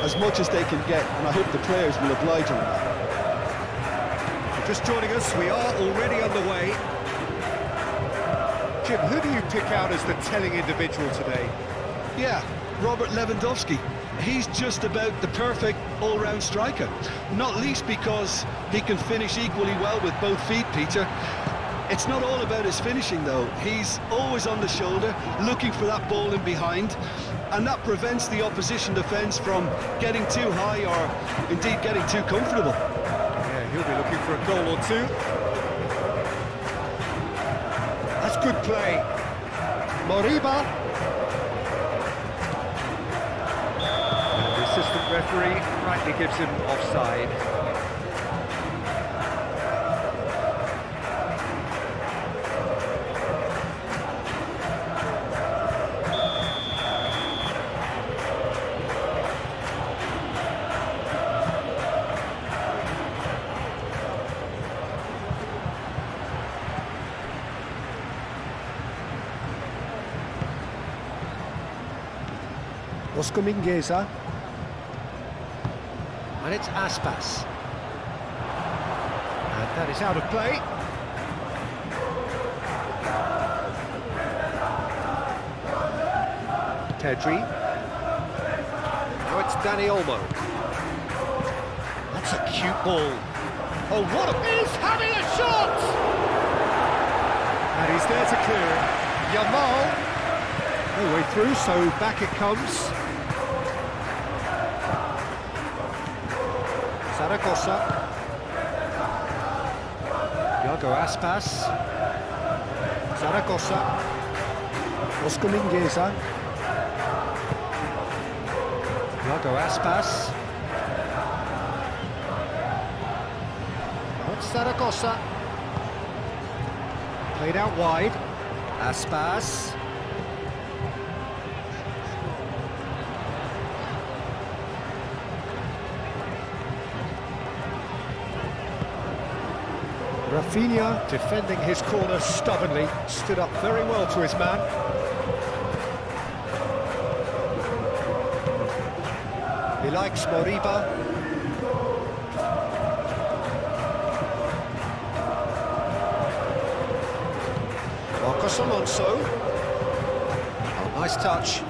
as much as they can get, and I hope the players will oblige him. Just joining us, we are already underway. Jim, who do you pick out as the telling individual today? Yeah, Robert Lewandowski. He's just about the perfect all-round striker, not least because he can finish equally well with both feet, Peter. It's not all about his finishing, though. He's always on the shoulder, looking for that ball in behind, and that prevents the opposition defence from getting too high or, indeed, getting too comfortable. Yeah, he'll be looking for a goal or two. That's good play. Moriba. And the assistant referee rightly gives him offside. Oscar Mingueza. And it's Aspas. And that is out of play. Pedri. Now it's Dani Olmo. That's a cute ball. Oh, what a... He's having a shot! And he's there to clear it. Yamal. No way through, so back it comes. Zaragoza. Iago Aspas. Zaragoza. Oscar Mingueza. Iago Aspas. What's Zaragoza? Played out wide. Aspas. Rafinha, defending his corner stubbornly, stood up very well to his man. He likes Moriba. Marcos Alonso. Oh, nice touch.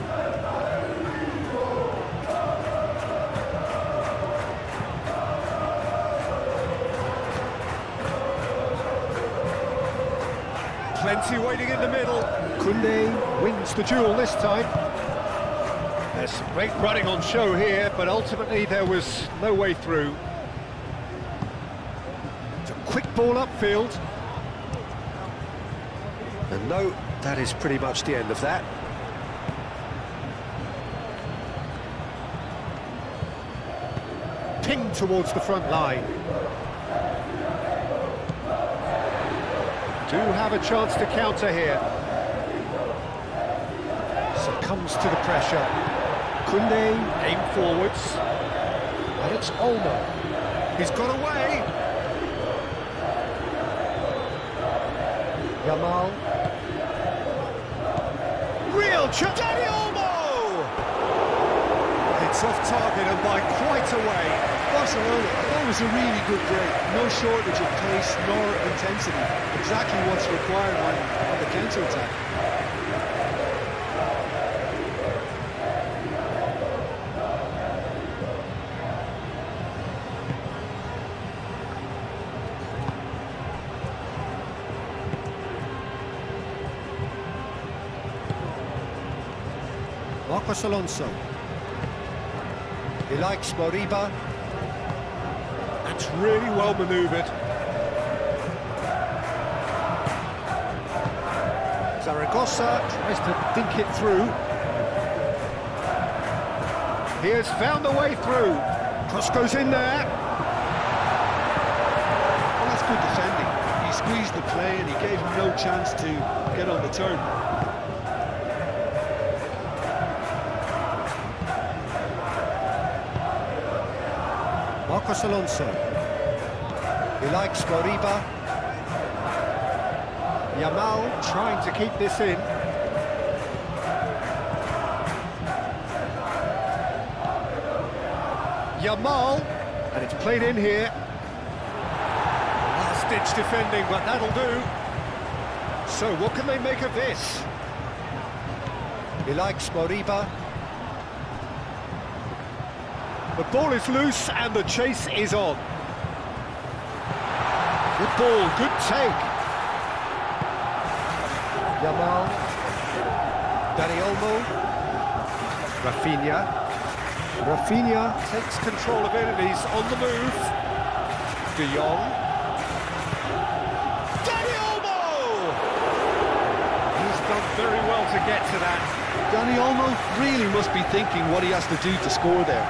Plenty waiting in the middle. Koundé wins the duel this time. There's some great running on show here, but ultimately there was no way through. It's a quick ball upfield. And no, that is pretty much the end of that. Pinged towards the front line. Do have a chance to counter here. Succumbs to the pressure. Koundé, aim forwards. And it's Olmo. He's got away. Yamal. Real chance. Dani Olmo! It's off target and by quite a way. Barcelona, that was a really good break. No shortage of pace nor intensity. Exactly what's required on the counter-attack. Marcos Alonso. He likes Moriba. That's really well manoeuvred. Zaragoza tries to think it through. He has found a way through. Cross goes in there. Well, that's good defending. He squeezed the play and he gave him no chance to get on the turn. Marcos Alonso. He likes Moriba. Yamal trying to keep this in. Yamal, and it's played in here. Last-ditch defending, but that'll do. So, what can they make of this? He likes Moriba. The ball is loose and the chase is on. Good ball, good take. Yamal. Dani Olmo. Rafinha takes control of it and he's on the move. De Jong. Dani Olmo! He's done very well to get to that. Dani Olmo really must be thinking what he has to do to score there.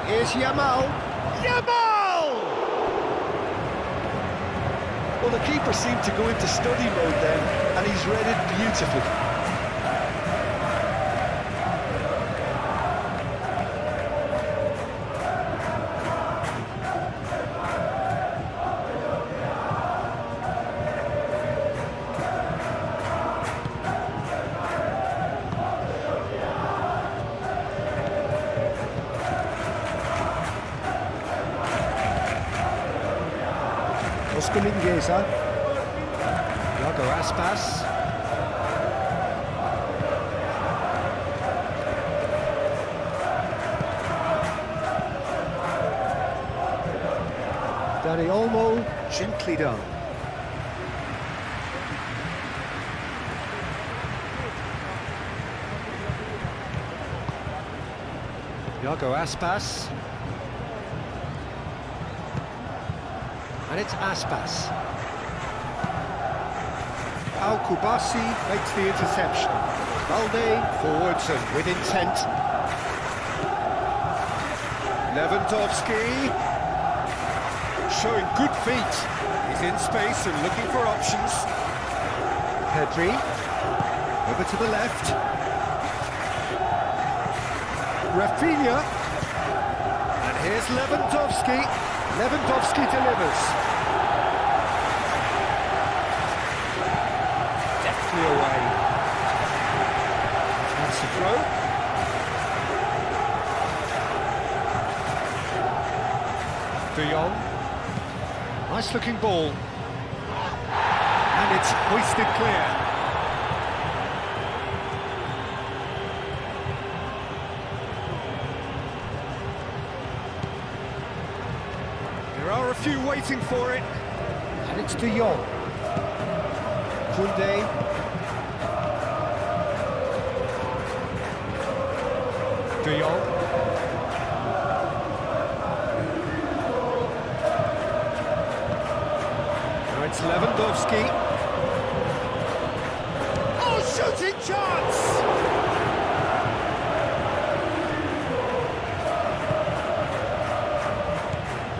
Here's Yamal. Yamal! Well, the keeper seemed to go into study mode then, and he's read it beautifully. Mingueza. Iago Aspas. Dani Olmo, gently done. Iago Aspas. And it's Aspas. Al-Kubasi makes the interception. Balde forwards and with intent. Lewandowski showing good feet. He's in space and looking for options. Pedri over to the left. Rafinha. And here's Lewandowski. Lewandowski delivers. Deftly away. That's the throw. De Jong. Nice looking ball. And it's hoisted clear. There are a few waiting for it. And it's De Jong. Koundé. De Jong. Now it's Lewandowski. Oh, shooting chance!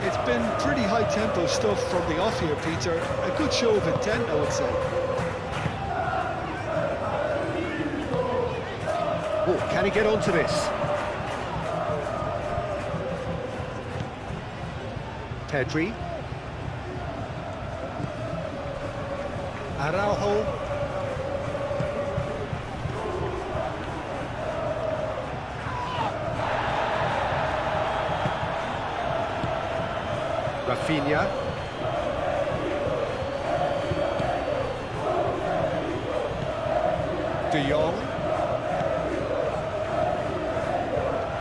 It's been pretty high-tempo stuff from the off here, Peter. A good show of intent, I would say. Oh, can he get onto this? Pedri. Araujo. Rafinha. De Jong.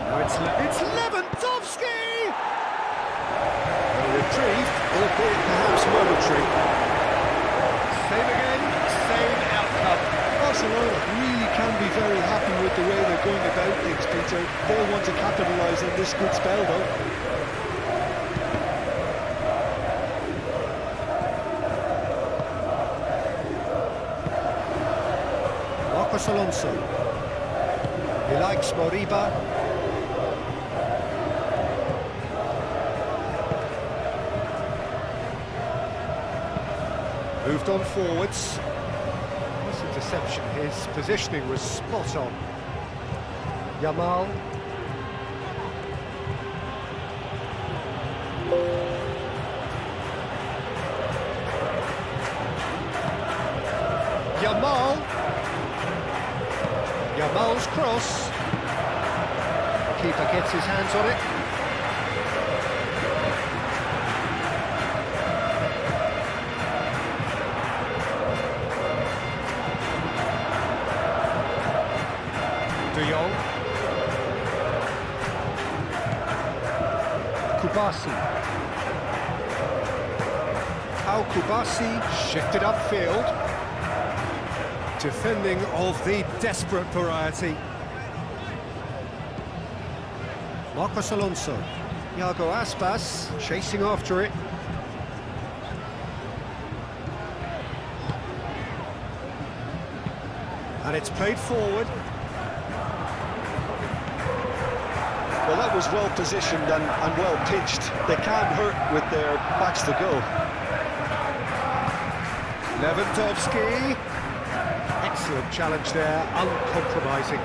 Now it's Lewandowski! Well retrieved, albeit perhaps momentary. Same again, same outcome. Barcelona really can be very happy with the way they're going about things, Peter. They'll want to capitalise on this good spell, though. Alonso. He likes Moriba. Moved on forwards. What's the deception? His positioning was spot on. Yamal. Yamal's cross. The keeper gets his hands on it. De Jong. Kubasi. Kubasi shifted upfield. Defending of the desperate variety. Marcos Alonso. Iago Aspas chasing after it. And it's played forward. Well, that was well positioned and well pitched. They can't hurt with their backs to go. Lewandowski. Excellent challenge there, uncompromising.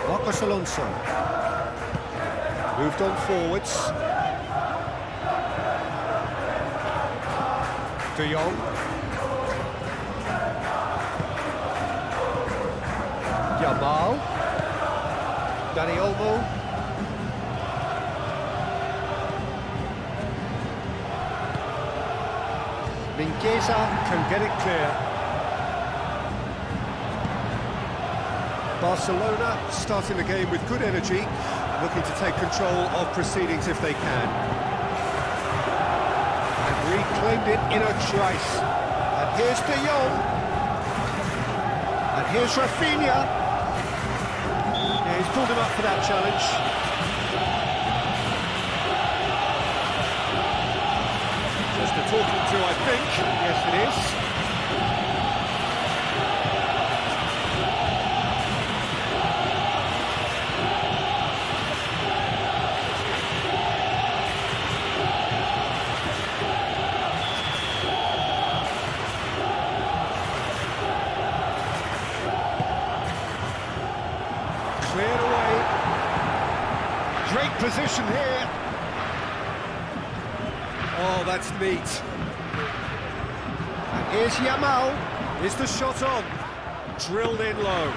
Marcos Alonso. Moved on forwards. De Jong. Yamal. Dani Olmo. Mingueza can get it clear. Barcelona starting the game with good energy, looking to take control of proceedings if they can. And reclaimed it in a trice. And here's De Jong. And here's Rafinha. He's pulled him up for that challenge. Just a talking to, I think. Yes, it is. Cleared away. Great position here. Oh, that's neat. And here's Yamal. Is the shot on? Drilled in low.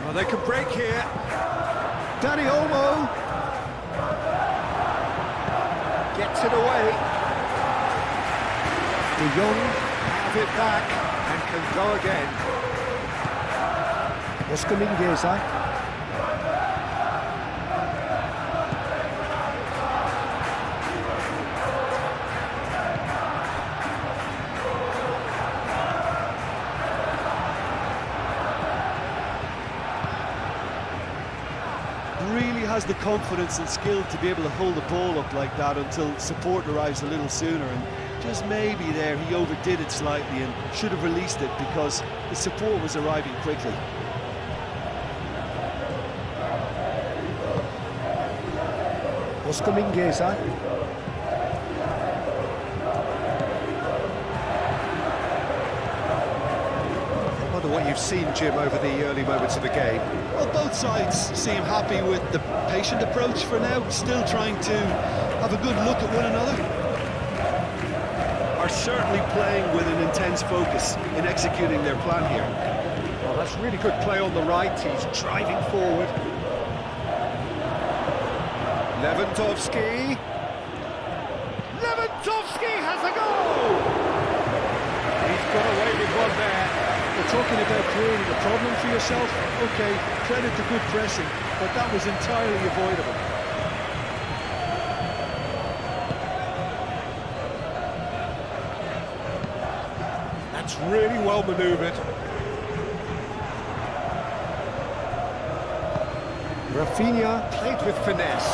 Well, they can break here. Dani Olmo gets it away. De Jong have it back and can go again. Oscar Mingueza. Really has the confidence and skill to be able to hold the ball up like that until support arrives a little sooner, and just maybe there he overdid it slightly and should have released it because the support was arriving quickly. Oscar Mingueza. I wonder what you've seen, Jim, over the early moments of the game. Well, both sides seem happy with the patient approach for now, still trying to have a good look at one another. Are certainly playing with an intense focus in executing their plan here. Well, that's really good play on the right. He's driving forward. Lewandowski. Lewandowski has a goal! He's got away with one there. We're talking about creating a problem for yourself. Okay, credit to good pressing, but that was entirely avoidable. That's really well manoeuvred. Rafinha. Played with finesse.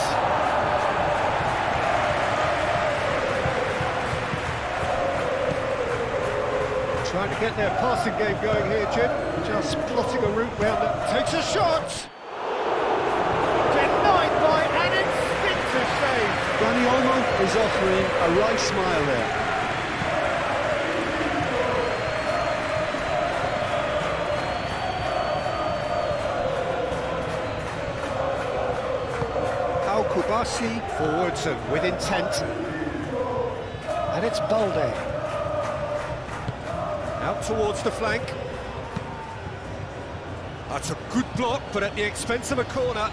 Trying to get their passing game going here, Jim. Just plotting a route round that. Takes a shot! Denied by an instinctive save. Danny Olmo is offering a wry smile there. Kubasi forwards and with intent. And it's Balde. Out towards the flank. That's a good block, but at the expense of a corner.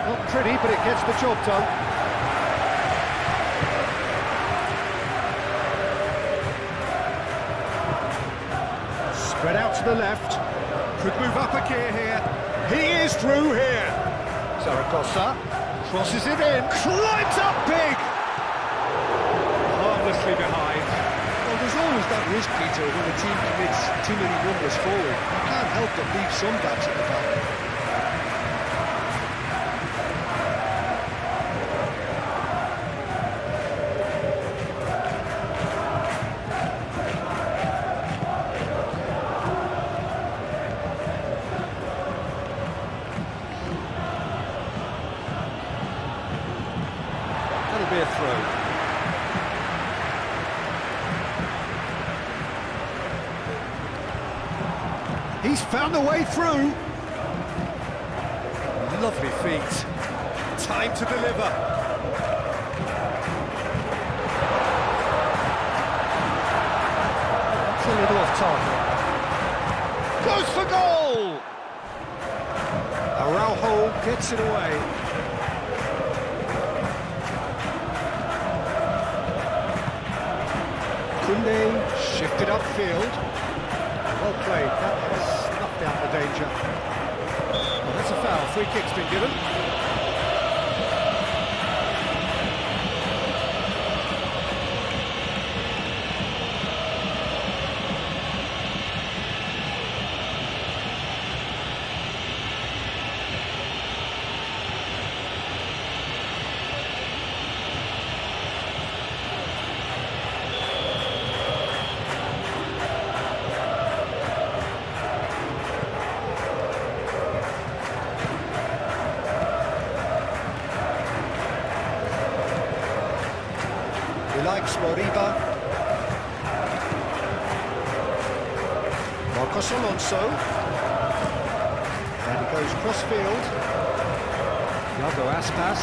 Not pretty, but it gets the job done. Spread out to the left, could move up a gear here, he is through here. Zaragoza crosses it in, climbs up big! Harmlessly behind. Well, there's always that risk, Peter, when a team commits too many numbers forward. You can't help but leave some gaps at the back. Be a throw. He's found a way through. Lovely feet. Time to deliver. It's a little off target. Goes for goal! Araujo gets it away. Kunde shifted upfield. Well played, that has snuffed out the danger. Well, that's a foul, free kick's been given. Likes Moriba. Marcos Alonso. And he goes cross-field. Iago Aspas.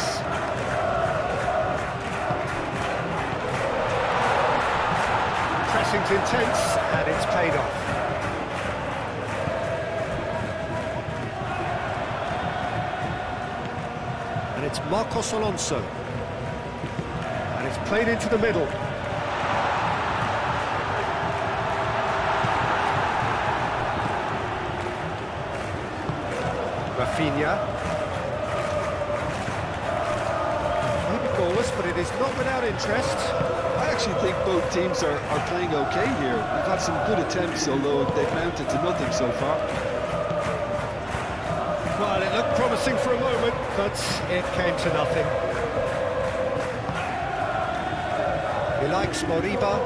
Pressing's intense, and it's paid off. And it's Marcos Alonso. And it's played into the middle. Rafinha. Maybe goalless, but it is not without interest. I actually think both teams are playing okay here. We've had some good attempts, although they've mounted to nothing so far. Well, it looked promising for a moment, but it came to nothing. He likes Moriba.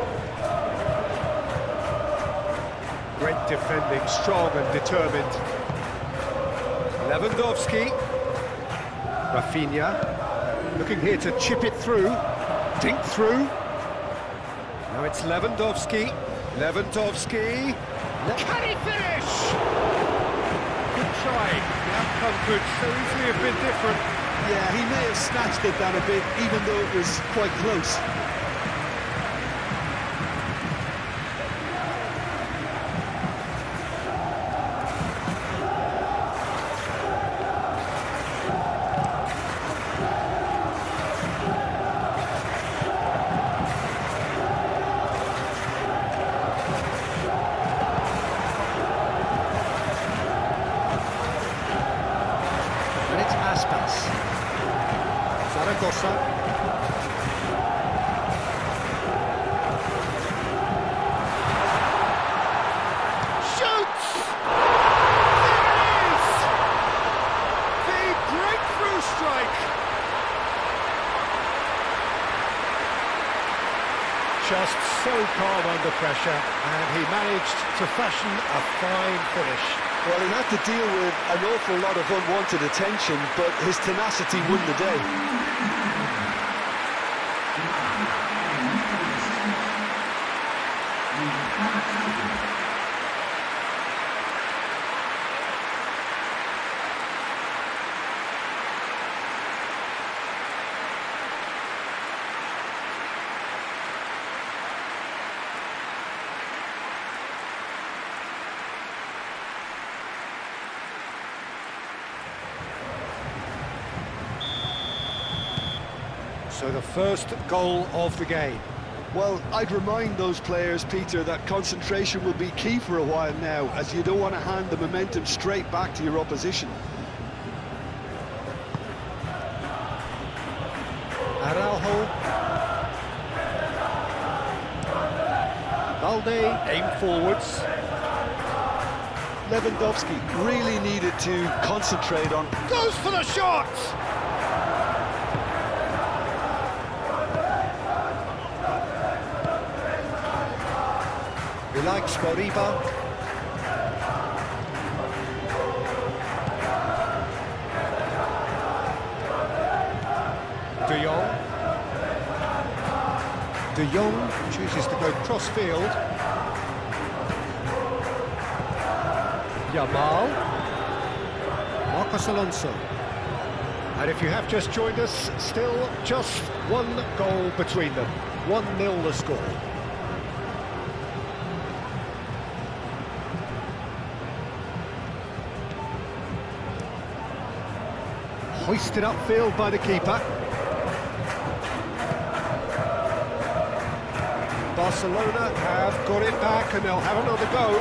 Great defending, strong and determined. Lewandowski. Rafinha. Looking here to chip it through. Dink through. Now it's Lewandowski. Lewandowski. Can he finish? Good try. The outcome could so easily have been different. Yeah, he may have snatched it down a bit, even though it was quite close. Carcosa. Shoots! There it is! The breakthrough strike! Just so calm under pressure, and he managed to fashion a fine finish. Well, he had to deal with an awful lot of unwanted attention, but his tenacity won the day. So the first goal of the game. Well, I'd remind those players, Peter, that concentration will be key for a while now, as you don't want to hand the momentum straight back to your opposition. Araujo. Balde, aim forwards. Lewandowski really needed to concentrate on... Goes for the shot! He likes Moriba. De Jong. De Jong chooses to go cross-field. Yamal. Marcos Alonso. And if you have just joined us, still just one goal between them. 1-0 the score. Hoisted upfield by the keeper. Barcelona have got it back and they'll have another go.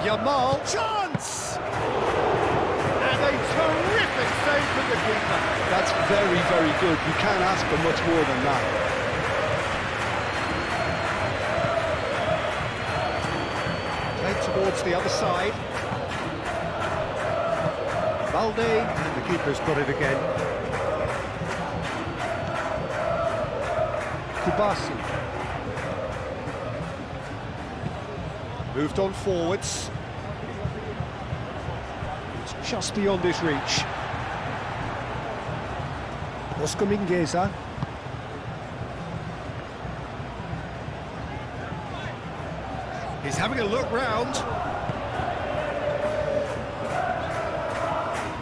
Yamal, chance! And a terrific save from the keeper. That's very, very good. You can't ask for much more than that. Played towards the other side. Balde, and the keeper's got it again. Kubasi. Moved on forwards. It's just beyond his reach. Oscar Mingueza. He's having a look round.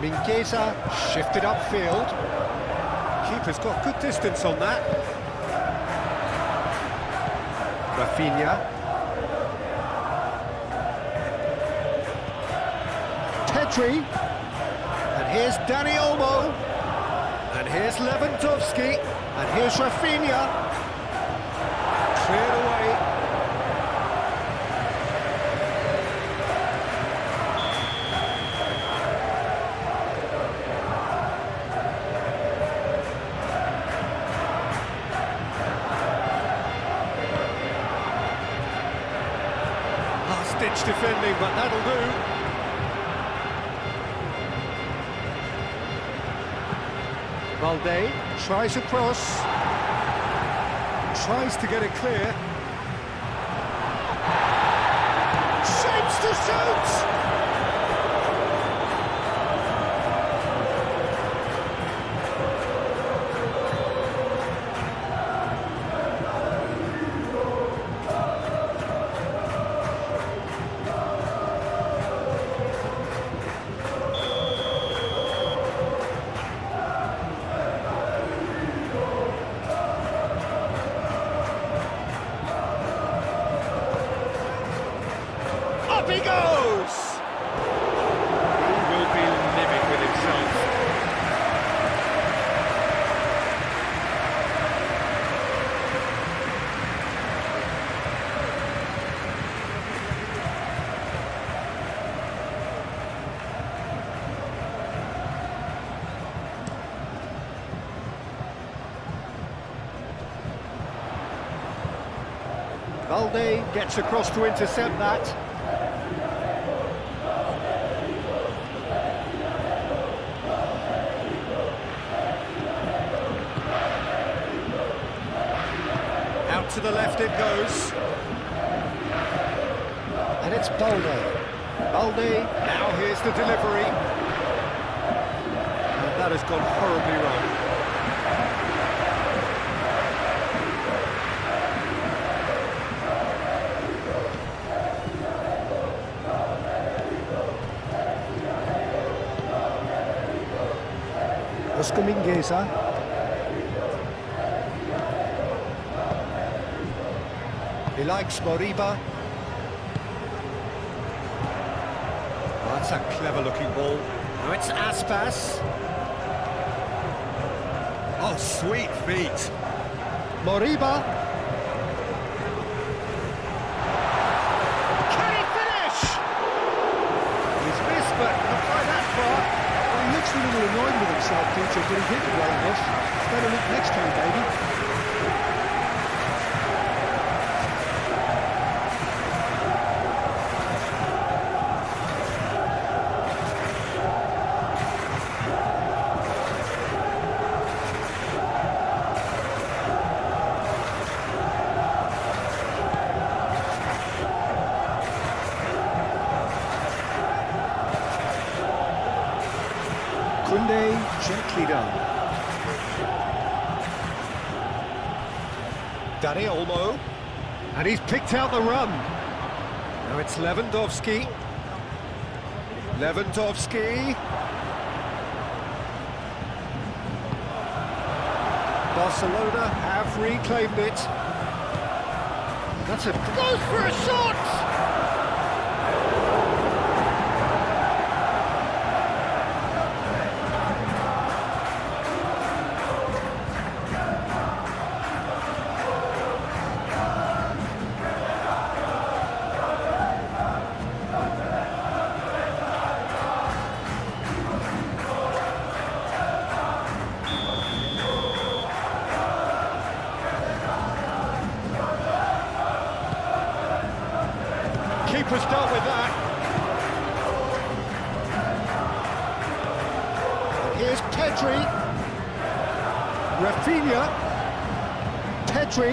Mingueza shifted upfield. Keeper's got good distance on that. Rafinha. Pedri. And here's Dani Olmo. And here's Lewandowski. And here's Rafinha. Cleared away. Last-ditch defending, but that'll do. Balde tries a cross, tries to get it clear. Shapes to shoot! Up he goes! Balde gets across to intercept that. Out to the left it goes. And it's Balde. Balde, now here's the delivery. And that has gone horribly wrong. Oscar Mingueza. He likes Moriba. Oh, that's a clever-looking ball. Now it's Aspas. Oh, sweet feet. Moriba. Can he finish? He's missed, but not quite that far. Well, he looks a little annoyed with himself, Peter, but he hit it well enough. Better look next time, baby. Kunde, gently done. Danny Olmo. And he's picked out the run. Now it's Lewandowski. Lewandowski. Barcelona have reclaimed it. That's a... goes for a shot! Keeper's dealt with that. Here's Pedri. Rafinha. Pedri.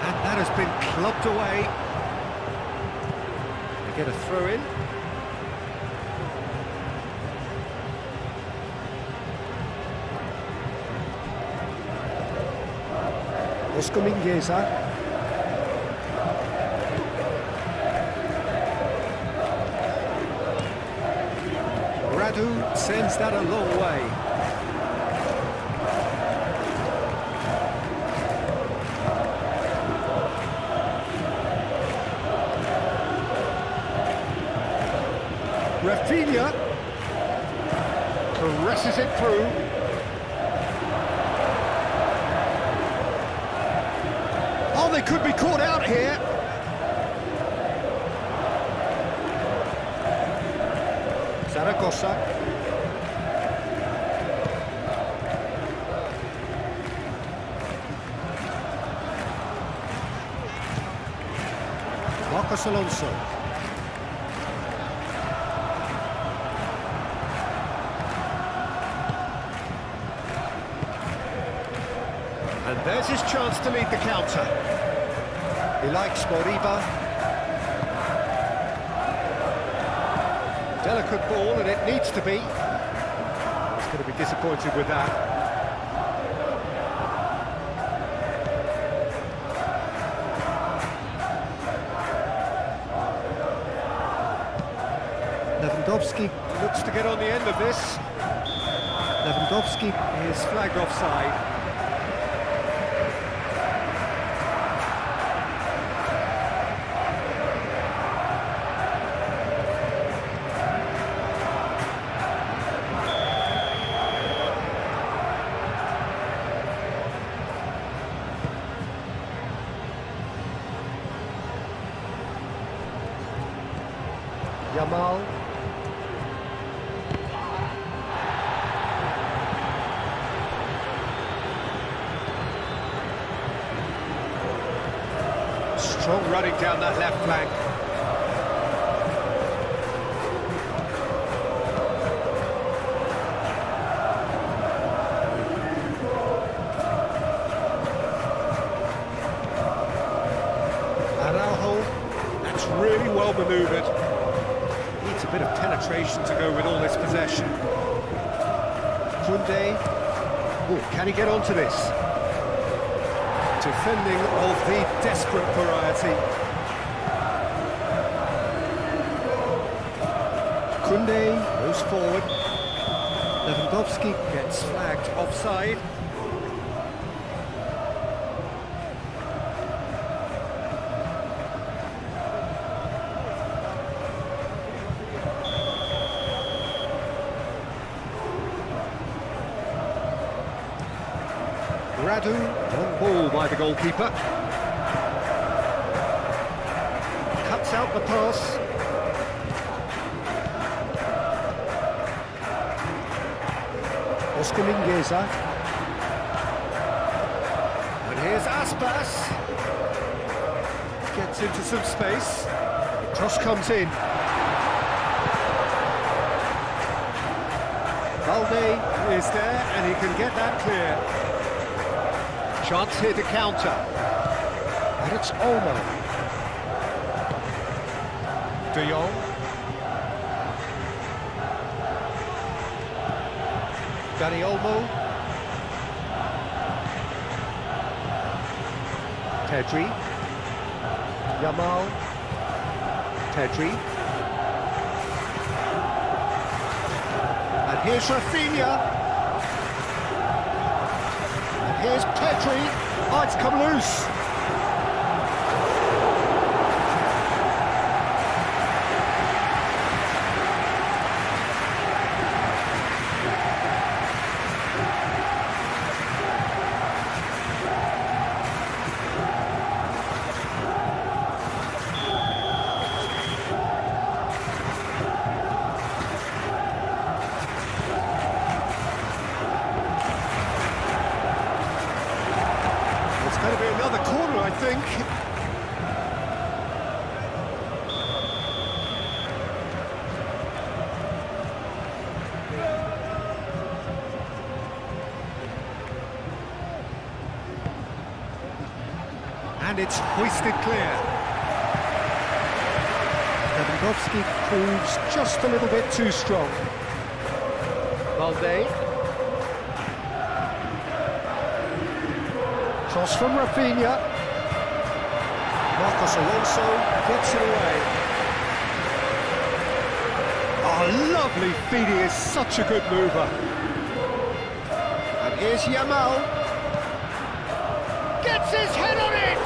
And that has been clubbed away. They get a throw in. Oscar Mingueza. Radu sends that a long way. Rafinha caresses it through. Oh, they could be caught out here. Zaragoza. Marcos Alonso. And there's his chance to lead the counter. He likes Moriba. Delicate ball, and it needs to be. He's going to be disappointed with that. Lewandowski. Looks to get on the end of this. Lewandowski Is flagged offside. Yamal. running down that left flank. That's really well manoeuvred. Needs a bit of penetration to go with all this possession. Koundé. Oh, can he get onto this? Defending of the desperate variety. Koundé goes forward. Lewandowski gets flagged offside. Radu, on ball by the goalkeeper. Cuts out the pass. Oscar Mingueza. And here's Aspas. Gets into some space. The cross comes in. Valde is there and he can get that clear. Chance here to counter. And it's Olmo. De Jong. Dani Olmo. Pedri. Yamal. Pedri. And here's Rafinha. Here's Pedri. Oh, it's come loose. Going to be another corner, I think. And it's hoisted clear. Lewandowski proves just a little bit too strong. Valde. Cross from Rafinha. Marcos Alonso gets it away. Oh, lovely feed, he is such a good mover. And here's Yamal. Gets his head on it!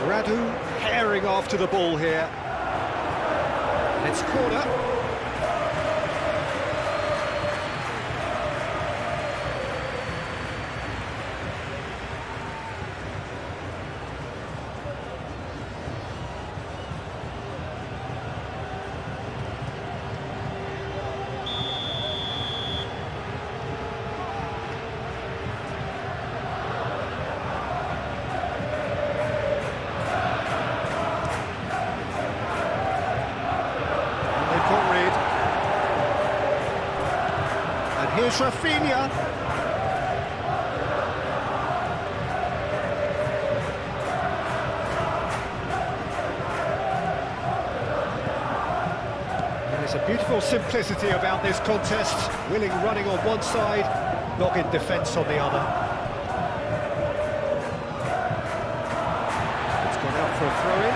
Radu herring after the ball here. And it's corner. Here's Rafinha. There's a beautiful simplicity about this contest. Willing running on one side, dogged defence on the other. It's gone out for a throw-in.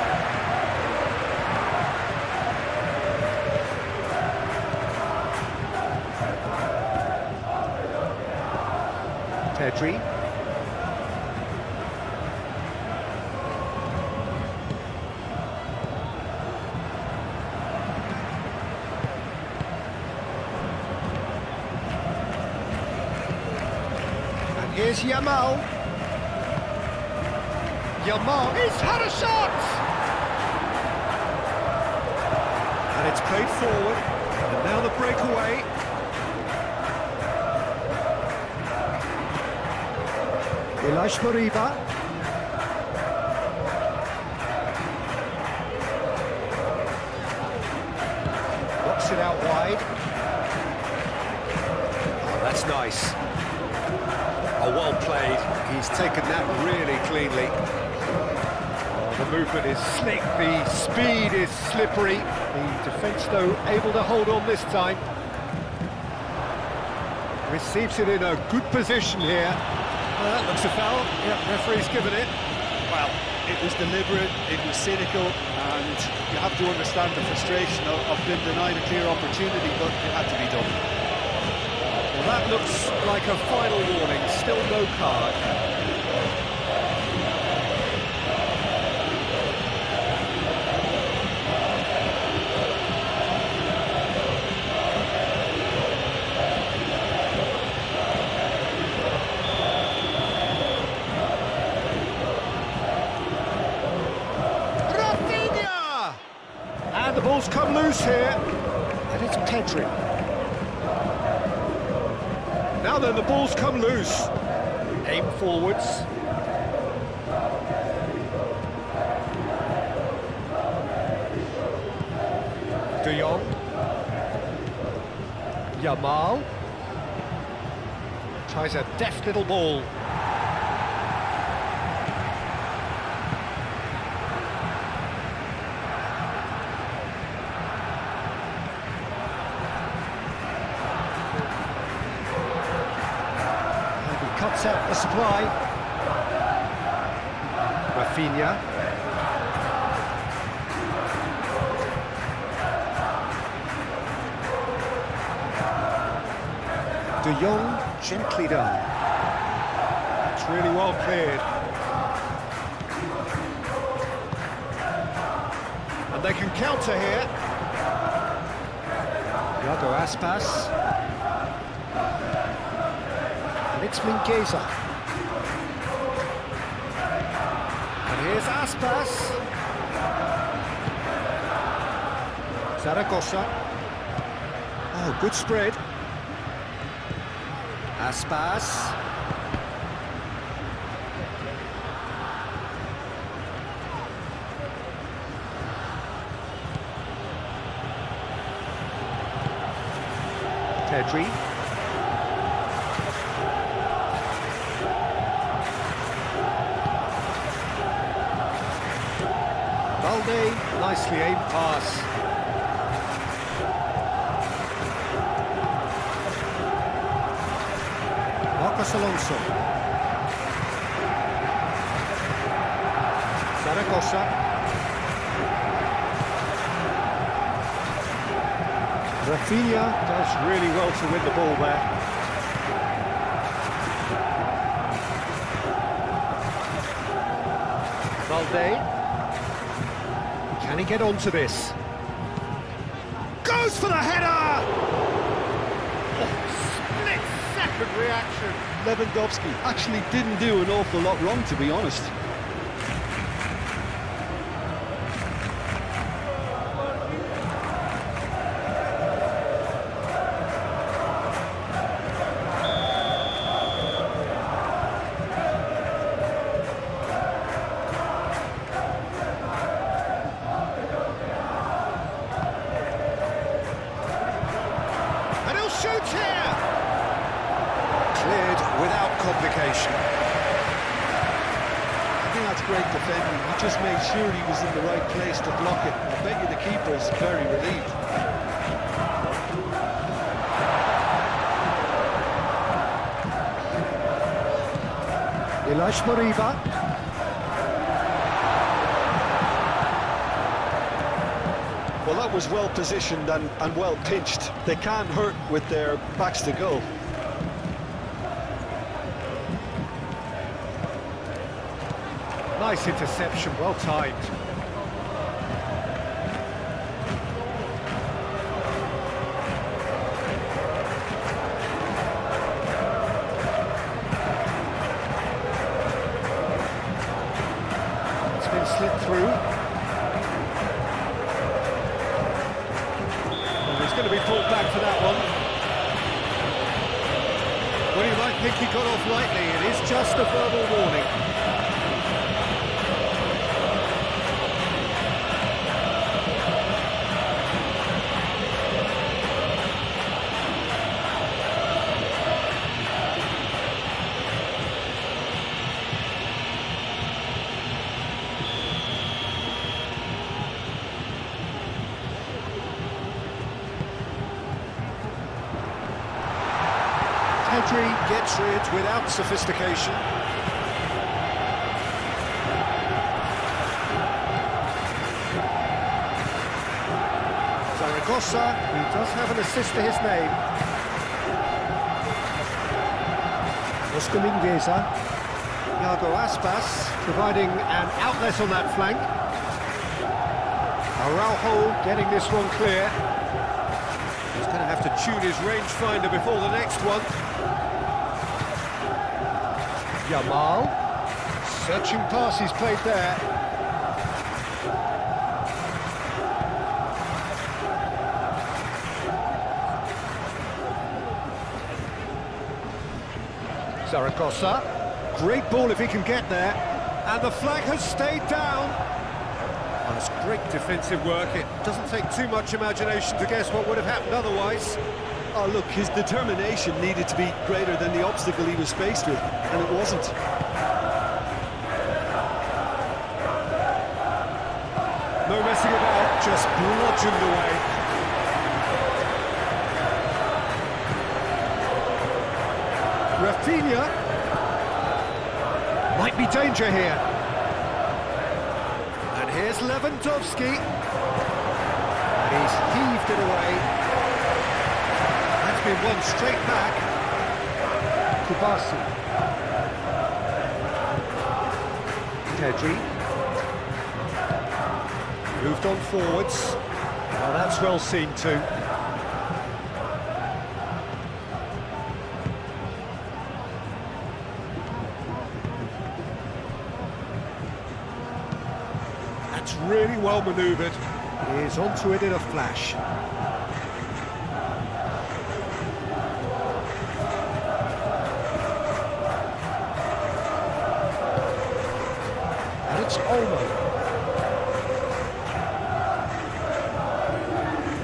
Pedri. And here's Yamal. Yamal, he's had a shot! And it's played forward, and now the breakaway. Ilash Moriba. it out wide. Oh, that's nice. Oh, well played. He's taken that really cleanly. Oh, the movement is slick, the speed is slippery. The defence, though, able to hold on this time. Receives it in a good position here. That looks a foul. Yep, referee's given it. Well, it was deliberate, it was cynical, and you have to understand the frustration of being denied a clear opportunity, but it had to be done. Well, that looks like a final warning, still no card. And the ball's come loose here, and it's Pedri. Now then, the ball's come loose. Aim forwards. De Jong. Yamal. Tries a deft little ball. Cuts out the supply. Rafinha. De Jong, gently done. It's really well cleared. And they can counter here. Iago Aspas. It's Mingueza. And here's Aspas. Zaragoza. Oh, good spread. Aspas. Pedri. Valde, nicely aimed pass. Marcos Alonso. Zaragoza. Rafinha does really well to win the ball there. Valde. Can he get onto this? Goes for the header! Oh, split-second reaction. Lewandowski actually didn't do an awful lot wrong, to be honest. Shoots here! Cleared without complication. I think that's great defending. He just made sure he was in the right place to block it. I bet you the keeper's very relieved. Ilaix Moriba. Well, that was well positioned and well pitched. They can't hurt with their backs to goal. Nice interception, well timed. It's been slid through. He's going to be pulled back for that one. Well, you might think he got off lightly. It is just a verbal warning. Pedri gets rid without sophistication. Zaragoza, who does have an assist to his name. Oscar Mingueza. Iago Aspas providing an outlet on that flank. Araujo getting this one clear. He's going to have to tune his rangefinder before the next one. Yamal. Searching pass he's played there. Zaragoza. Great ball if he can get there. And the flag has stayed down. Oh, it's great defensive work. It doesn't take too much imagination to guess what would have happened otherwise. Oh, look, his determination needed to be greater than the obstacle he was faced with, and it wasn't. No messing about, just bludgeoned away. Rafinha. Might be danger here. And here's Lewandowski. And he's heaved it away. That's been won straight back. Kubasi. Pedri. Moved on forwards. Well, that's well seen too. That's really well manoeuvred. He's onto it in a flash. And it's Olmo.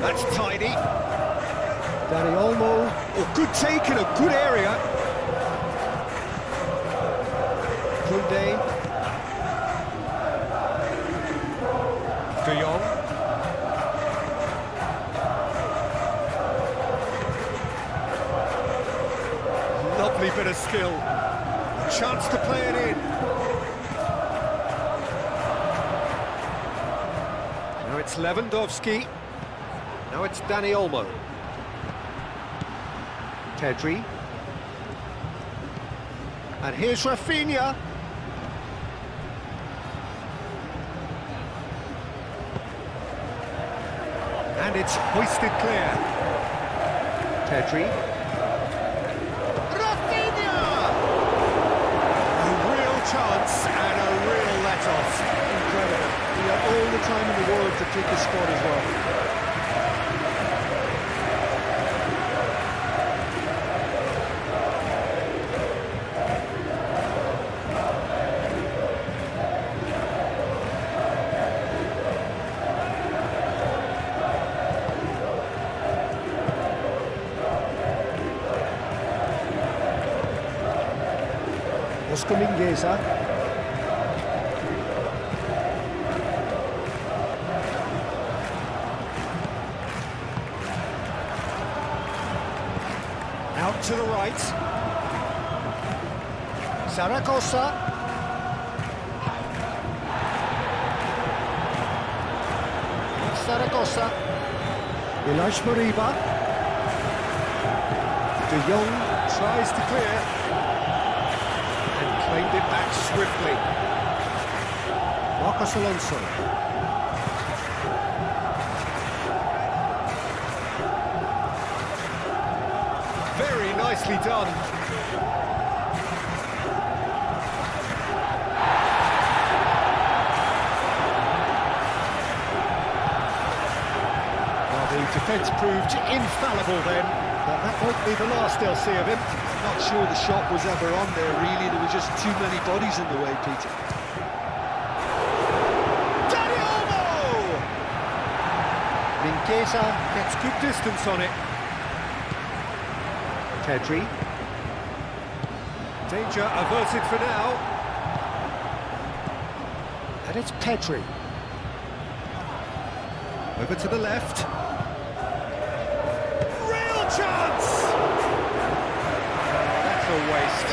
That's tidy. Dani Olmo. Oh, good take in a good area. Koundé. De Jong. Lovely bit of skill. A chance to play it in. Now it's Lewandowski. Now it's Dani Olmo. Pedri. And here's Rafinha. And it's hoisted clear. Pedri. Rafinha! A real chance and a real let-off. Incredible. He had all the time in the world to kick his spot as well. Oscar Mingueza. Out to the right. Zaragoza. Zaragoza. Ilaix Moriba. De Jong tries to clear. Claimed it back swiftly. Marcos Alonso. Very nicely done. Well, the defence proved infallible then, but that won't be the last they'll see of him. Not sure the shot was ever on there, really. There were just too many bodies in the way, Peter. Dani Olmo! Mingueza gets good distance on it. Pedri. Danger averted for now. And it's Pedri. Over to the left. Real chance! for waste.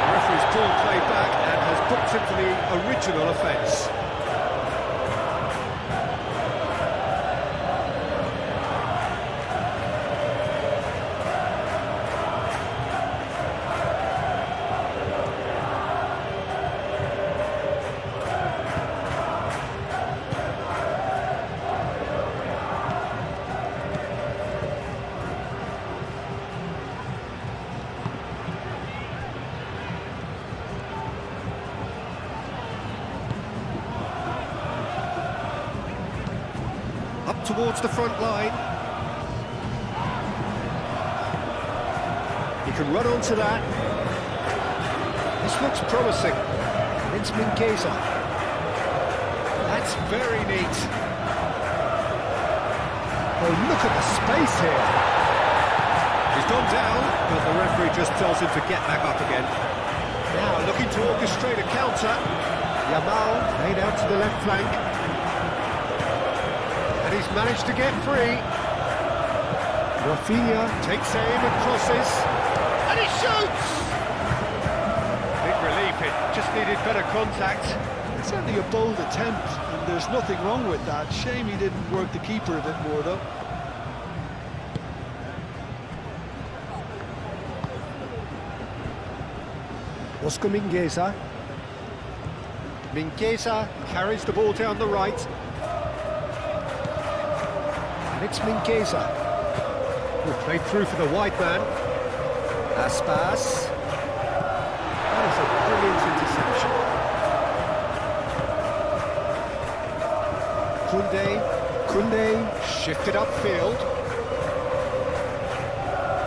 The referee's called play back and has booked him for the original offence. Up towards the front line. He can run onto that. This looks promising. It's Mingueza. That's very neat. Oh, look at the space here. He's gone down, but the referee just tells him to get back up again. Now looking to orchestrate a counter. Yamal laid out to the left flank. And he's managed to get free. Rafinha takes aim and crosses. And he shoots! Big relief, it just needed better contact. It's certainly a bold attempt, and there's nothing wrong with that. Shame he didn't work the keeper a bit more, though. Oscar Mingueza. Mingueza carries the ball down the right. And it's Mingueza, who played through for the wide man. Aspas. That is a brilliant interception. Koundé shifted upfield.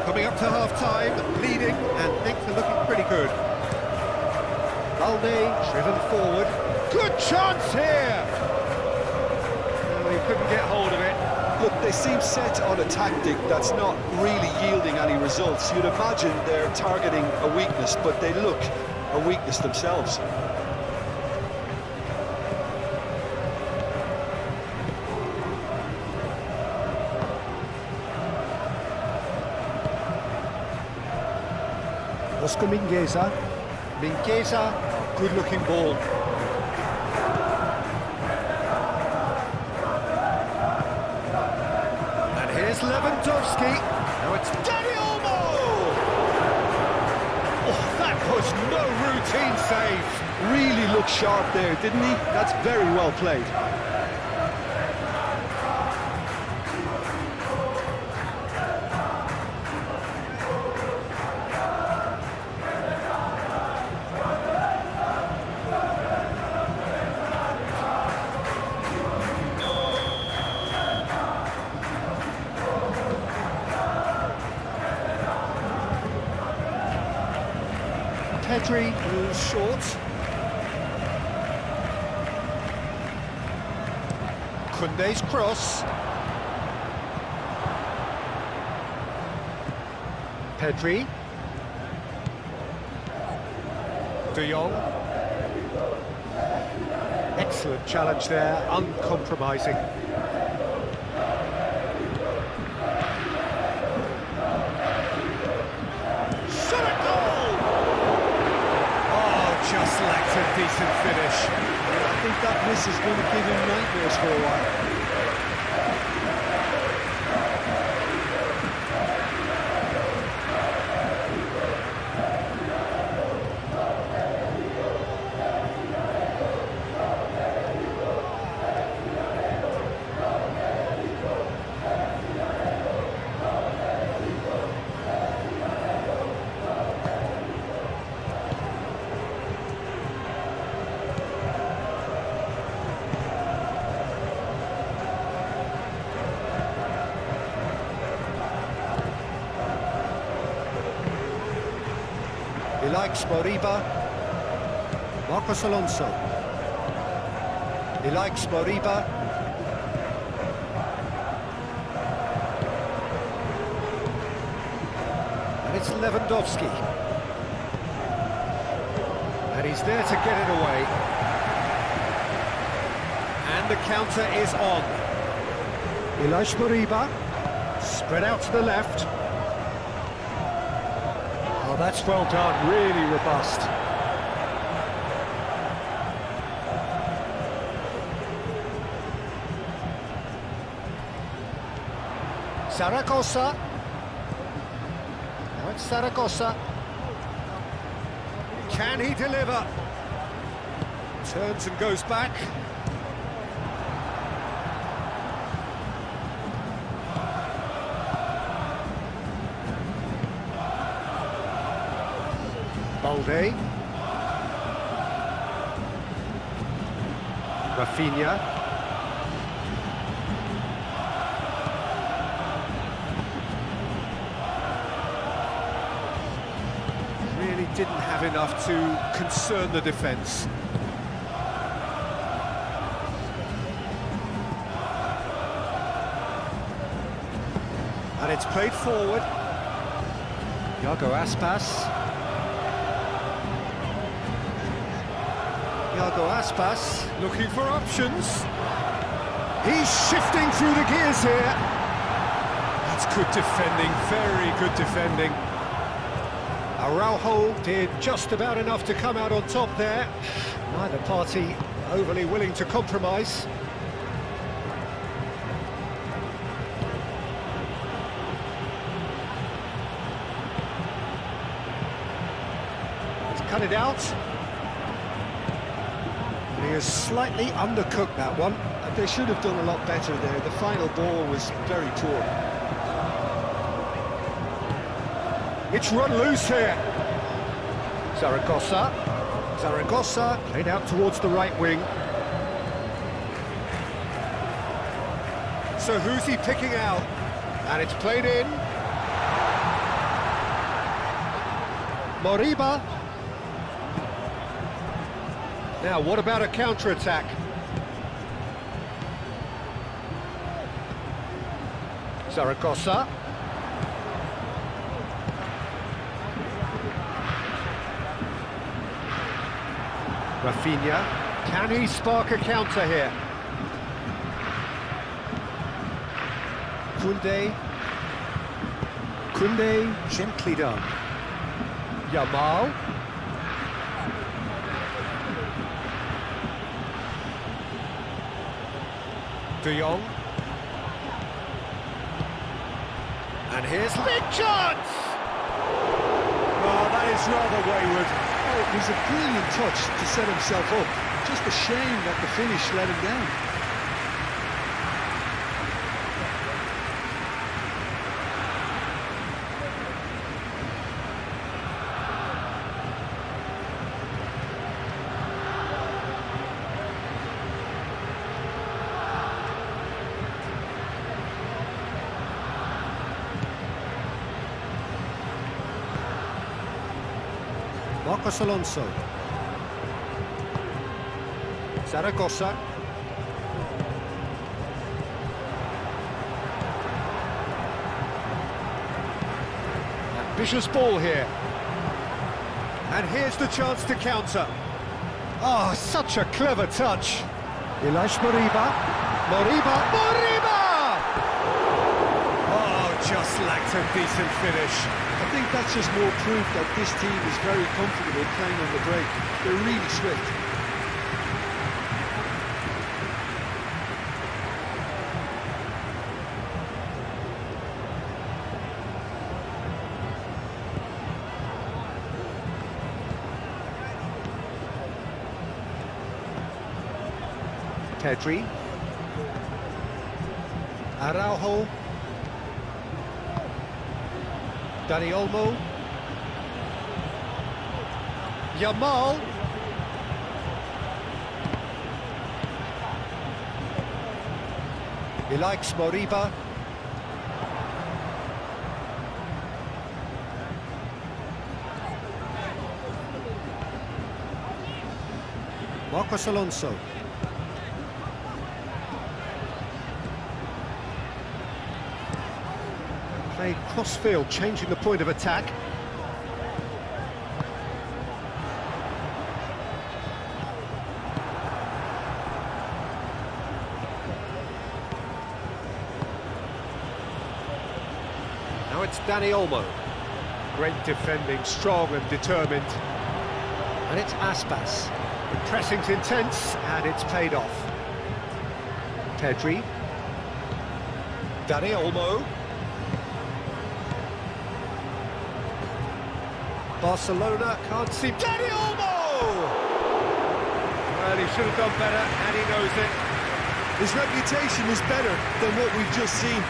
Coming up to half-time, leading, and things are looking pretty good. Balde driven forward. Good chance here! No, he couldn't get hold of it. Look, they seem set on a tactic that's not really yielding any results. You'd imagine they're targeting a weakness, but they look a weakness themselves. Oscar Mingueza. Mingueza, good-looking ball. And here's Lewandowski. Now it's Dani Olmo! Oh, that was no routine save. Really looked sharp there, didn't he? That's very well played. Pedri moves short. Koundé's cross. Pedri. De Jong. Excellent challenge there, uncompromising. Just lacked a decent finish. Yeah, I think that miss is going to give him nightmares for a while. He likes Moriba. Marcos Alonso. He likes Moriba. And it's Lewandowski. And And he's there to get it away. And the counter is on. Ilaix Moriba, spread out to the left. Oh, that's well done, really robust. Zaragoza. Now it's Zaragoza. Can he deliver? Turns and goes back. Balde. Rafinha. Really didn't have enough to concern the defence. And it's played forward. Iago Aspas. Iago Aspas looking for options. He's shifting through the gears here. That's good defending, very good defending. Araujo did just about enough to come out on top there. Neither party overly willing to compromise. He's cut it out. He has slightly undercooked that one. They should have done a lot better there. The final ball was very poor. It's run loose here. Zaragoza. Zaragoza played out towards the right wing. So who's he picking out? And it's played in. Moriba. Now, what about a counter-attack? Zaragoza. Rafinha. Can he spark a counter here? Koundé, gently done. Yamal. De Jong. And here's big chance! Oh, that is rather wayward. Oh, it was a brilliant touch to set himself up. Just a shame that the finish let him down. Marcos Alonso. Zaragoza. Ambitious ball here. And here's the chance to counter. Oh, such a clever touch. Ilaix Moriba. Moriba! Oh, just lacked a decent finish. I think that's just more proof that this team is very comfortable playing on the break. They're really swift. Pedri. Araujo. Dani Olmo. Yamal. Ilaix Moriba. Marcos Alonso. Played cross-field, changing the point of attack. It's Dani Olmo. Great defending, strong and determined. And it's Aspas. The pressing's intense, and it's paid off. Pedri. Dani Olmo. Barcelona can't see Dani Olmo! Well, he should have done better, and he knows it. His reputation is better than what we've just seen.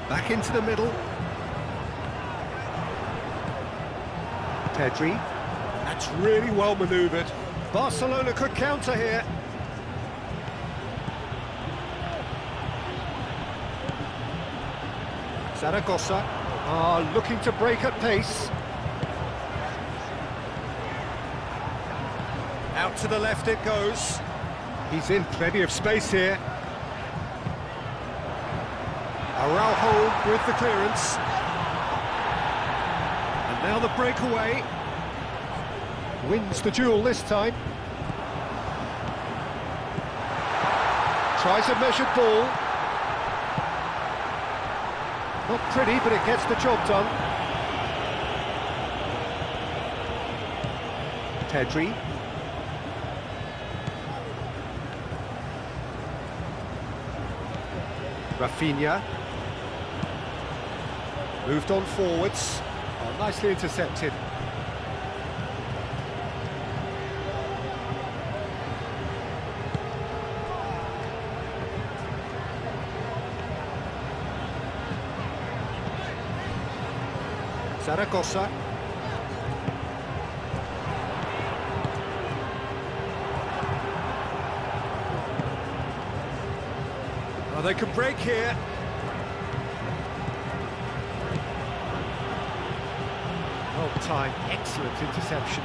Back into the middle. Pedri. That's really well manoeuvred. Barcelona could counter here. Zaragoza are looking to break at pace. Out to the left it goes. He's in plenty of space here. Araujo with the clearance. And now the breakaway. Wins the duel this time. Tries a measured ball. Not pretty, but it gets the job done. Pedri. Rafinha. Moved on forwards. Oh, nicely intercepted. Zaragoza. Oh, they can break here. Well timed, excellent interception.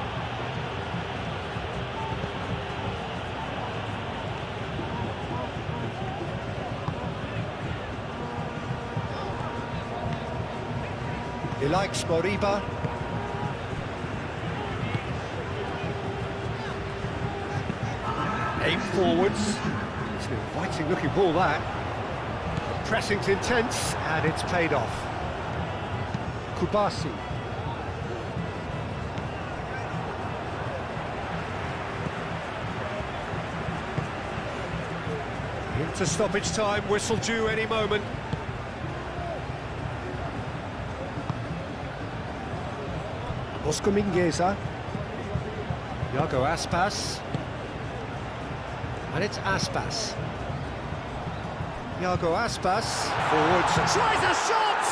He likes Moriba. Aim forwards. It's an inviting looking ball that. The pressing's intense and it's paid off. Kubasi. Into stoppage time, whistle due any moment. Oscar Mingueza. Iago Aspas. And it's Aspas. Iago Aspas. Forwards. Tries a shot!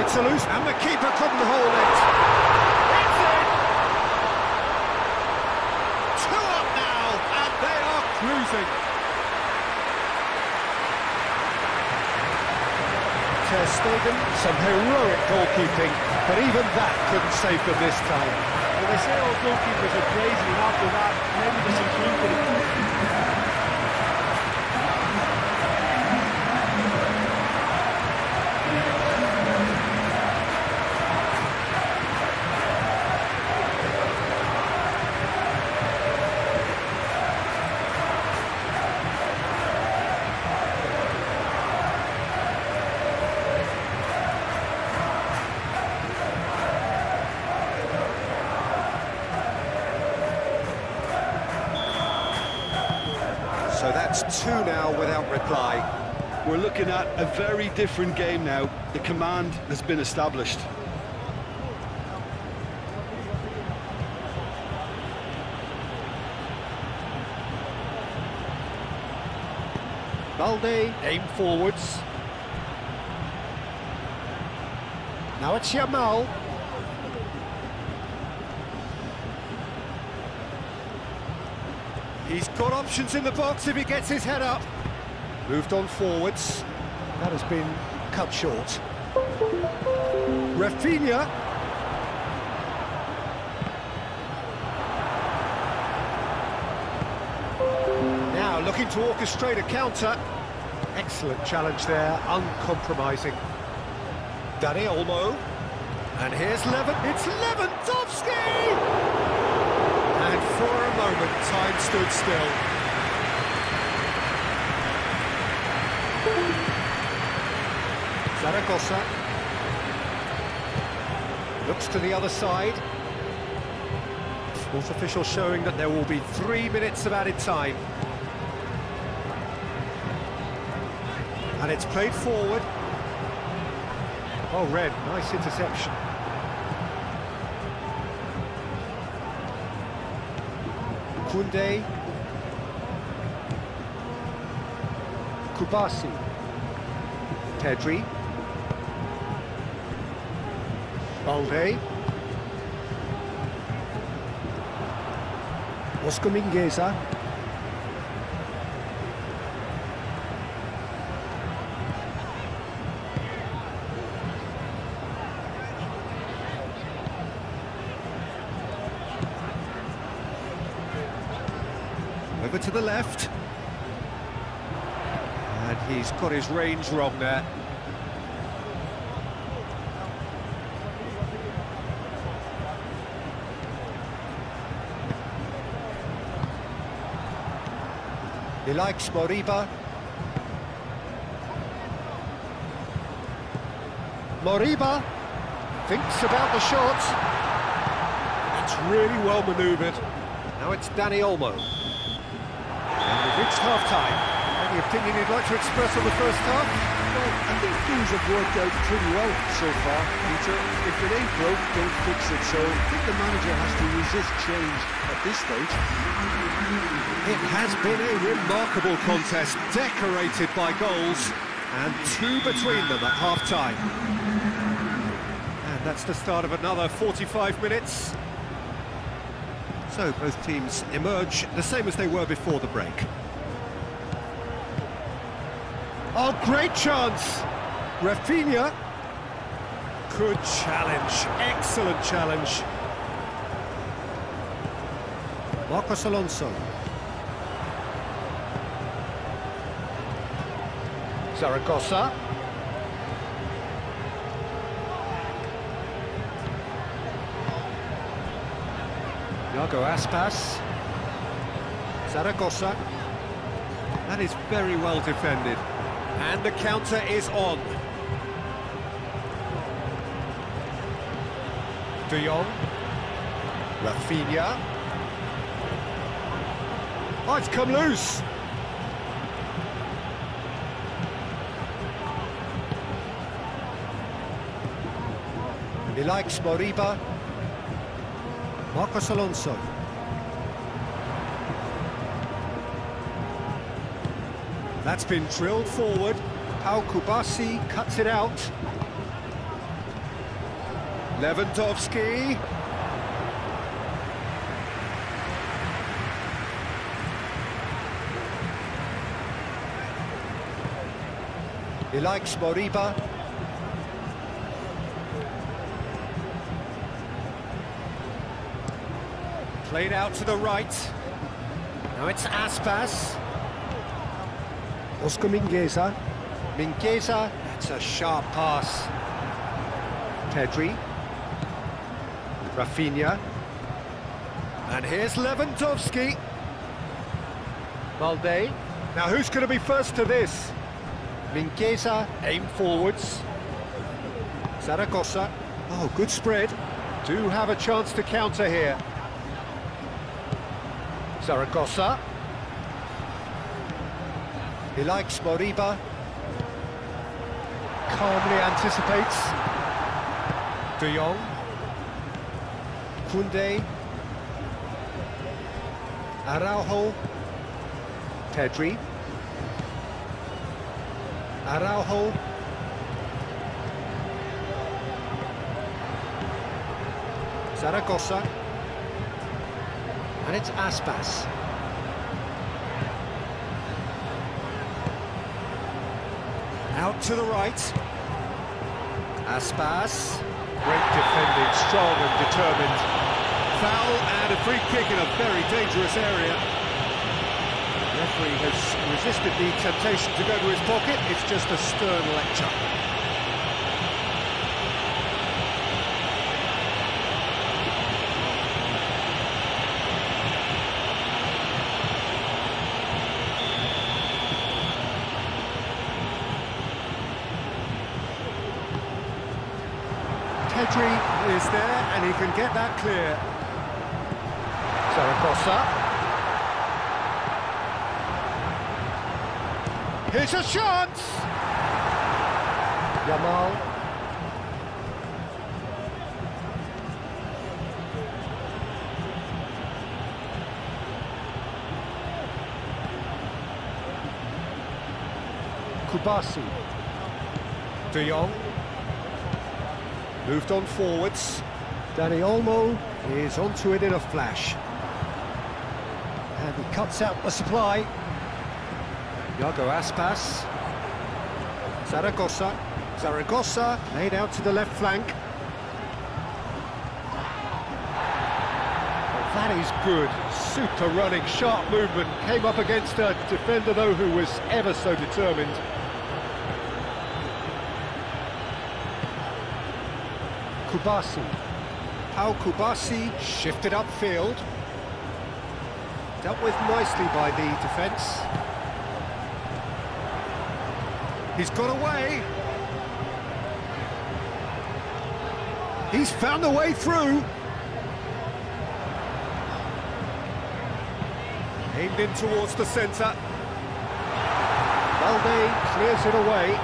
It's a loose, and the keeper couldn't hold it. It's in! 2 up now, and they are cruising. Ter Stegen, some heroic goalkeeping, but even that couldn't save them this time. Well, they say all goalkeepers are crazy, and after that, maybe there's some truth in it. So that's 2 now without reply. We're looking at a very different game now. The command has been established. Balde, aim forwards. Now it's Yamal. He's got options in the box if he gets his head up. Moved on forwards. That has been cut short. Rafinha. Now looking to orchestrate a counter. Excellent challenge there, uncompromising. Dani Olmo. And here's it's Lewandowski! And for a moment, time stood still. Zaragoza. Looks to the other side. Fourth official showing that there will be 3 minutes of added time. And it's played forward. Oh, Red, nice interception. Koundé. Kubasi. Pedri. Balde. Oscar Mingueza. Over to the left. And he's got his range wrong there. He likes Moriba. Moriba thinks about the shot. It's really well manoeuvred. Now it's Dani Olmo. And we've reached half-time. Any opinion you'd like to express on the first half? Well, I think things have worked out pretty well so far, Peter. If it ain't broke, don't fix it. So I think the manager has to resist change at this stage. It has been a remarkable contest, decorated by goals, and 2 between them at half-time. And that's the start of another 45 minutes. So both teams emerge the same as they were before the break. Oh, great chance! Rafinha. Good challenge, excellent challenge. Marcos Alonso. Zaragoza. Iago Aspas. Zaragoza. That is very well defended. And the counter is on. De Jong. Rafinha. Oh, it's come loose. He likes Moriba. Marcos Alonso. That's been drilled forward. Pau Kubasi cuts it out. Lewandowski. He likes Moriba. Played out to the right. Now it's Aspas. Oscar Mingueza. Mingueza, that's a sharp pass. Pedri. Rafinha. And here's Lewandowski. Balde. Now who's going to be first to this? Mingueza, aim forwards. Zaragoza. Oh, good spread. Do have a chance to counter here. Zaragoza. He likes Moriba. Calmly anticipates. De Jong. Koundé. Araujo. Pedri. Araujo. Zaragoza. And it's Aspas. Out to the right. Aspas. Great defending, strong and determined. Foul and a free kick in a very dangerous area. The referee has resisted the temptation to go to his pocket. It's just a stern lecture. Pedri is there, and he can get that clear. Zaragoza. Here's a chance! Yamal. Kubasi. De Jong. Moved on forwards. Dani Olmo is onto it in a flash. And he cuts out the supply. Iago Aspas. Zaragoza. Zaragoza laid out to the left flank. Oh, that is good. Super running, sharp movement. Came up against a defender, though, who was ever so determined. Kubasi. How Kubasi shifted upfield. Dealt with nicely by the defence. He's got away. He's found a way through. Aimed in towards the centre. Valde clears it away.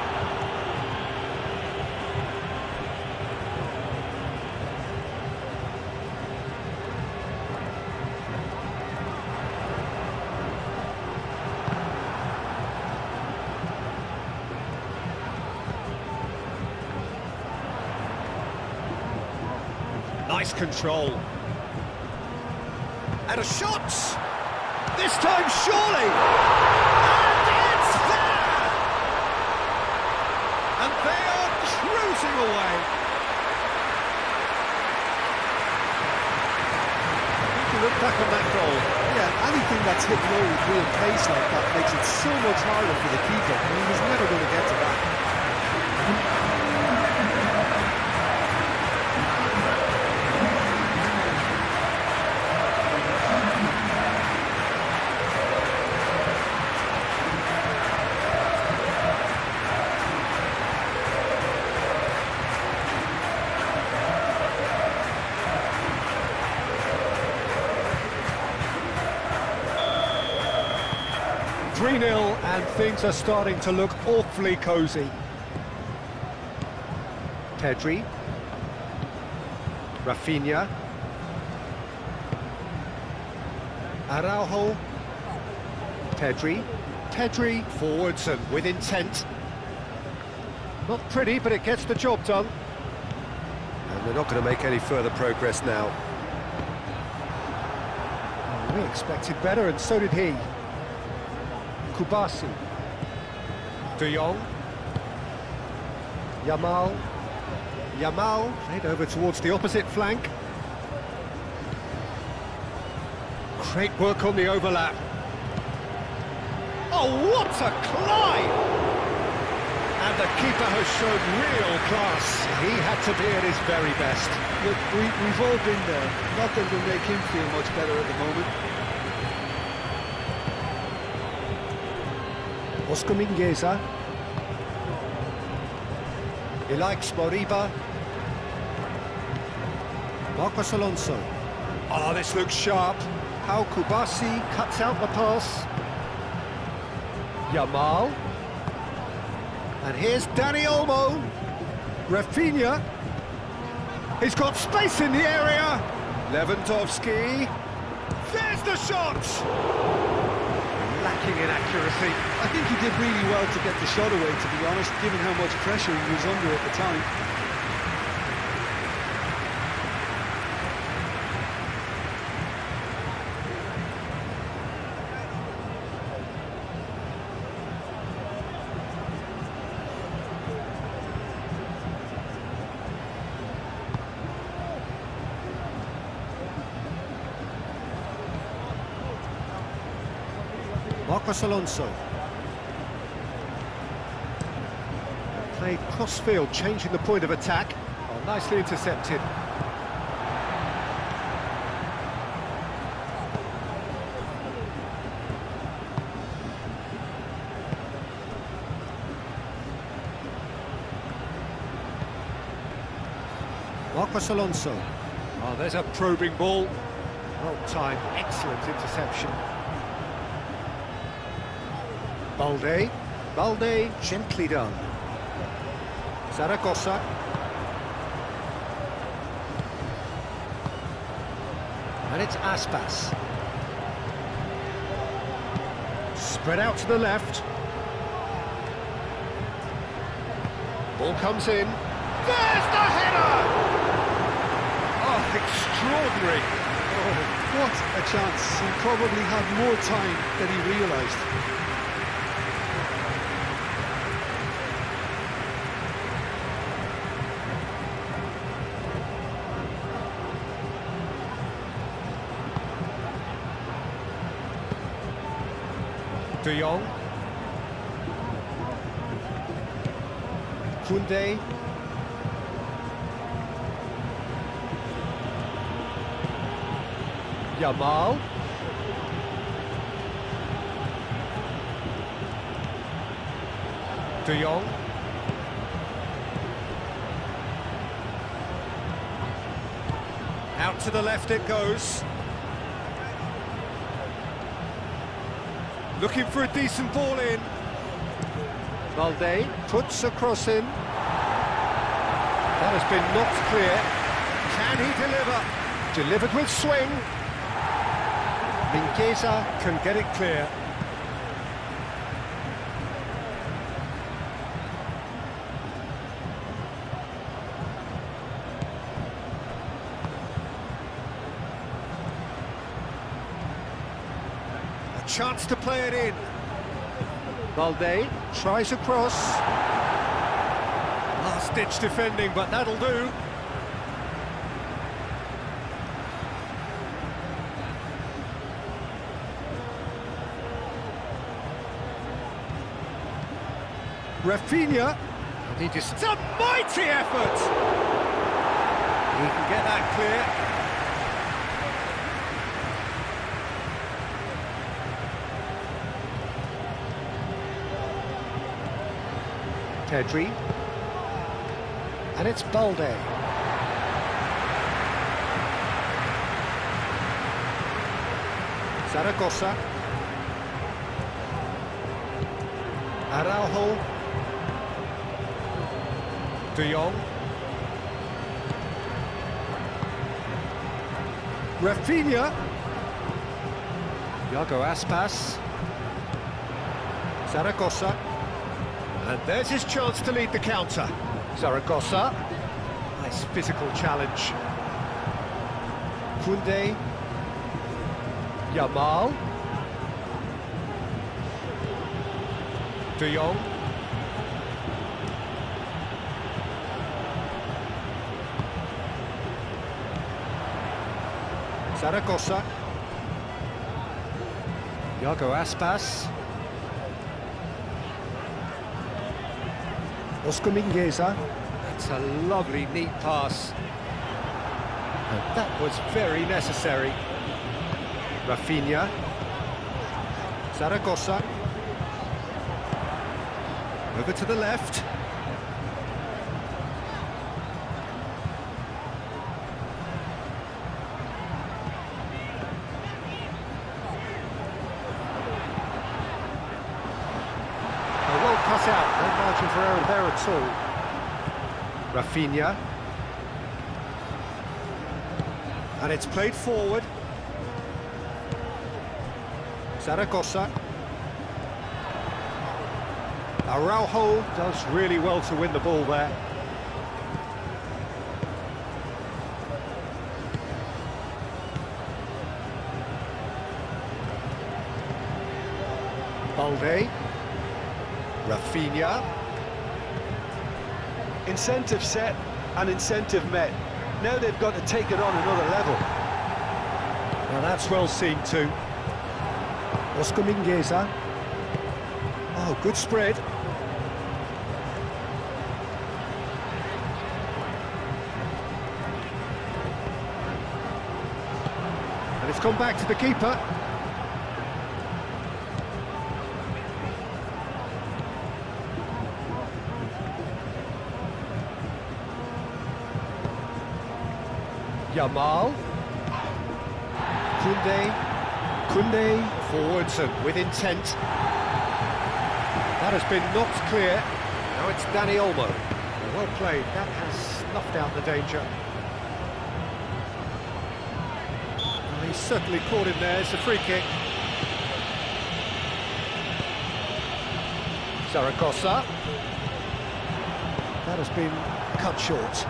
Nice control. And a shot! This time, surely! And it's there! And they are cruising away. If you look back on that goal. Yeah, anything that's hit low with real pace like that makes it so much harder for the keeper. He was never going to get to that. 3-0, and things are starting to look awfully cosy. Pedri. Rafinha. Araujo. Pedri. Pedri forwards and with intent. Not pretty, but it gets the job done. And they're not going to make any further progress now. Oh, we expected better, and so did he. Kubasi. De Jong. Yamal. Yamal played over towards the opposite flank. Great work on the overlap. Oh, what a climb! And the keeper has shown real class. He had to be at his very best. Look, we've all been there. Nothing will make him feel much better at the moment. Oscar Mingueza. He likes Moriba. Marcos Alonso. Oh, this looks sharp. How Kubasi cuts out the pass. Yamal. And here's Dani Olmo. Rafinha. He's got space in the area. Lewandowski. There's the shot! Lacking in accuracy. I think he did really well to get the shot away, to be honest, given how much pressure he was under at the time. Marcos Alonso. Played cross-field, changing the point of attack. Oh, nicely intercepted. Marcos Alonso. Oh, there's a probing ball. Well timed, excellent interception. Balde, gently done. Zaragoza. And it's Aspas. Spread out to the left. Ball comes in. There's the header! Oh, extraordinary. Oh, what a chance. He probably had more time than he realised. De Jong. Koundé. Yamal. De Jong. Out to the left it goes. Looking for a decent ball in. Balde puts a cross in. That has been knocked clear. Can he deliver? Delivered with swing. Mingueza can get it clear. Chance to play it in. Balde tries a cross. Last-ditch defending, but that'll do. Rafinha. And he just... It's a mighty effort! He can get that clear. Pedri, and it's Balde. Zaragoza. Araujo. De Jong. Rafinha. Iago Aspas. Zaragoza. And there's his chance to lead the counter. Zaragoza. Nice physical challenge. Koundé. Yamal. De Jong. Zaragoza. Iago Aspas. Oscar Mingueza. That's a lovely, neat pass. And that was very necessary. Rafinha. Zaragoza. Over to the left. Cut out, no margin for error there at all. Rafinha. And it's played forward. Zaragoza. Araujo does really well to win the ball there. Balde. Rafinha. Incentive set and incentive met. Now they've got to take it on another level. Now that's well seen too. Oscar Mingueza. Oh, good spread. And it's gone back to the keeper. Yamal. Koundé forwards and with intent. That has been knocked clear. Now it's Danny Olmo. Well played, that has snuffed out the danger. Well, he's certainly caught him there, it's a free kick. Zaragoza. That has been cut short.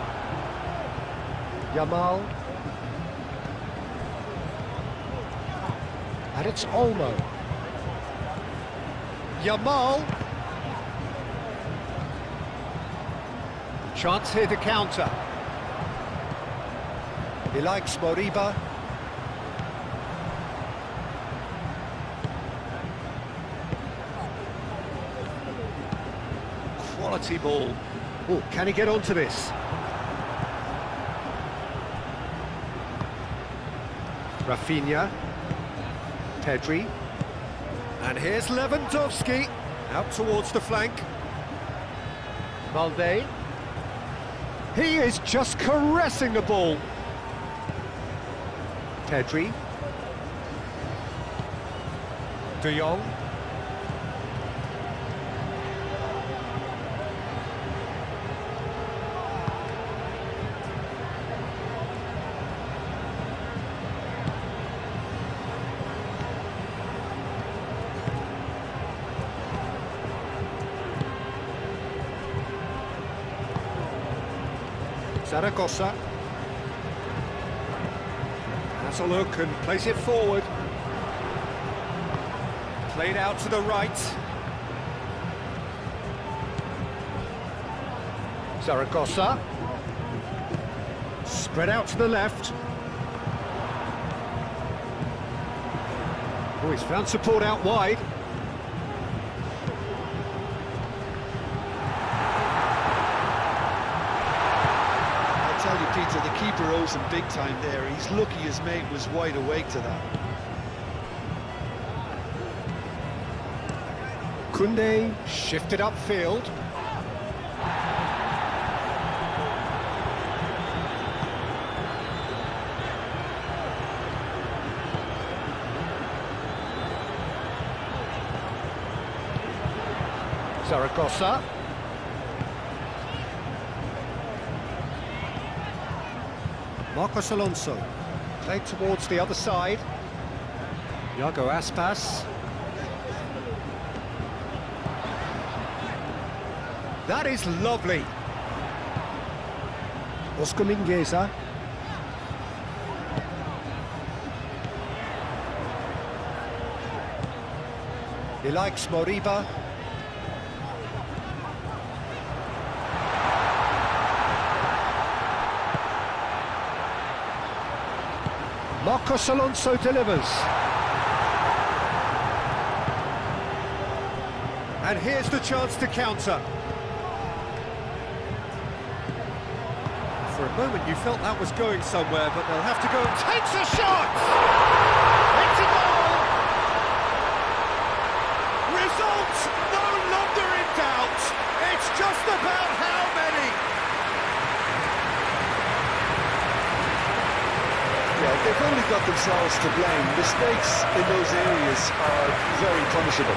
Yamal. And it's Olmo. Yamal. Chance here to counter. He likes Moriba. Quality ball. Oh, can he get onto this? Rafinha. Pedri. And here's Lewandowski. Out towards the flank. Valde. He is just caressing the ball. Pedri. De Jong. Zaragoza has a look and plays it forward. Played out to the right. Zaragoza. Spread out to the left. Oh, he's found support out wide. Peter, the keeper owes him big time there. He's lucky his mate was wide awake to that. Koundé shifted upfield. Zaragoza. Marcos Alonso, played towards the other side. Iago Aspas. That is lovely. Oscar Mingueza. He likes Moriba. Marcos Alonso delivers. And here's the chance to counter. For a moment you felt that was going somewhere, but they'll have to go. Takes a shot! It's a goal! Results no longer in doubt. It's just about how many. They've only got themselves to blame. Mistakes in those areas are very punishable.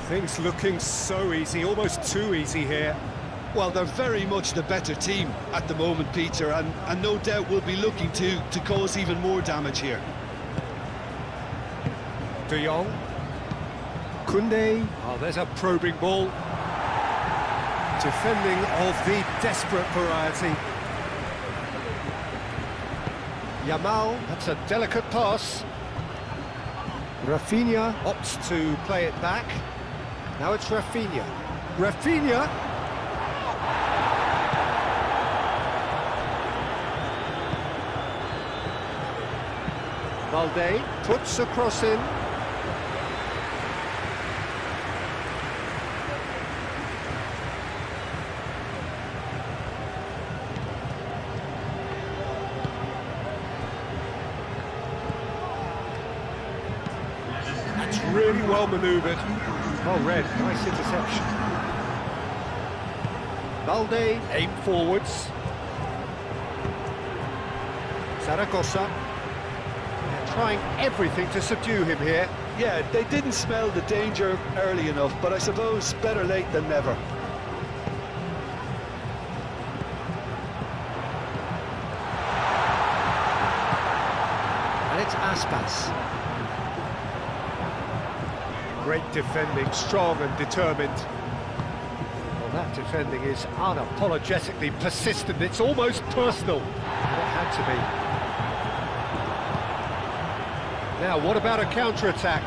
Things looking so easy, almost too easy here. Well, they're very much the better team at the moment, Peter, and no doubt will be looking to cause even more damage here. De Jong. Koundé. Oh, there's a probing ball. Defending of the desperate variety. Yamal, that's a delicate pass. Rafinha opts to play it back. Now it's Rafinha. Rafinha! Balde puts a cross in. That's really well manoeuvred. Well read, nice interception. Balde aim forwards. Zaragoza. Trying everything to subdue him here. Yeah, they didn't smell the danger early enough, but I suppose better late than never. And it's Aspas. Great defending, strong and determined. Well, that defending is unapologetically persistent. It's almost personal. It had to be. Now, what about a counter-attack?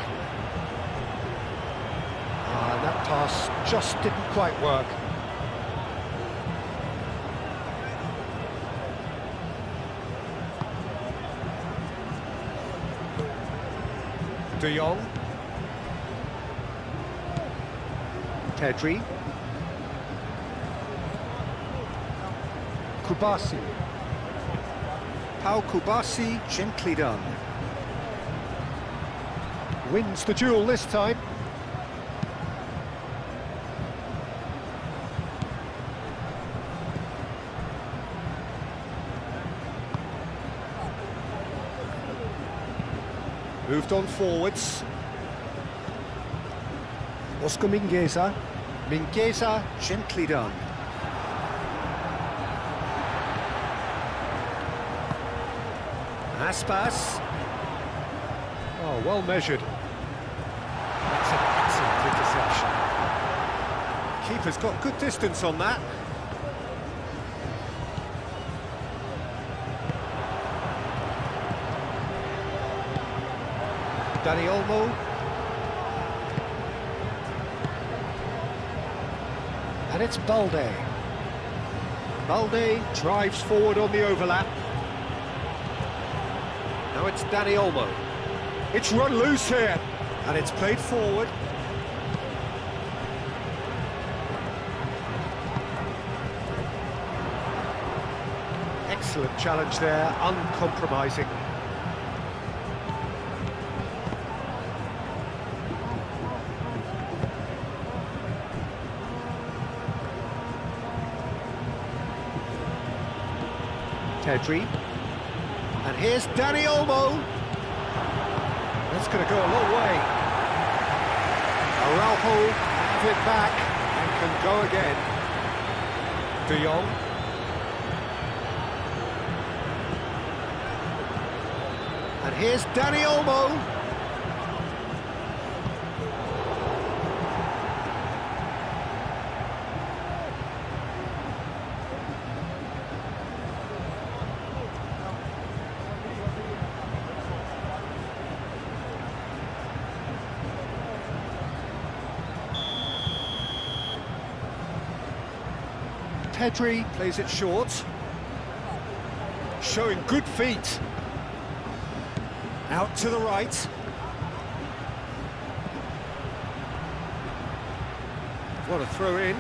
That pass just didn't quite work. De Jong. Pedri. Kubasi. Pau Kubasi, gently done. Wins the duel this time. Moved on forwards. Oscar Mingueza. Mingueza, gently done. Aspas. Oh, well measured. That's an excellent interception. Keeper's got good distance on that. Dani Olmo. And it's Balde. Balde drives forward on the overlap. Now it's Dani Olmo. It's run loose here, and it's played forward. Excellent challenge there, uncompromising. Pedri. And here's Dani Olmo. That's going to go a long way. Araujo has it back and can go again. De Jong. And here's Dani Olmo. Pedri plays it short, showing good feet. Out to the right. What a throw in.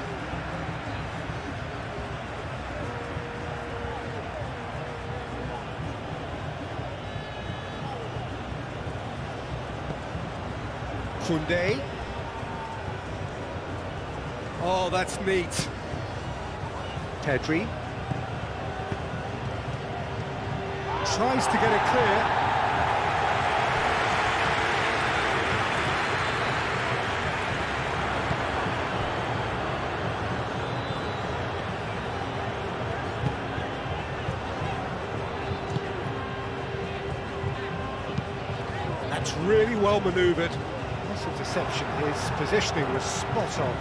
Koundé. Oh, that's neat. Pedri tries to get it clear. That's really well manoeuvred. Lots of deception, his positioning was spot on.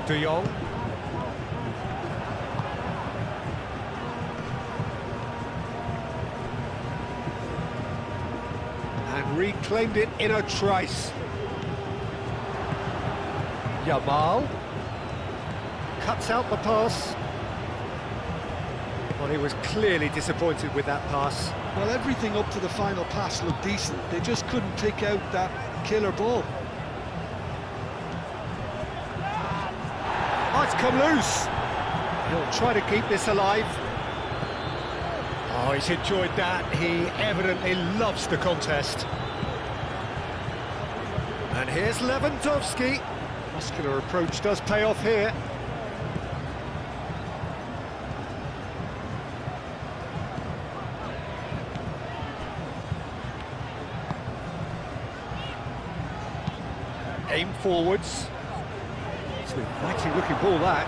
De Jong. And reclaimed it in a trice. Yamal. Cuts out the pass. Well, he was clearly disappointed with that pass. Well, everything up to the final pass looked decent. They just couldn't take out that killer ball. Oh, it's come loose. He'll try to keep this alive. Oh, he's enjoyed that. He evidently loves the contest. And here's Lewandowski. Muscular approach does pay off here. Aim forwards. It's an inviting looking ball, that.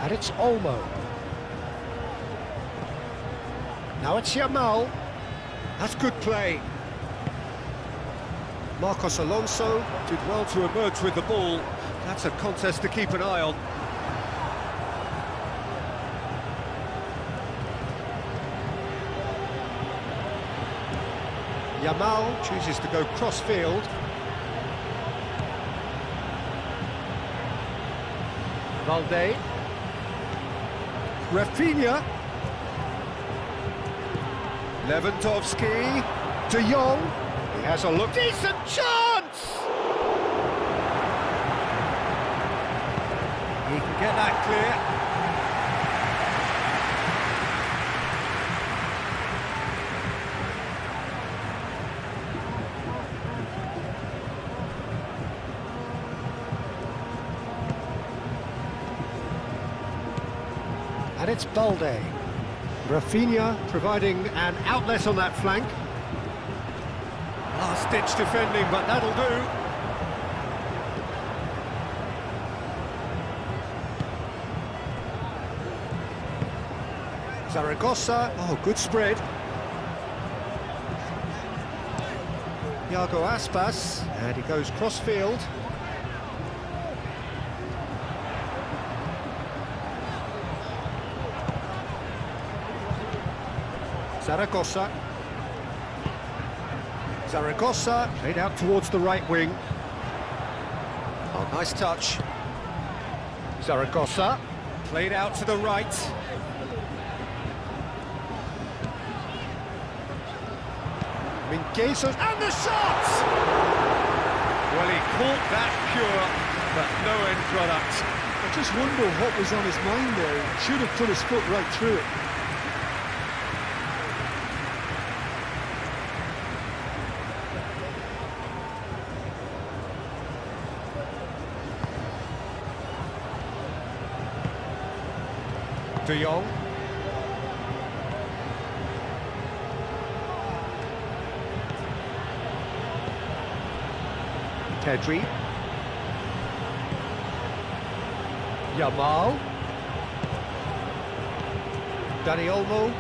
And it's Olmo. Now it's Yamal. That's good play. Marcos Alonso did well to emerge with the ball. That's a contest to keep an eye on. Yamal chooses to go cross-field. Valde. Rafinha. Lewandowski. De Jong. He has a look. Decent chance! He can get that clear. And it's Balde. Rafinha providing an outlet on that flank. Last-ditch defending, but that'll do. Zaragoza. Oh, good spread. Iago Aspas. And he goes cross-field. Zaragoza. Zaragoza played out towards the right wing. Oh, nice touch. Zaragoza played out to the right. Mingueza and the shot! Well, he caught that pure, but no end product. I just wonder what was on his mind there. He should have put his foot right through it. De Jong. Pedri. Yamal. Dani Olmo.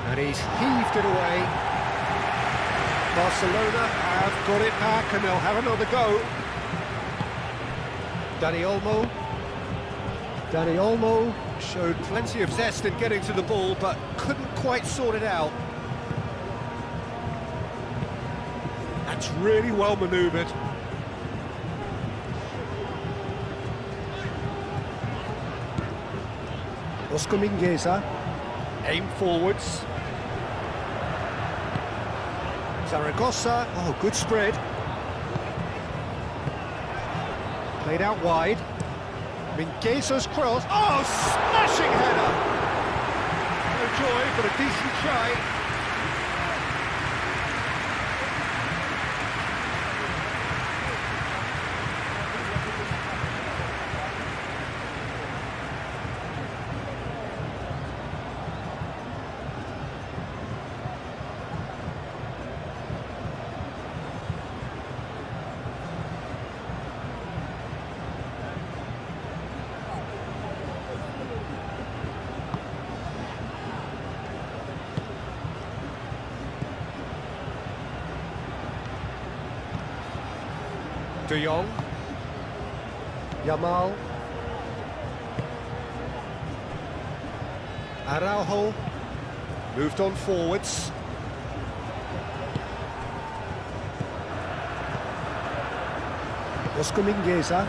And he's heaved it away. Barcelona have got it back and they'll have another go. Dani Olmo. Dani Olmo showed plenty of zest in getting to the ball, but couldn't quite sort it out. That's really well manoeuvred. Oscar Mingueza. Aim forwards. Zaragoza. Oh, good spread. Played out wide. Mingueza's cross. Oh, smashing header! No joy, but a decent try. De Jong. Yamal. Araujo. Moved on forwards. Oscar Mingueza.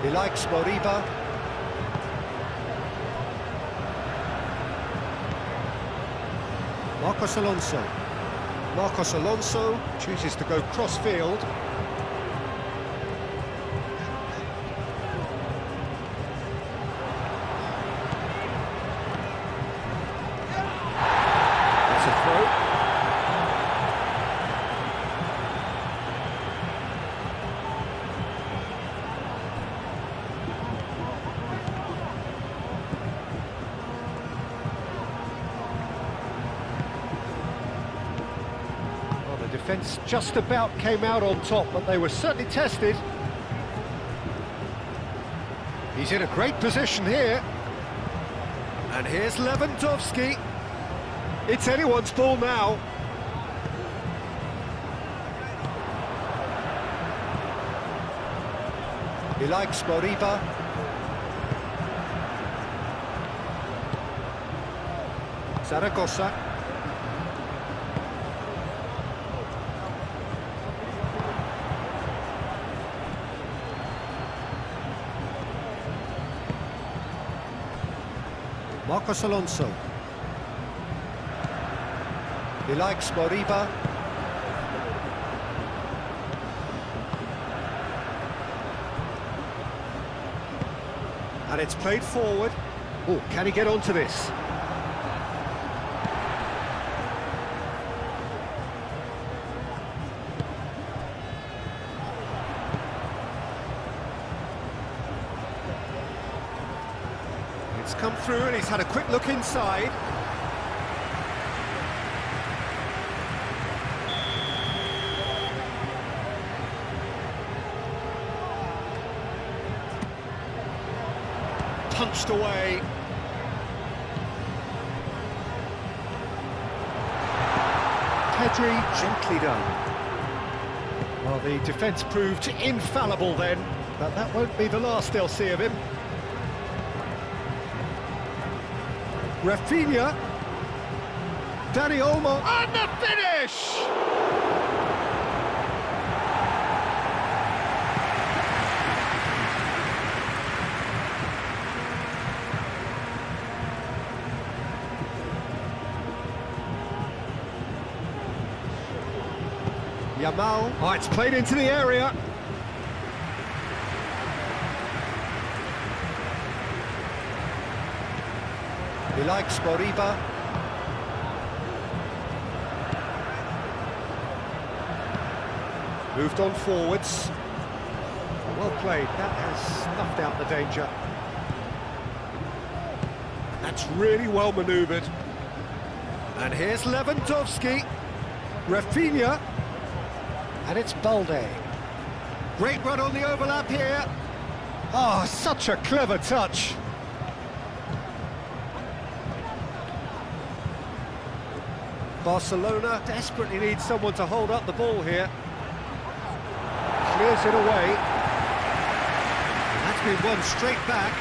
He likes Moriba. Marcos Alonso. Marcos Alonso chooses to go cross-field. That's a throw. Defence just about came out on top, but they were certainly tested. He's in a great position here. And here's Lewandowski. It's anyone's ball now. He likes Moriba. Zaragoza. Marcos Alonso. He likes Moriba. And it's played forward. Oh, can he get onto this? It's come through and he's had a quick look inside. Punched away. Pedri gently done. Well, the defence proved infallible then, but that won't be the last they'll see of him. Rafinha. Dani Olmo. And the finish! Yamal. Oh, it's played into the area. He likes Moriba. Moved on forwards. Well played. That has snuffed out the danger. That's really well manoeuvred. And here's Lewandowski. Rafinha. And it's Balde. Great run on the overlap here. Oh, such a clever touch. Barcelona desperately needs someone to hold up the ball here. Clears it away. That's been won straight back.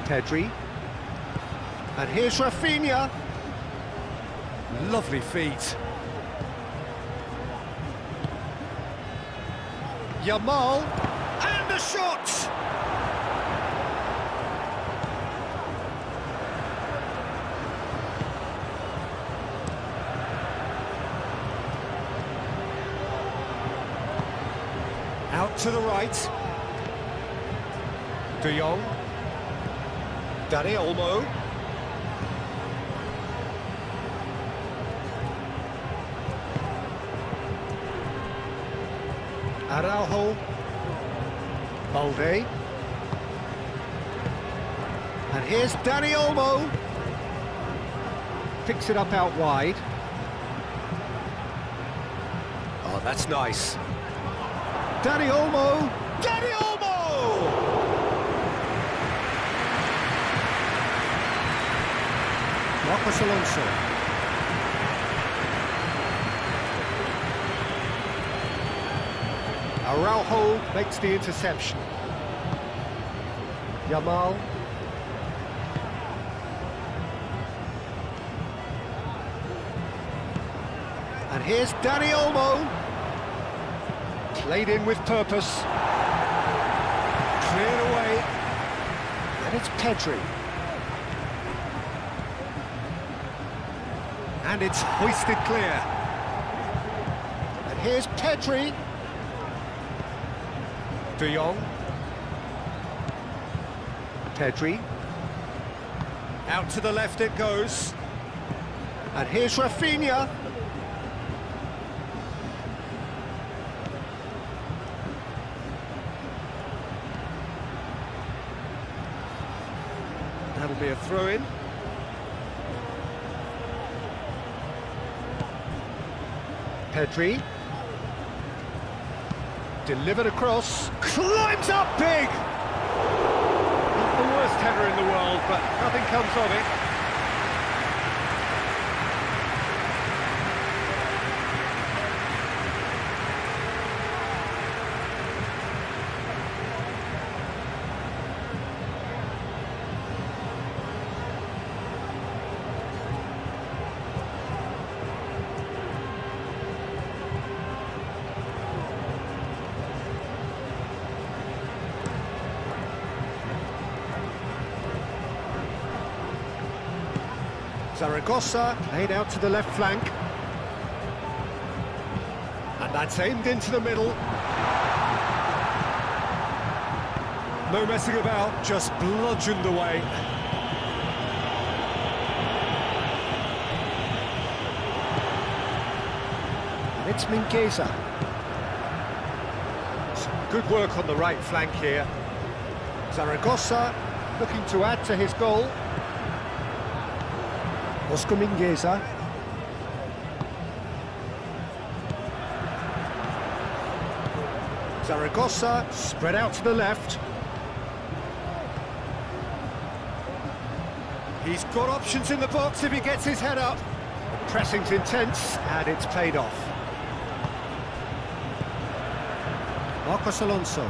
Pedri. And here's Rafinha. Lovely feet. Yamal. And the shot! Out to the right. De Jong. Dani Olmo. Araujo. Balde. And here's Dani Olmo. Picks it up out wide. Oh, that's nice. Dani Olmo! Dani Olmo! Marcos Alonso. Araujo makes the interception. Yamal. And here's Dani Olmo. Played in with purpose. Cleared away. And it's Pedri. And it's hoisted clear. And here's Pedri. De Jong. Pedri. Out to the left it goes. And here's Rafinha. That'll be a throw-in. Pedri. Delivered across. Climbs up big! Not the worst header in the world, but nothing comes of it. Zaragoza laid out to the left flank. And that's aimed into the middle. No messing about, just bludgeoned away. And it's Mingueza. Some good work on the right flank here. Zaragoza looking to add to his goal. Oscar Mingueza. Zaragoza spread out to the left. He's got options in the box if he gets his head up. The pressing's intense and it's paid off. Marcos Alonso.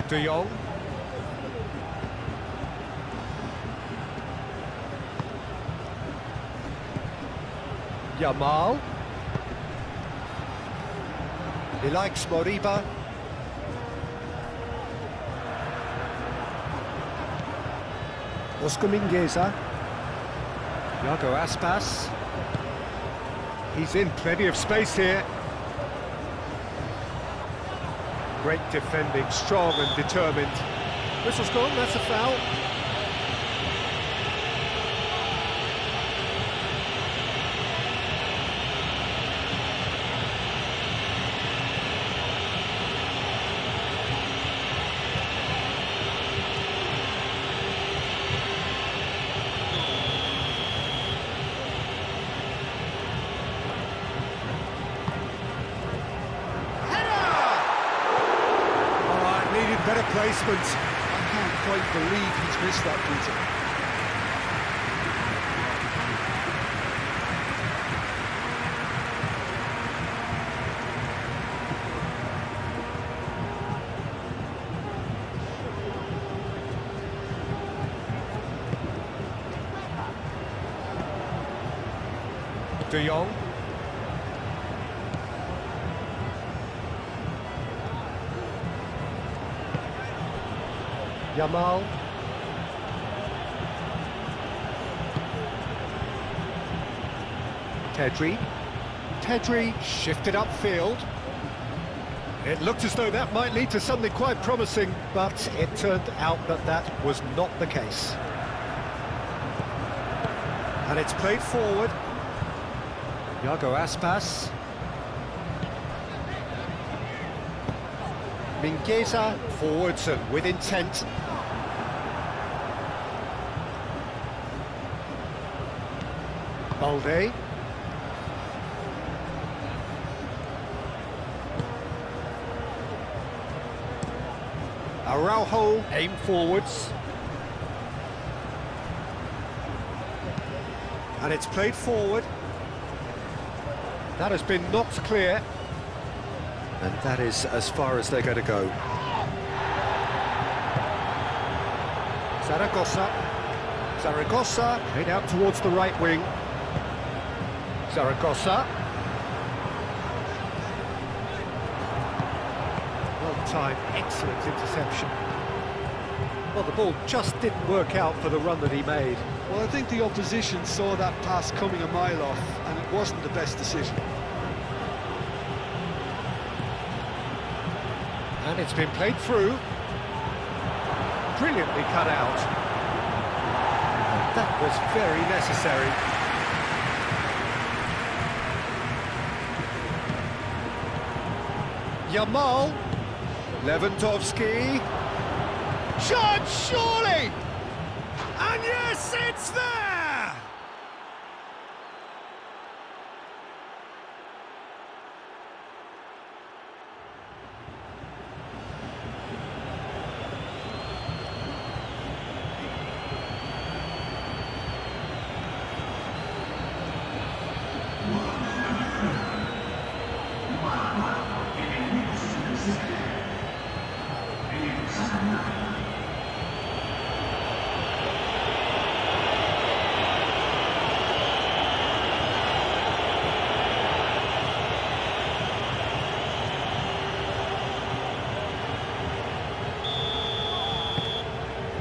De Jong. Yamal. He likes Moriba. Oscar Mingueza. Iago Aspas. He's in plenty of space here. Great defending, strong and determined. Whistle's gone, that's a foul. Better placement. I can't quite believe he's missed that, Peter. De Jong. Yamal. Pedri shifted upfield. It looked as though that might lead to something quite promising, but it turned out that that was not the case. And it's played forward. Iago Aspas. Mingueza forwards and with intent. Balde. Araujo, aim forwards. And it's played forward. That has been knocked clear. And that is as far as they're going to go. Zaragoza, played out towards the right wing. Zaragoza. Well timed, excellent interception. Well, the ball just didn't work out for the run that he made. Well, I think the opposition saw that pass coming a mile off, and it wasn't the best decision. And it's been played through. Brilliantly cut out. And that was very necessary. Yamal. Lewandowski. Shot, surely! And yes, it's there!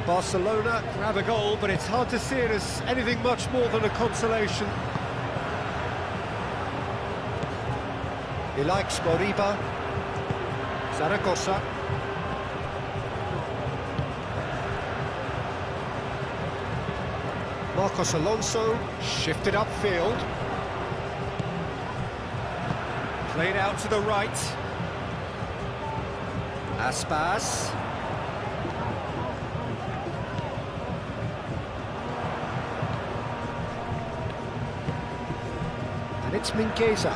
Barcelona grab a goal, but it's hard to see it as anything much more than a consolation. He likes Moriba. Zaragoza. Marcos Alonso, shifted upfield. Played out to the right. Aspas. And it's Mingueza.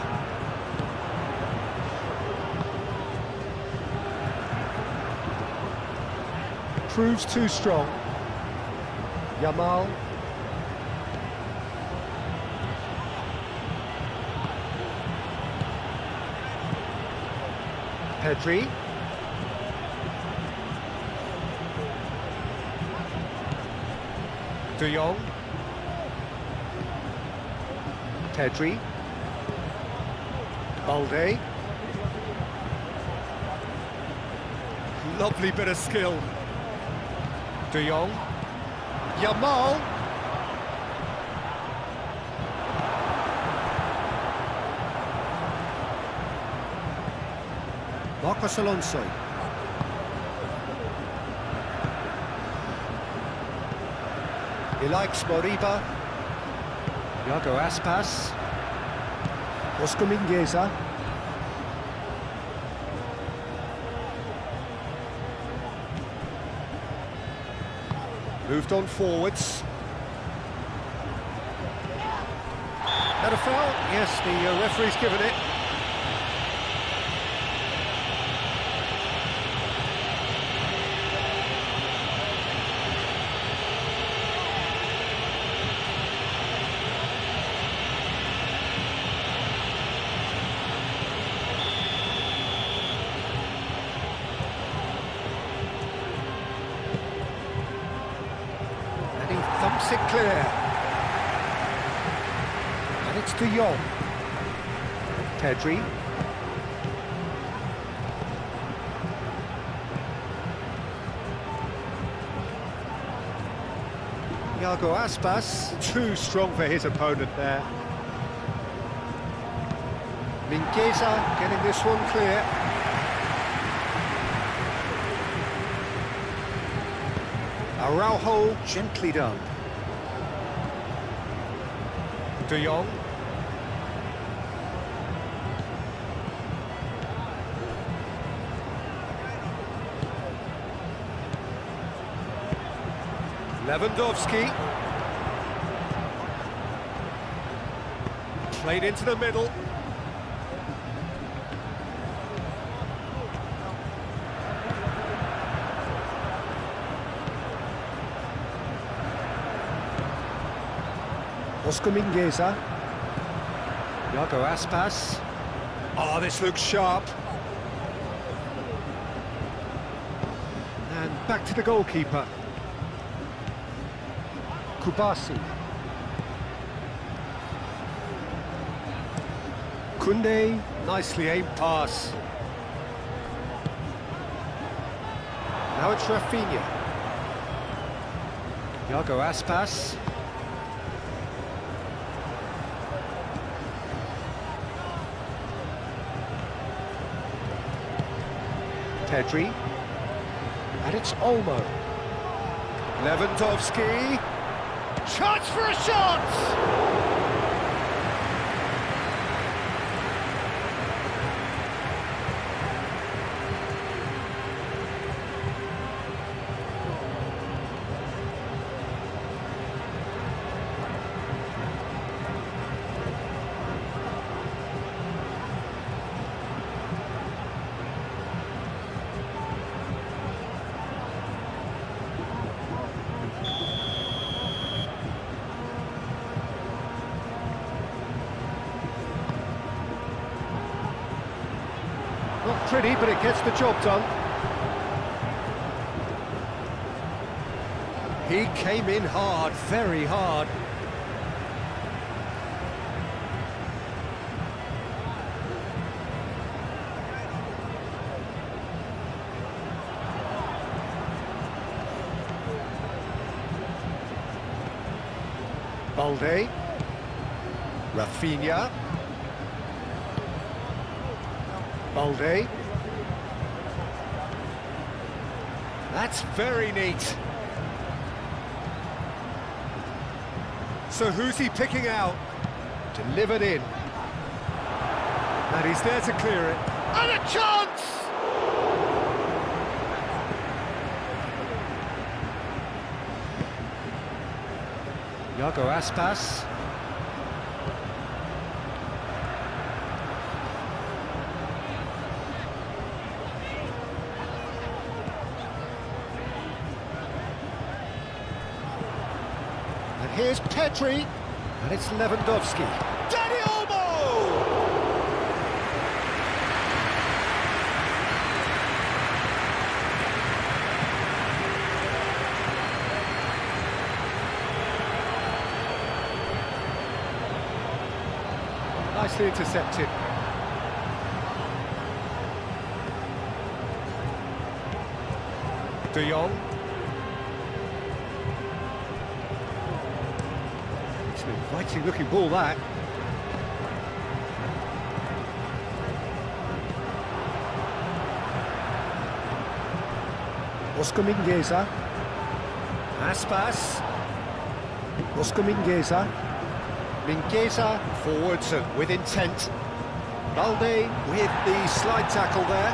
Proves too strong. Yamal. Pedri. De Jong. Pedri. Balde. Lovely bit of skill. De Jong. Yamal. Marcos Alonso. He likes Moriba. Iago Aspas. Oscar Mingueza. Moved on forwards. Had a foul? Yes, the referee's given it. Thumps it clear. And it's De Jong. Pedri. Iago Aspas, too strong for his opponent there. Mingueza getting this one clear. Araujo, gently done. De Jong. Lewandowski. Played into the middle. Oscar Mingueza. Iago Aspas. Oh, this looks sharp. And back to the goalkeeper. Kubasi. Koundé, nicely aimed pass. Now it's Rafinha. Iago Aspas. Pedri. And it's Olmo. Lewandowski. Chance for a shot! Not pretty, but it gets the job done. He came in hard, very hard. Balde. Rafinha. Balde. That's very neat. So who's he picking out? Delivered in. And he's there to clear it. And a chance! Iago Aspas. And here's Pedri, and it's Lewandowski. Danny Olmo! Nicely intercepted. De Jong. It's an inviting looking ball, that. Oscar Mingueza. Aspas. Oscar Mingueza. Mingueza forwards and with intent. Balde with the slide tackle there.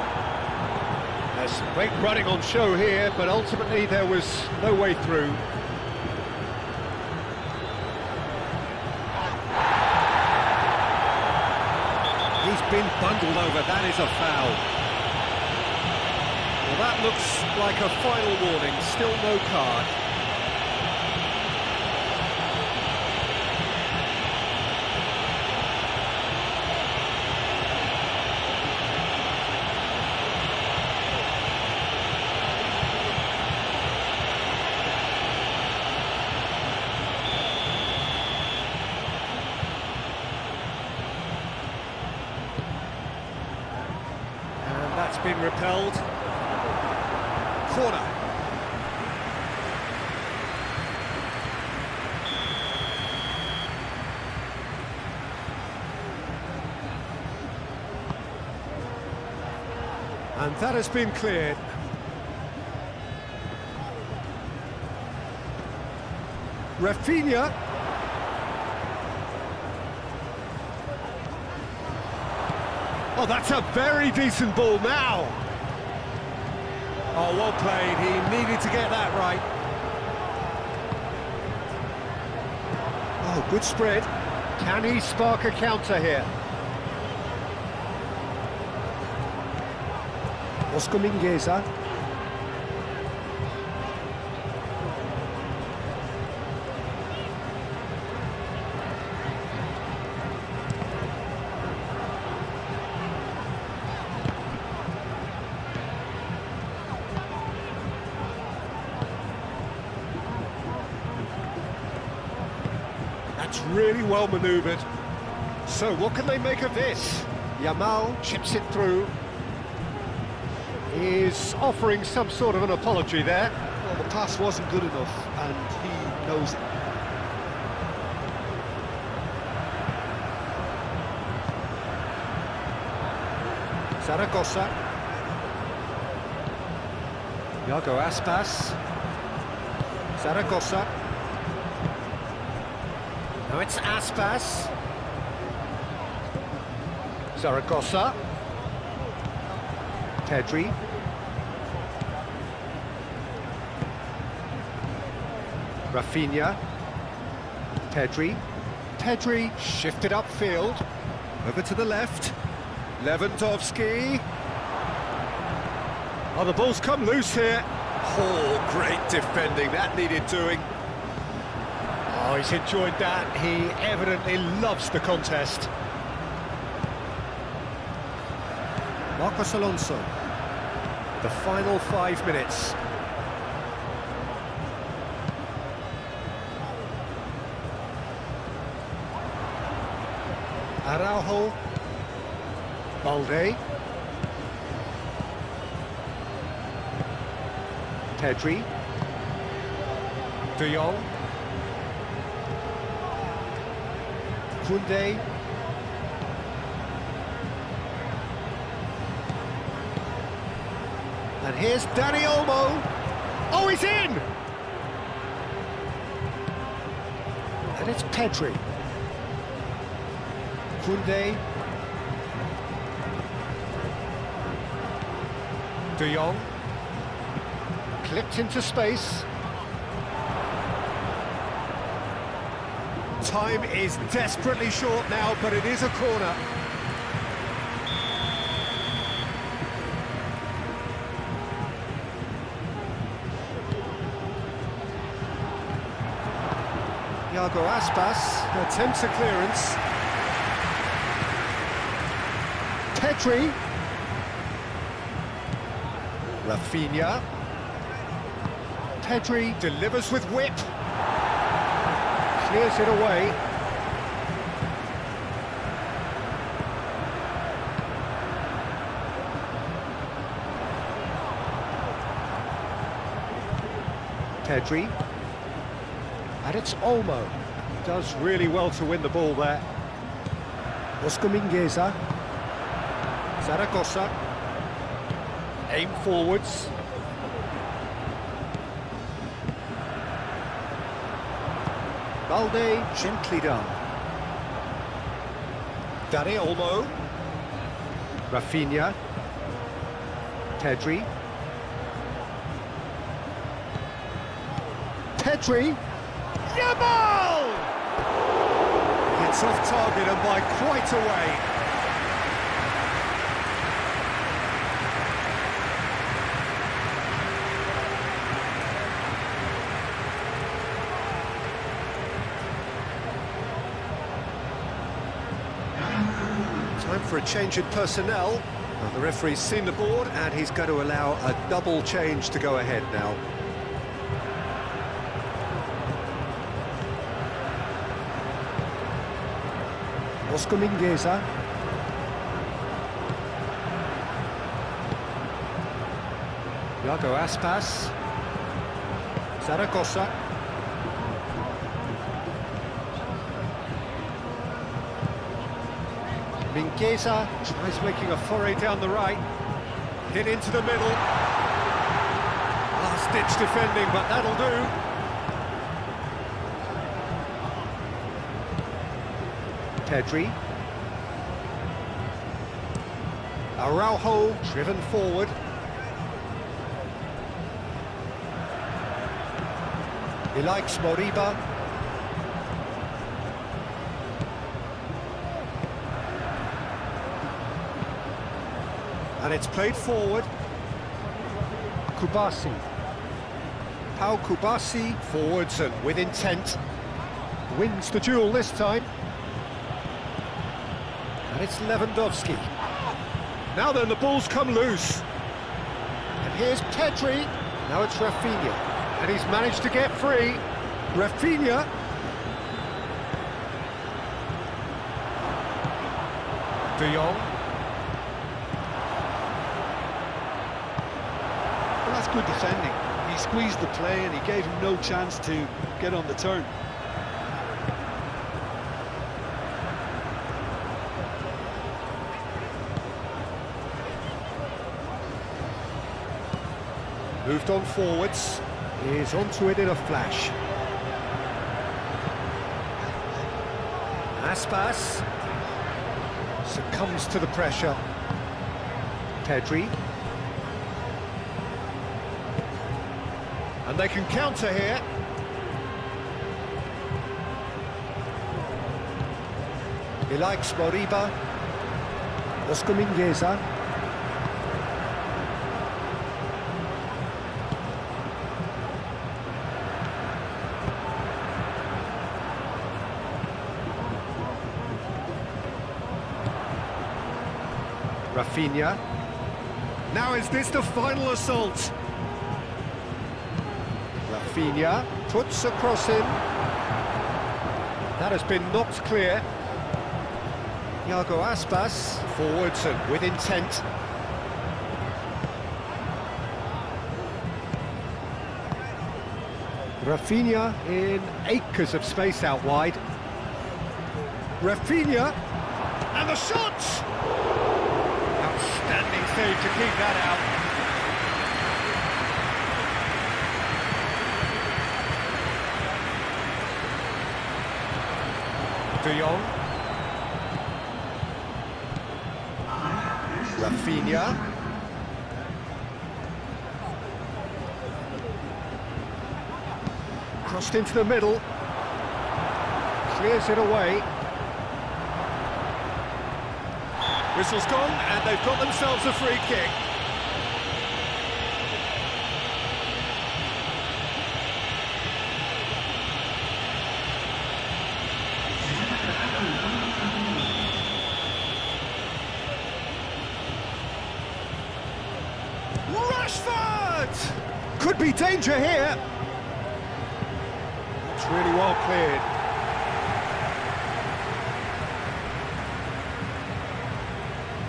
There's some great running on show here, but ultimately there was no way through. He's been bundled over, that is a foul. Well, that looks like a final warning, still no card. That's been repelled. Corner. And that has been cleared. Rafinha. Oh, that's a very decent ball now. Oh, well played. He needed to get that right. Oh, good spread. Can he spark a counter here? Oscar Mingueza. That's really well manoeuvred. So what can they make of this? Yamal chips it through. He's offering some sort of an apology there. Well, the pass wasn't good enough, and he knows it. Zaragoza. Iago Aspas. Zaragoza. Now it's Aspas. Zaragoza. Pedri. Rafinha. Pedri. Pedri shifted upfield. Over to the left. Lewandowski. Oh, the ball's come loose here. Oh, great defending. That needed doing. Oh, he's enjoyed that. He evidently loves the contest. Marcos Alonso. The final 5 minutes. Araujo. Balde. Pedri. De Jong. Koundé. And here's Dani Olmo. Oh, he's in! And it's Pedri. Koundé. De Jong. Clipped into space. Time is desperately short now, but it is a corner. Iago Aspas attempts a clearance. Pedri. Rafinha. Pedri delivers with whip. Clears it away. Pedri. And it's Olmo. Does really well to win the ball there. Oscar Mingueza. Zaragoza. Aim forwards. Balde, gently done. Dani Olmo. Rafinha. Pedri. Pedri. Yamal! It's off target and by quite a way. Time for a change in personnel. Well, the referee's seen the board and he's going to allow a double change to go ahead now. Oscar Mingueza. Iago Aspas. Zaragoza. Mingueza tries making a foray down the right. Hit into the middle. Last-ditch defending, but that'll do. Pedri. Araujo driven forward. He likes Moriba. And it's played forward. Kubasi. Pau Kubasi forwards and with intent. Wins the duel this time. And it's Lewandowski. Now then, the ball's come loose. And here's Pedri. Now it's Rafinha. And he's managed to get free. Rafinha. De Jong. Well, that's good defending. He squeezed the play and he gave him no chance to get on the turn. Moved on forwards. He's onto it in a flash. Aspas succumbs to the pressure. Pedri. And they can counter here. He likes Moriba. Oscar Mingueza. Rafinha. Now is this the final assault? Rafinha puts a cross in. That has been knocked clear. Iago Aspas forwards and with intent. Rafinha in acres of space out wide. Rafinha and the shot! Outstanding save to keep that out. De Jong. Rafinha. Crossed into the middle. Clears it away. Whistle's gone, and they've got themselves a free kick. Rashford! Could be danger here. It's really well cleared.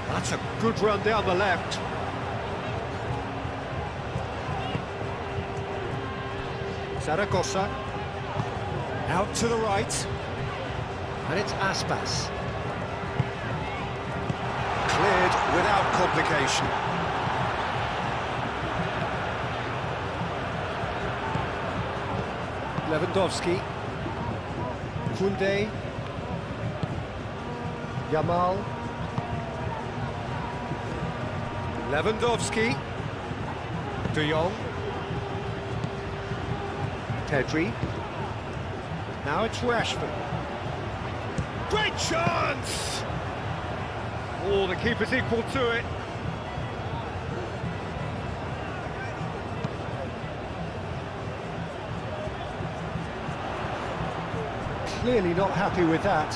That's a good run down the left. Zaragoza. Out to the right. And it's Aspas. Cleared without complication. Lewandowski. Koundé. Yamal. Lewandowski. De Jong. Pedri. Now it's Rashford. Great chance! Oh, the keeper's equal to it. Clearly not happy with that.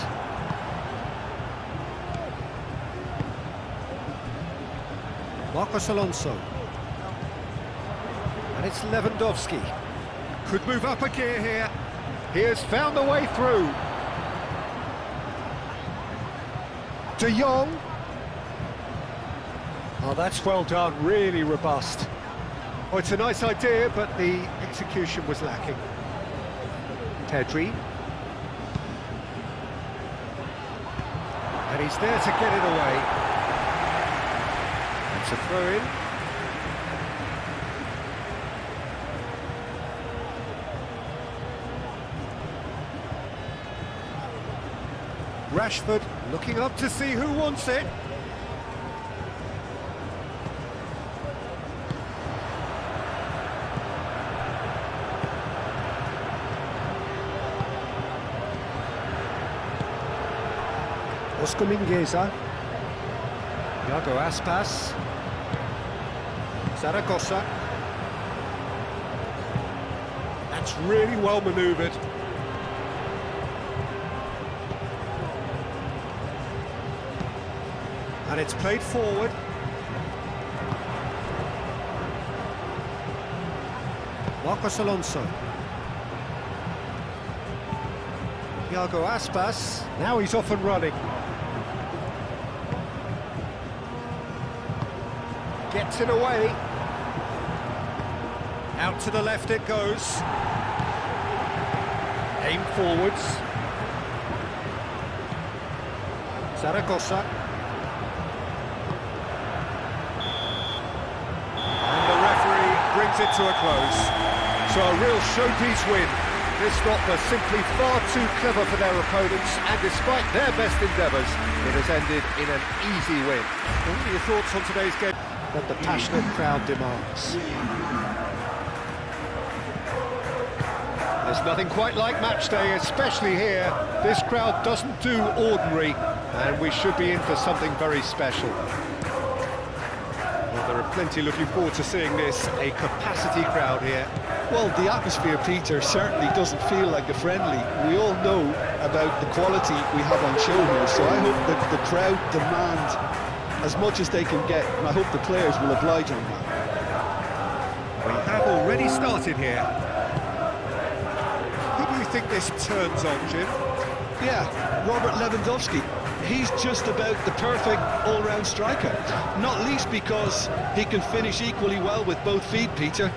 Marcos Alonso. And it's Lewandowski. Could move up a gear here. He has found a way through. De Jong. Oh, that's well done, really robust. Oh, it's a nice idea, but the execution was lacking. Pedri. And he's there to get it away. It's a throw-in. Rashford looking up to see who wants it. Oscar Mingueza. Iago Aspas. Zaragoza. That's really well manoeuvred. And it's played forward. Marcos Alonso. Iago Aspas. Now he's off and running. Gets it away. Out to the left it goes. Aim forwards. Zaragoza. And the referee brings it to a close. So a real showpiece win. This lot were simply far too clever for their opponents, and despite their best endeavours, it has ended in an easy win. What are your thoughts on today's game? What the passionate crowd demands. There's nothing quite like match day, especially here. This crowd doesn't do ordinary, and we should be in for something very special. Well, there are plenty looking forward to seeing this, a capacity crowd here. Well, the atmosphere, Peter, certainly doesn't feel like a friendly. We all know about the quality we have on show here, so I hope that the crowd demand as much as they can get, and I hope the players will oblige on that. We have already started here. Who do you think this turns on, Jim? Yeah, Robert Lewandowski. He's just about the perfect all-round striker, not least because he can finish equally well with both feet, Peter.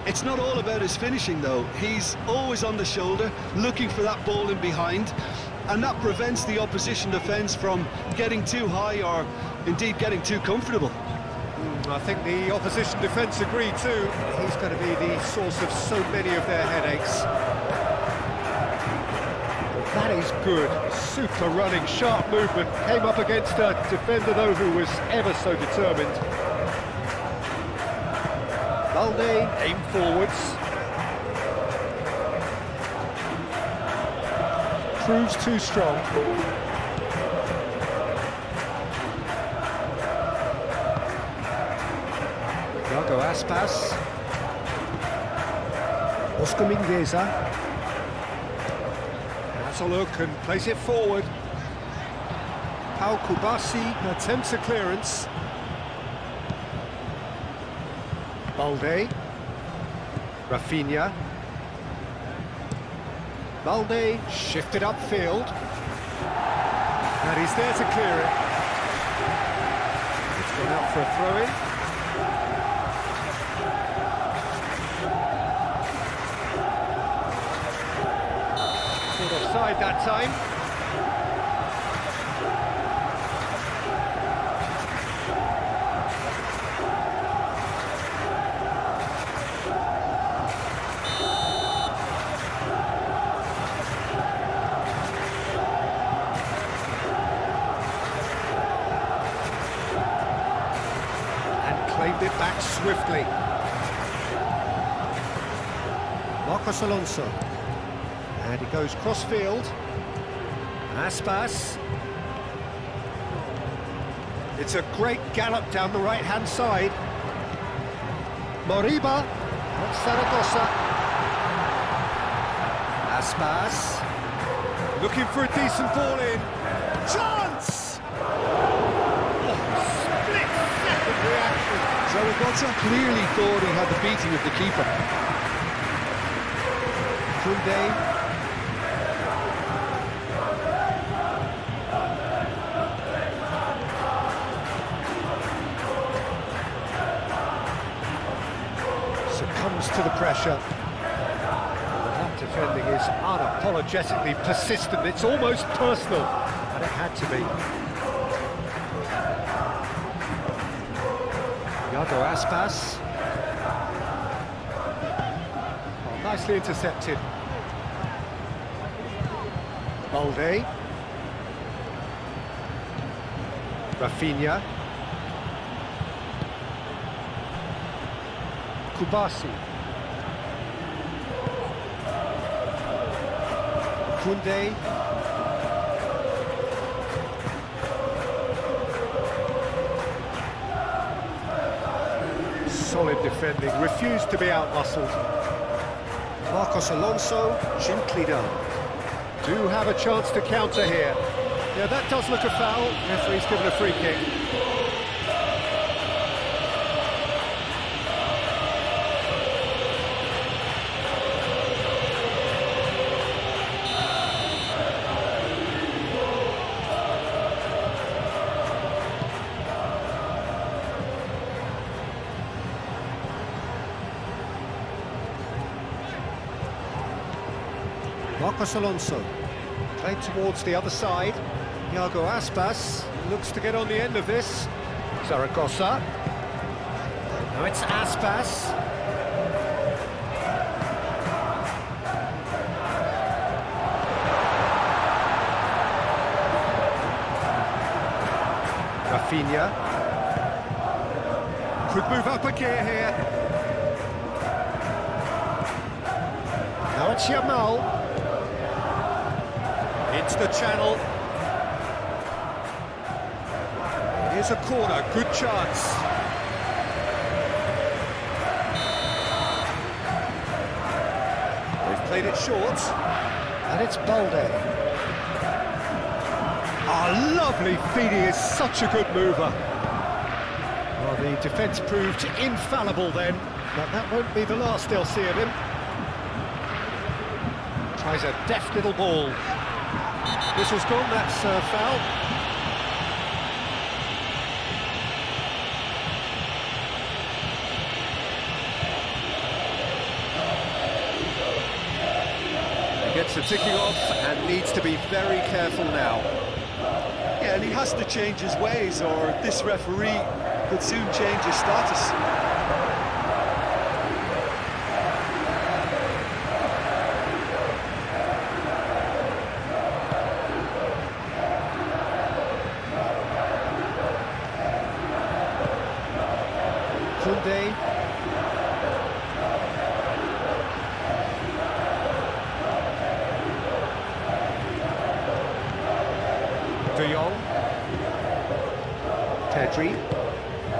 It's not all about his finishing, though. He's always on the shoulder, looking for that ball in behind, and that prevents the opposition defence from getting too high or, indeed, getting too comfortable. I think the opposition defence agree too. He's going to be the source of so many of their headaches. That is good. Super running, sharp movement. Came up against a defender, though, who was ever so determined. Balde, aim forwards. Proves too strong. Iago Aspas. Oscar Mingueza. Has a look and plays it forward. Pau Kubasi attempts a clearance. Balde. Rafinha. Balde shifted upfield. And he's there to clear it. It's gone out for a throw-in. Offside that time. And claimed it back swiftly. Marcos Alonso. And he goes cross-field. Aspas. It's a great gallop down the right-hand side. Moriba. That's Zaragoza. Aspas. Looking for a decent ball in. Chance! Oh, split-second reaction. Zaragoza clearly thought he had the beating of the keeper. Kunde. Succumbs to the pressure. That defending is unapologetically persistent. It's almost personal, and it had to be. Iago Aspas. Oh, nicely intercepted. Balde. Rafinha. Kubasi. Kunde. Solid defending, refused to be out-muscled. Marcos Alonso, gently done. Do have a chance to counter here. Yeah, that does look a foul. Referee's given a free kick. Marcos Alonso. Played towards the other side. Iago Aspas looks to get on the end of this. Zaragoza. Now it's Aspas. Rafinha. Could move up a gear here. Now it's Yamal. Into the channel. Here's a corner, good chance. They've played it short. And it's Balde. Ah, lovely feed, he is such a good mover. Well, the defence proved infallible then, but that won't be the last they'll see of him. Tries a deft little ball. Whistle's gone, that's a foul. He gets the ticking off and needs to be very careful now. Yeah, and he has to change his ways, or this referee could soon change his status. Koundé. De Jong. Pedri.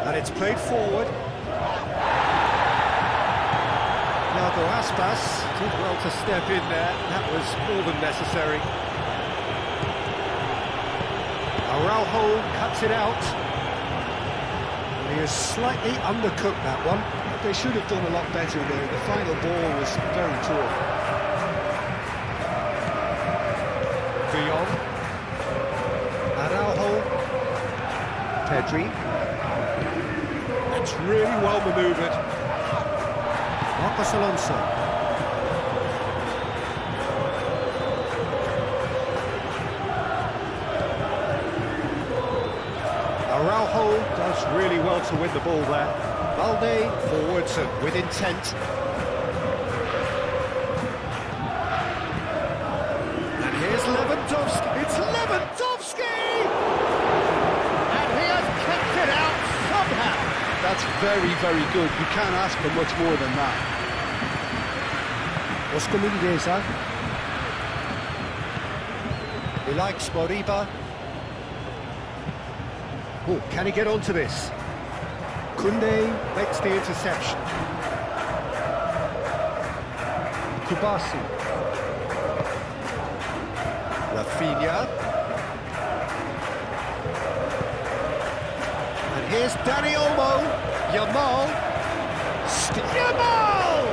And it's played forward. Iago Aspas did well to step in there. That was more than necessary. Araujo cuts it out. And he has slightly undercooked that one. They should have done a lot better there. The final ball was very poor. De Jong. Araujo. Pedri. That's really well manoeuvred. Marcos Alonso. Araujo does really well to win the ball there. Balde forwards and with intent. And here's Lewandowski. It's Lewandowski! And he has kept it out somehow. That's very, very good. You can't ask for much more than that. Oscar Mingueza. He likes Moriba. Oh, can he get onto this? Koundé makes the interception. Kubasi. Rafinha. And here's Dani Olmo. Yamal. Yamal!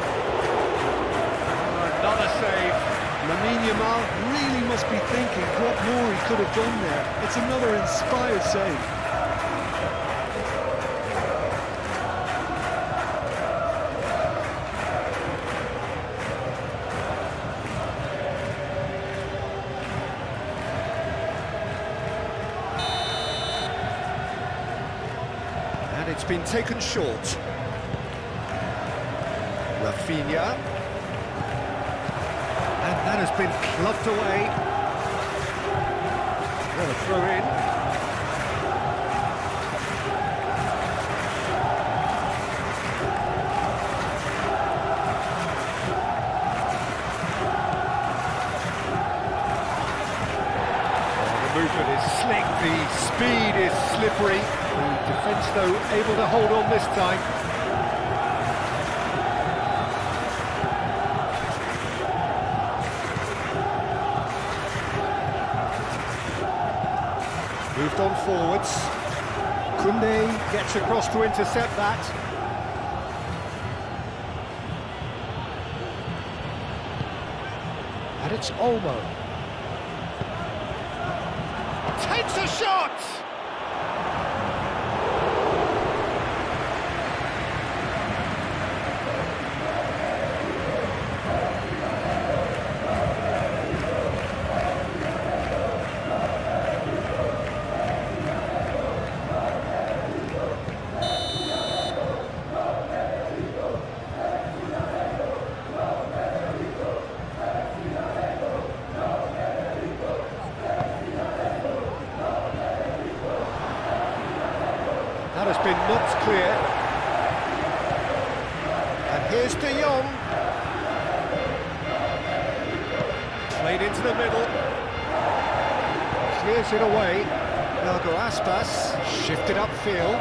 Another save. Lamine Yamal really must be thinking what more he could have done there. It's another inspired save. And it's been taken short. Rafinha. And that has been clubbed away. What a throw in. The movement is slick, the speed is slippery. The defence, though, able to hold on this time. Moved on forwards. Koundé gets across to intercept that. And it's Olmo. Takes a shot! been knocked clear. And here's De Jong. Played into the middle. Clears it away. Iago Aspas shifted upfield.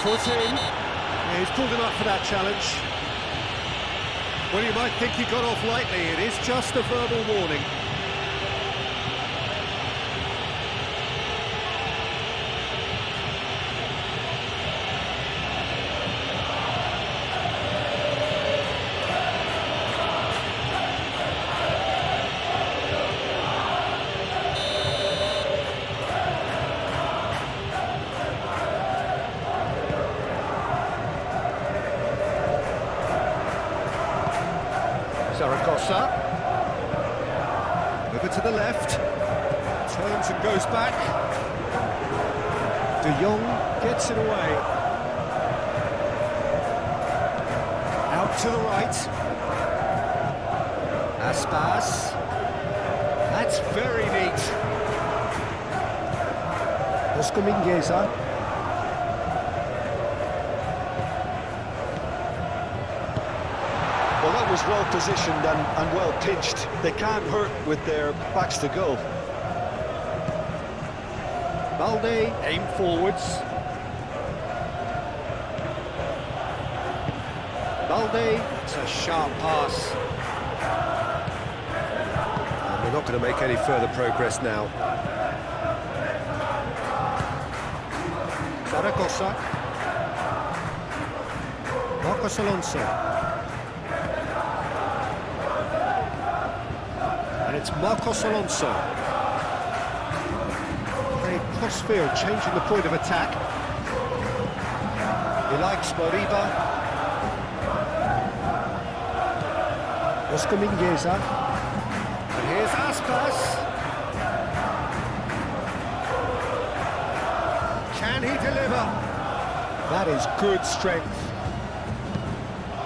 Foot in. Yeah, he's pulled him up for that challenge. Well, you might think he got off lightly. It is just a verbal warning. Zaragoza, over to the left, turns and goes back. De Jong gets it away. Out to the right. Aspas. That's very neat. Oscar Mingueza. Well, that was well positioned and well pitched. They can't hurt with their backs to goal. Balde, aim forwards. Balde, it's a sharp pass. And they're not going to make any further progress now. Zaragoza. Marcos Alonso. It's Marcos Alonso. Playing cross-field, changing the point of attack. He likes Moriba. Oscar Mingueza. And here's Aspas. Can he deliver? That is good strength.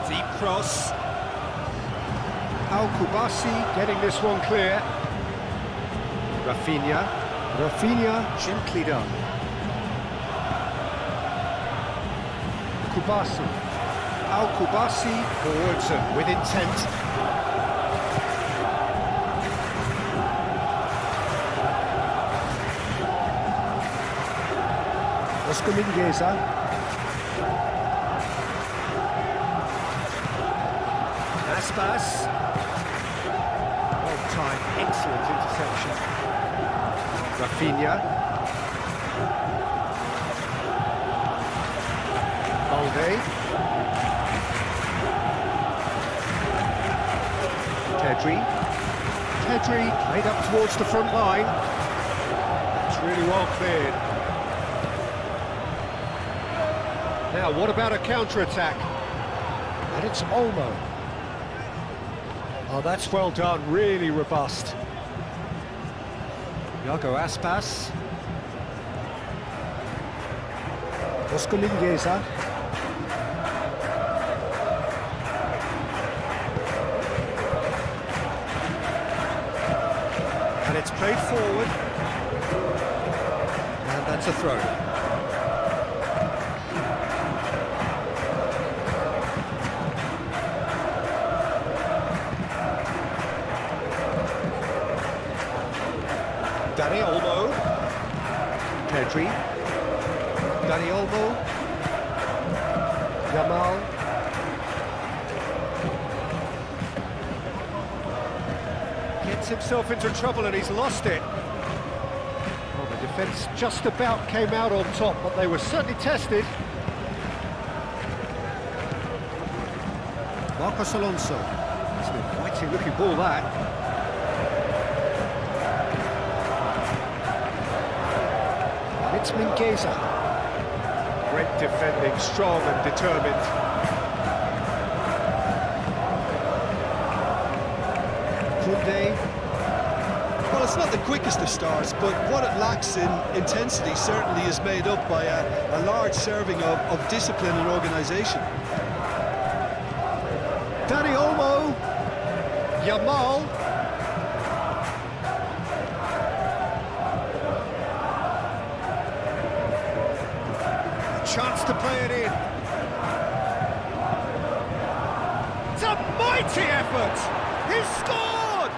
Deep cross. Al-Kubasi getting this one clear. Rafinha. Rafinha, gently done. Kubasi. Al-Kubasi forwards and with intent. Oscar Mingueza. Aspas. Well-timed, excellent interception. Rafinha. Balde. Pedri played up towards the front line. It's really well cleared. Now, what about a counter-attack? And it's Olmo. Oh, that's well done, really robust. Iago Aspas. Oscar Mingueza. And it's played forward. And that's a throw. Dani Olmo. Pedri. Dani Olmo. Yamal. Gets himself into trouble and he's lost it. Well, the defence just about came out on top, but they were certainly tested. Marcos Alonso. It's an inviting looking ball, that. It's Mingueza. Great defending, strong and determined. Koundé. Well, it's not the quickest of starts, but what it lacks in intensity certainly is made up by a large serving of discipline and organisation. Dani Olmo. Yamal. chance to play it in. It's a mighty effort! He's scored!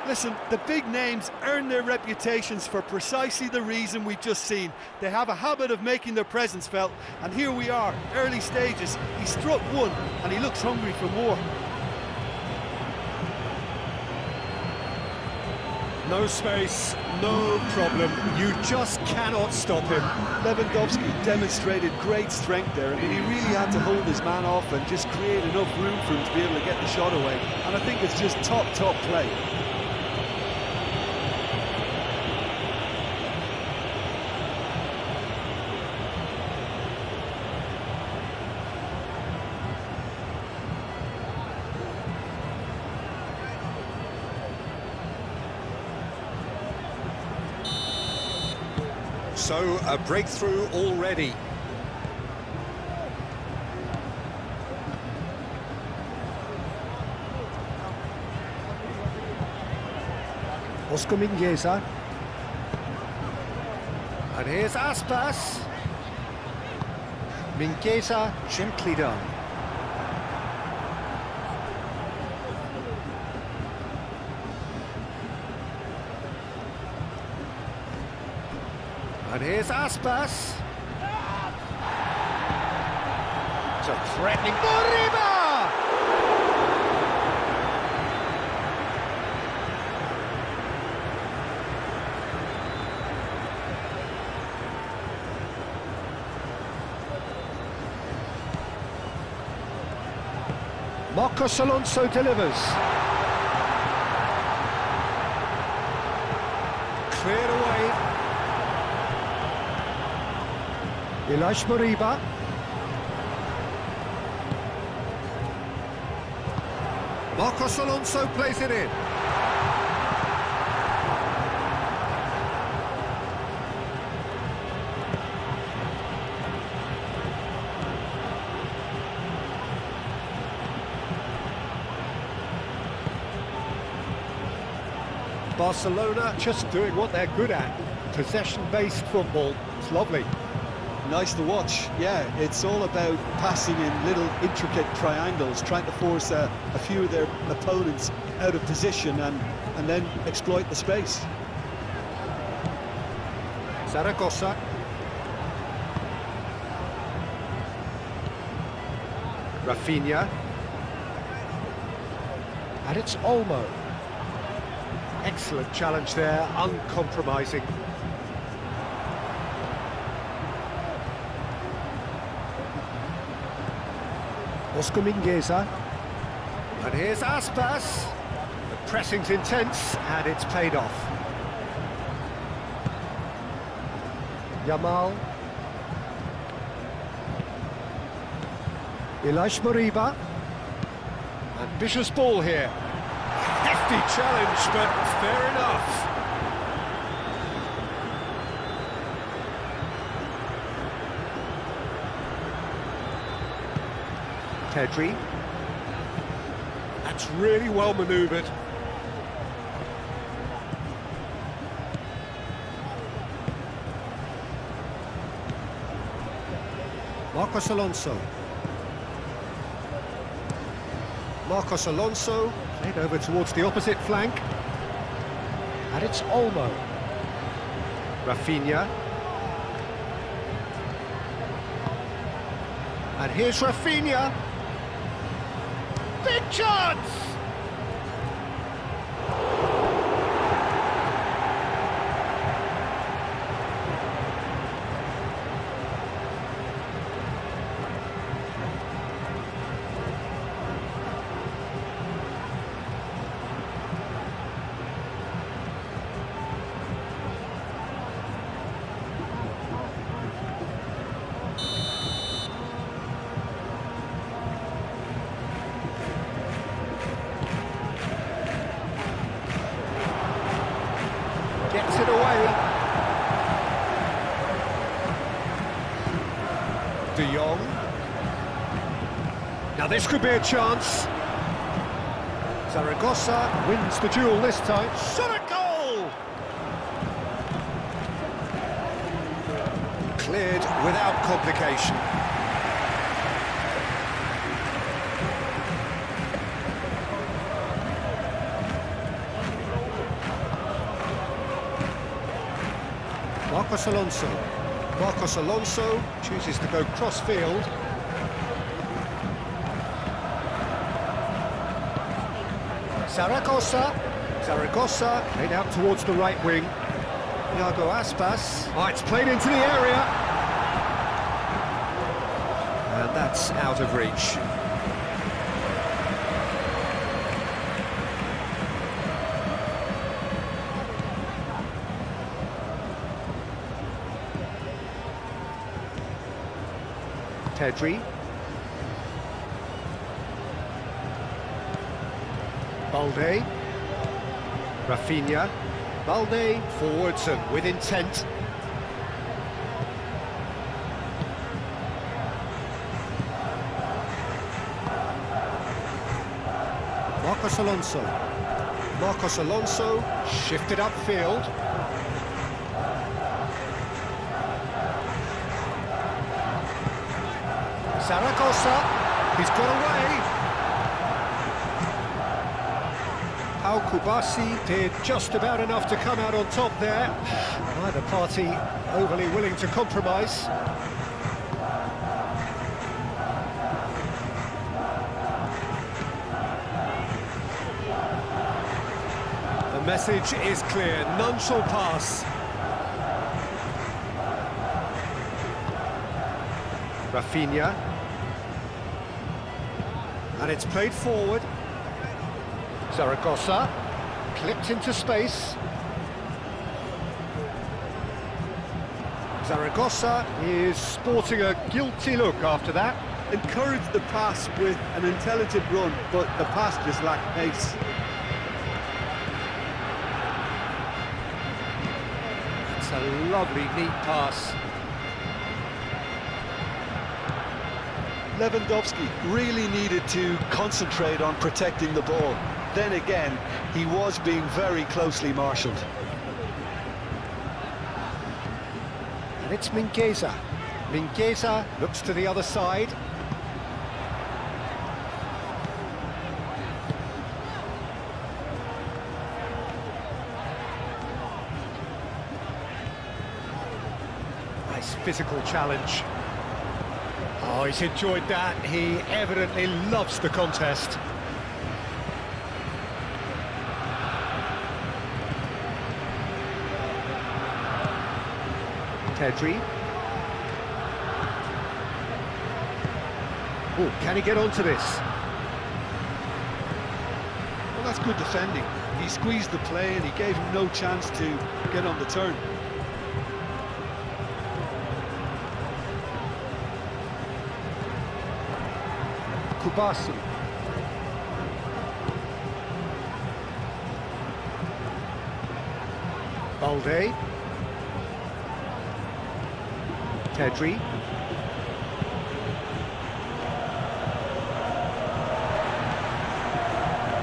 Listen, the big names earn their reputations for precisely the reason we've just seen. They have a habit of making their presence felt, and here we are, early stages. He struck one, and he looks hungry for more. No space, no problem. You just cannot stop him. Lewandowski demonstrated great strength there. I mean, he really had to hold his man off and just create enough room for him to be able to get the shot away. And I think it's just top play. So, a breakthrough already. Oscar Mingueza. And here's Aspas. Mingueza, gently done. And here's Aspas. It's a threatening... Moriba! Marcos Alonso delivers. Cleared away. Ilaix Moriba. Marcos Alonso plays it in. Barcelona just doing what they're good at. Possession-based football. It's lovely. Nice to watch. Yeah, it's all about passing in little intricate triangles, trying to force a few of their opponents out of position and then exploit the space. Zaragoza. Rafinha. And it's Olmo. Excellent challenge there, uncompromising. Oscar Mingueza. And here's Aspas. The pressing's intense, and it's paid off. Yamal. Ilaix Moriba. Ambitious ball here. Hefty challenge, but fair enough. Pedri. That's really well manoeuvred. Marcos Alonso. Marcos Alonso played over towards the opposite flank. And it's Olmo. Rafinha. And here's Rafinha. Big chance! Gets it away. De Jong. Now this could be a chance. Zaragoza wins the duel this time. Shot a goal! Cleared without complication. Marcos Alonso chooses to go cross-field. Zaragoza played out towards the right wing. Iago Aspas. Oh, it's played into the area. And that's out of reach. Pedri. Balde. Rafinha. Balde forwards and with intent. Marcos Alonso shifted upfield. Zaragoza, he's got away. Al Kubasi did just about enough to come out on top there. Neither party overly willing to compromise. The message is clear, none shall pass. Rafinha. And it's played forward. Zaragoza, clipped into space. Zaragoza is sporting a guilty look after that. Encouraged the pass with an intelligent run, but the pass just lacked pace. It's a lovely, neat pass. Lewandowski really needed to concentrate on protecting the ball. Then again, he was being very closely marshalled. And it's Mingueza. Mingueza looks to the other side. Nice physical challenge. Oh, he's enjoyed that. He evidently loves the contest. Pedri. Oh, can he get onto this? Well, that's good defending. He squeezed the play and he gave him no chance to get on the turn. Kubasi. Balde. Pedri.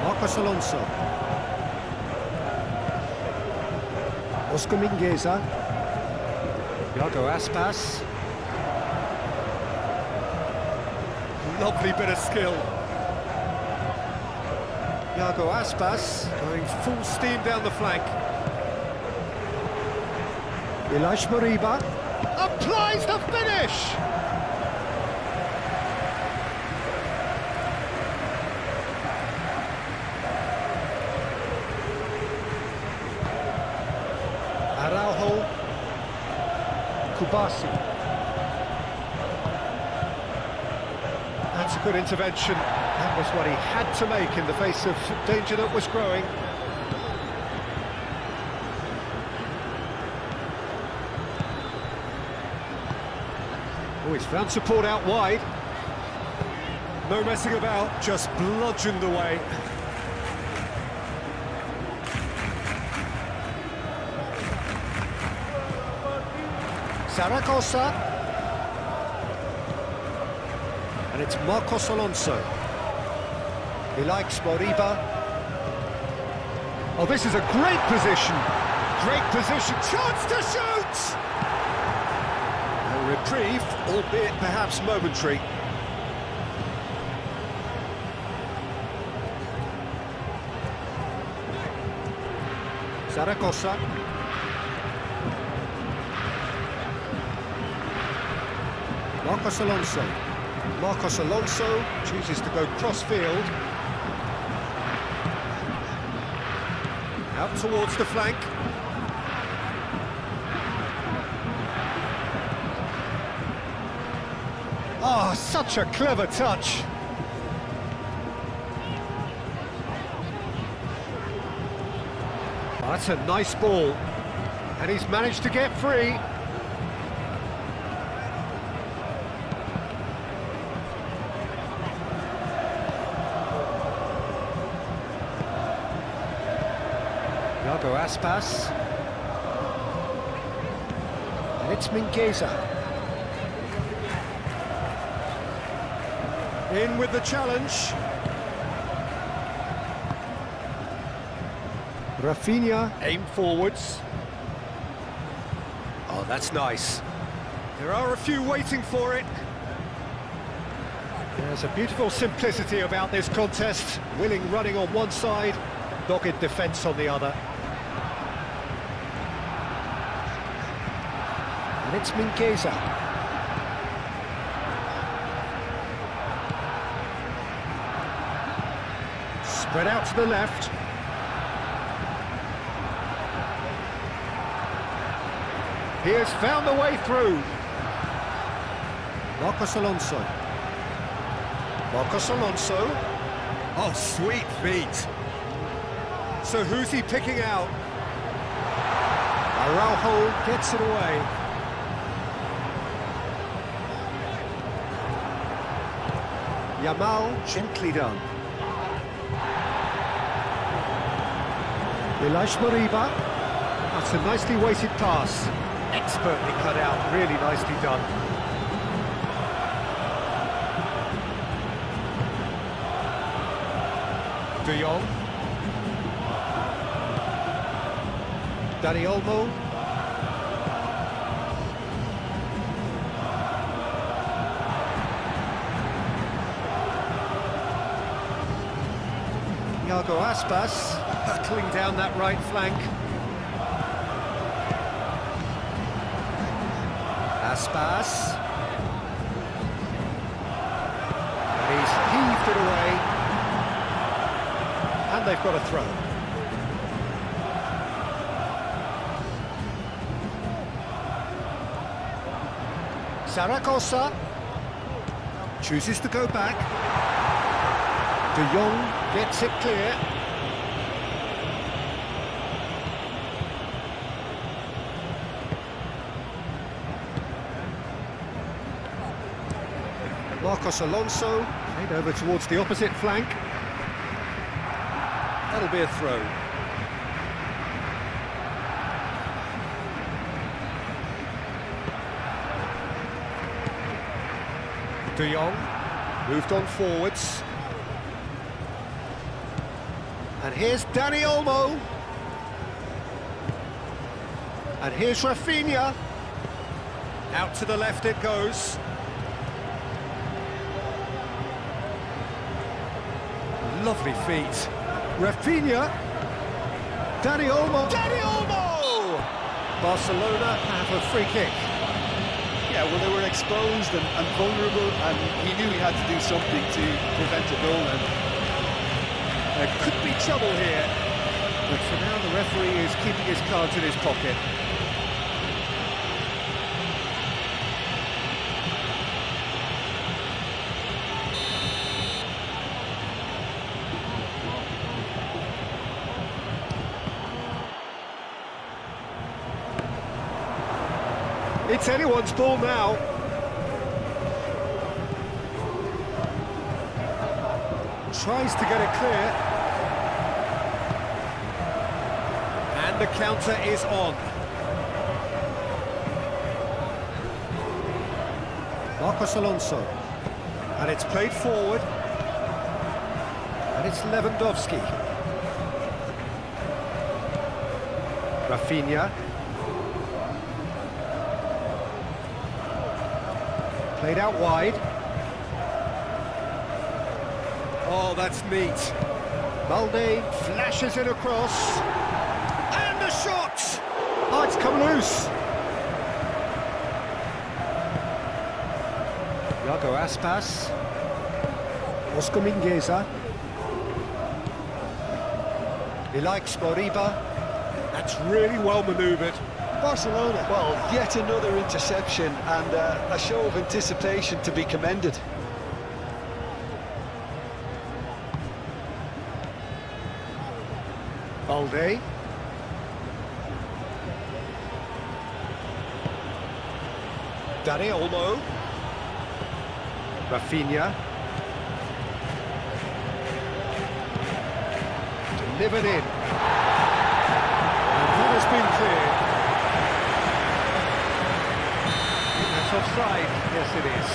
Marcos Alonso. Oscar Mingueza. Iago Aspas. Lovely bit of skill. Iago Aspas going full steam down the flank. Ilaix Moriba applies the finish! Araujo. Kubasi. That's a good intervention. That was what he had to make in the face of danger that was growing. Oh, he's found support out wide. No messing about, just bludgeoned away. Zaragoza. And it's Marcos Alonso. He likes Moriba. Oh, this is a great position. Great position. Chance to shoot! A reprieve, albeit perhaps momentary. Zaragoza. Marcos Alonso. Marcos Alonso chooses to go cross-field. Out towards the flank. Oh, such a clever touch. That's a nice ball. And he's managed to get free. Iago Aspas. And it's Mingueza. In with the challenge. Rafinha, aim forwards. Oh, that's nice. There are a few waiting for it. There's a beautiful simplicity about this contest. Willing running on one side, dogged defence on the other. And it's Mingueza. Spread out to the left. He has found the way through. Marcos Alonso. Marcos Alonso. Oh, sweet feet. So who's he picking out? Araujo gets it away. Yamal, gently done. Ilaix Moriba. That's a nicely weighted pass. Expertly cut out, really nicely done. De Jong. Dani Olmo. Iago Aspas, hurtling down that right flank. Aspas. And he's heaved it away. And they've got a throw. Zaragoza chooses to go back. De Jong gets it clear. Marcos Alonso, played over towards the opposite flank. That'll be a throw. De Jong moved on forwards. And here's Dani Olmo. And here's Rafinha. Out to the left it goes. Lovely feet. Rafinha. Dani Olmo. Dani Olmo! Barcelona have a free kick. Yeah, well, they were exposed and vulnerable, and he knew he had to do something to prevent a goal, and there could be trouble here. But for now, the referee is keeping his cards in his pocket. It's anyone's ball now. Tries to get it clear. And the counter is on. Marcos Alonso. And it's played forward. And it's Lewandowski. Rafinha. Played out wide. Oh, that's neat. Balde flashes it across. And the shot! Oh, it's come loose. Iago Aspas. Oscar Mingueza. He likes Moriba. That's really well manoeuvred. Barcelona, well, yet another interception and a show of anticipation to be commended. Balde. Dani Olmo. Rafinha. Delivered in. And that has been cleared. That's offside. Yes, it is.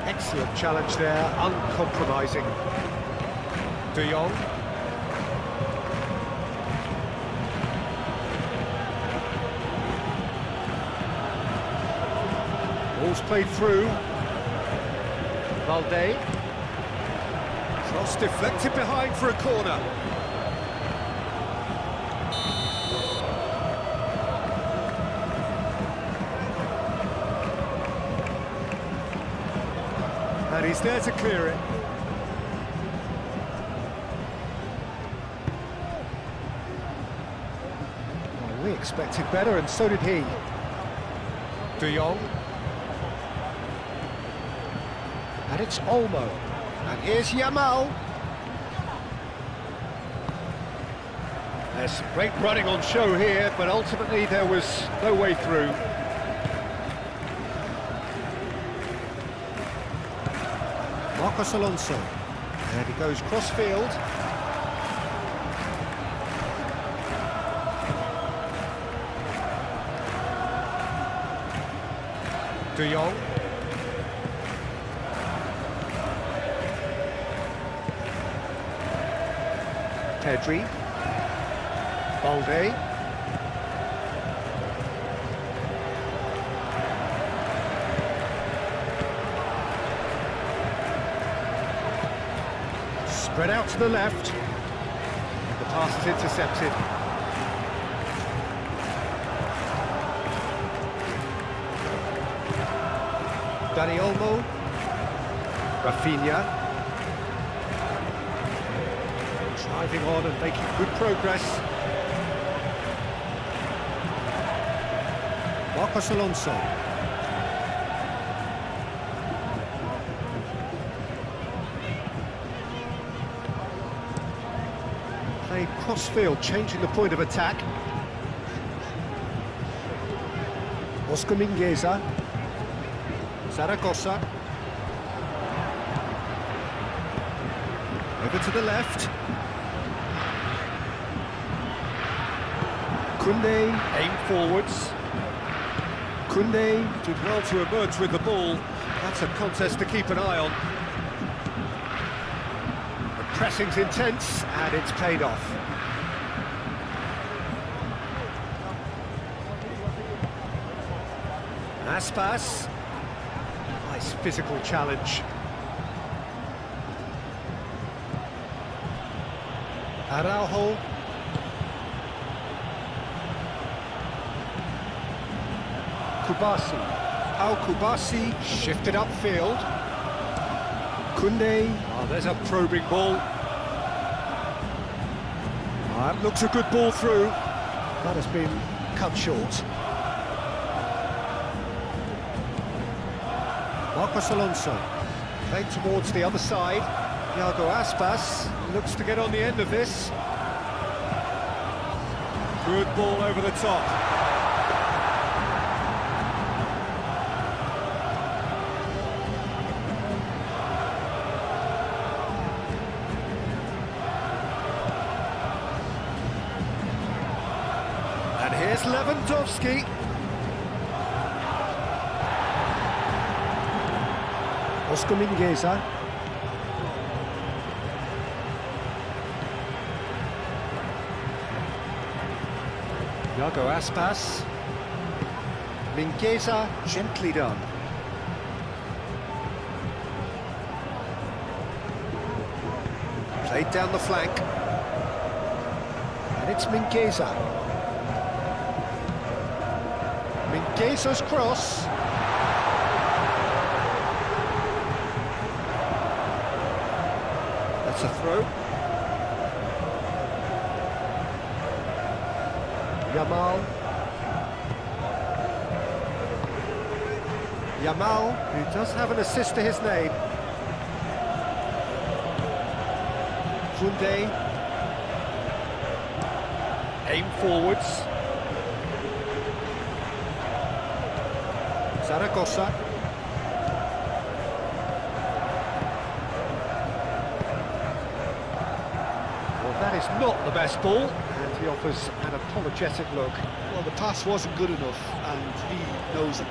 Excellent challenge there, uncompromising. De Jong. Ball's played through. Balde. Cross deflected behind for a corner. And he's there to clear it. Well, we expected better, and so did he. De Jong. And it's Olmo. And here's Yamal. There's some great running on show here, but ultimately there was no way through. Marcos Alonso, and he goes cross-field. De Jong. Pedri. Balde. Spread out to the left. The pass is intercepted. Dani Olmo. Rafinha. Driving on and making good progress. Marcos Alonso. Played cross-field, changing the point of attack. Oscar Mingueza. Zaragoza. Over to the left. Koundé, aim forwards. Koundé did well to emerge with the ball. That's a contest to keep an eye on. The pressing's intense, and it's paid off. Aspas. Nice physical challenge. Araujo. Kubasi. Kubasi shifted upfield. Koundé. Oh, there's a probing ball. That looks a good ball through. That has been cut short. Marcos Alonso. Played towards the other side. Iago Aspas looks to get on the end of this. Good ball over the top. here's Lewandowski. Oscar Mingueza. Iago Aspas. Mingueza, gently done. Played down the flank. And it's Mingueza. Mingueza's cross. That's a throw. Yamal. Yamal, who does have an assist to his name. Koundé. Aim forwards. Zaragoza. Well, that is not the best ball, and he offers an apologetic look. Well, the pass wasn't good enough, and he knows it.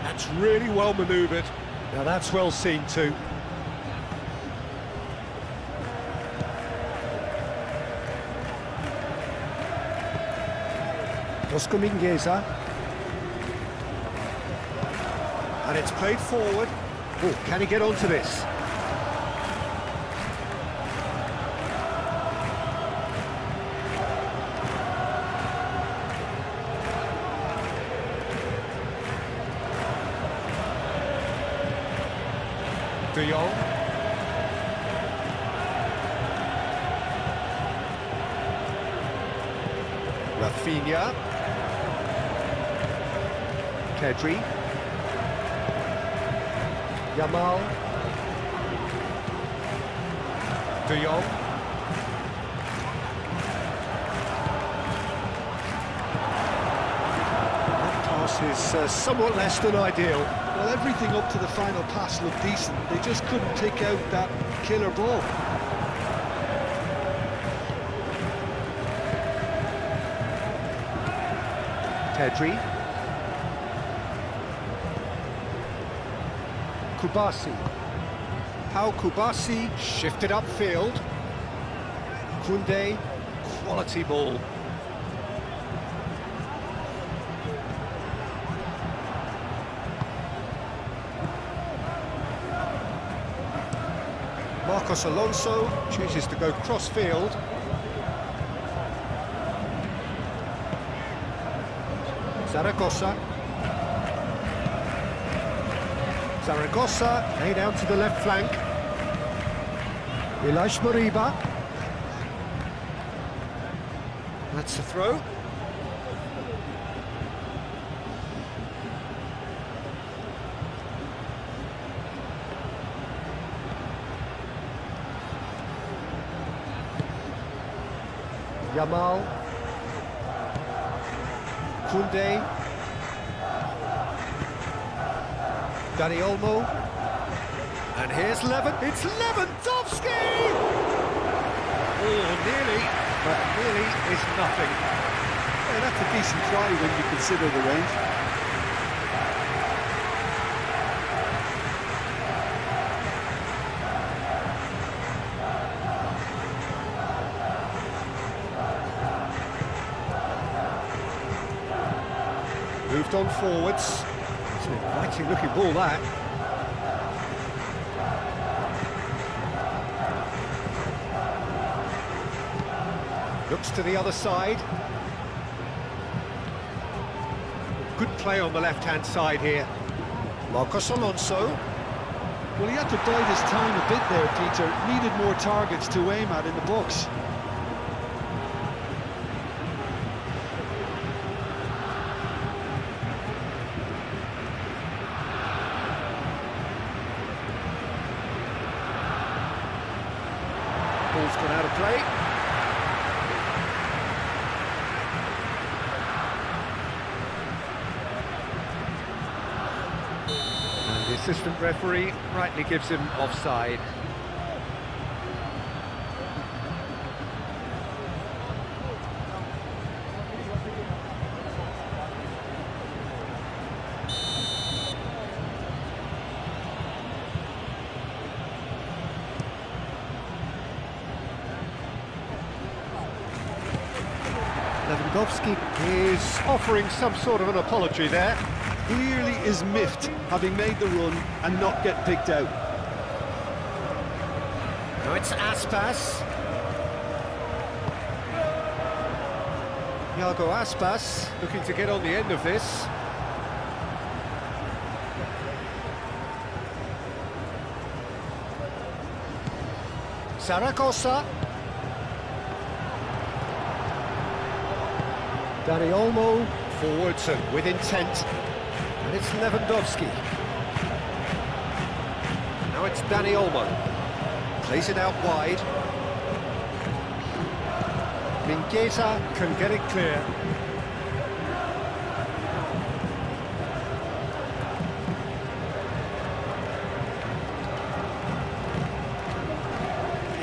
That's really well manoeuvred. Now that's well seen too. Oscar Mingueza. And it's played forward. Oh, can he get onto this? De Jong. Rafinha. Pedri. Yamal. De Jong. That pass is somewhat less than ideal. Well, everything up to the final pass looked decent. They just couldn't pick out that killer ball. Pedri. Kubasi. Pau Kubasi shifted upfield. Koundé, quality ball. Marcos Alonso chooses to go cross-field. Zaragoza. Zaragoza, laid out to the left flank. Ilaix Moriba. That's a throw. Yamal. Koundé. Dani Olmo. And here's it's Lewandowski! Oh, nearly, but nearly is nothing. Yeah, that's a decent try when you consider the range. Moved on forwards. It's an inviting looking ball, that. Looks to the other side. Good play on the left-hand side here. Marcos Alonso. Well, he had to bide his time a bit there, Peter. Needed more targets to aim at in the box. Ball's gone out of play. And the assistant referee rightly gives him offside. Lewandowski is offering some sort of an apology there. Clearly is miffed, having made the run and not get picked out. Now it's Aspas. Iago Aspas looking to get on the end of this. Zaragoza. Dani Olmo forwards and with intent. And it's Lewandowski. Now it's Dani Olmo. Plays it out wide. Mingueza can get it clear.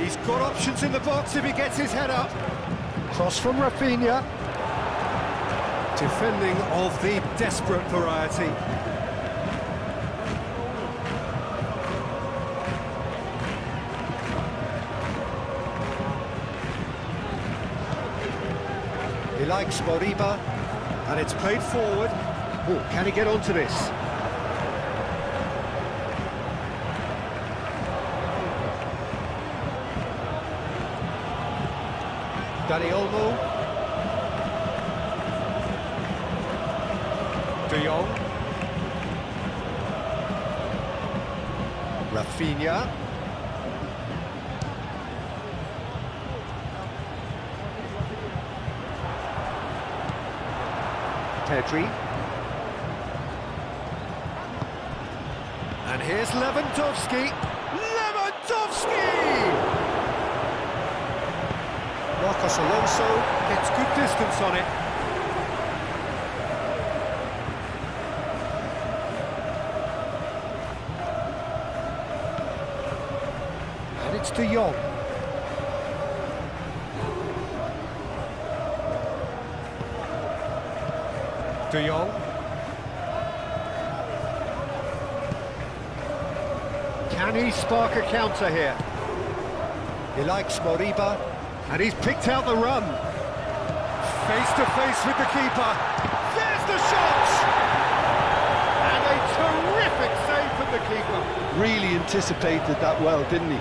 He's got options in the box if he gets his head up. Cross from Rafinha. Defending of the desperate variety. He likes Moriba, and it's played forward. Oh, can he get onto this? Dani Olmo. De Jong. Rafinha. Pedri. And here's Lewandowski. Lewandowski! Marcos Alonso gets good distance on it. And it's De Jong. De Jong. Can he spark a counter here? He likes Moriba, and he's picked out the run. Face to face with the keeper. There's the shot! And a terrific save from the keeper. Really anticipated that well, didn't he?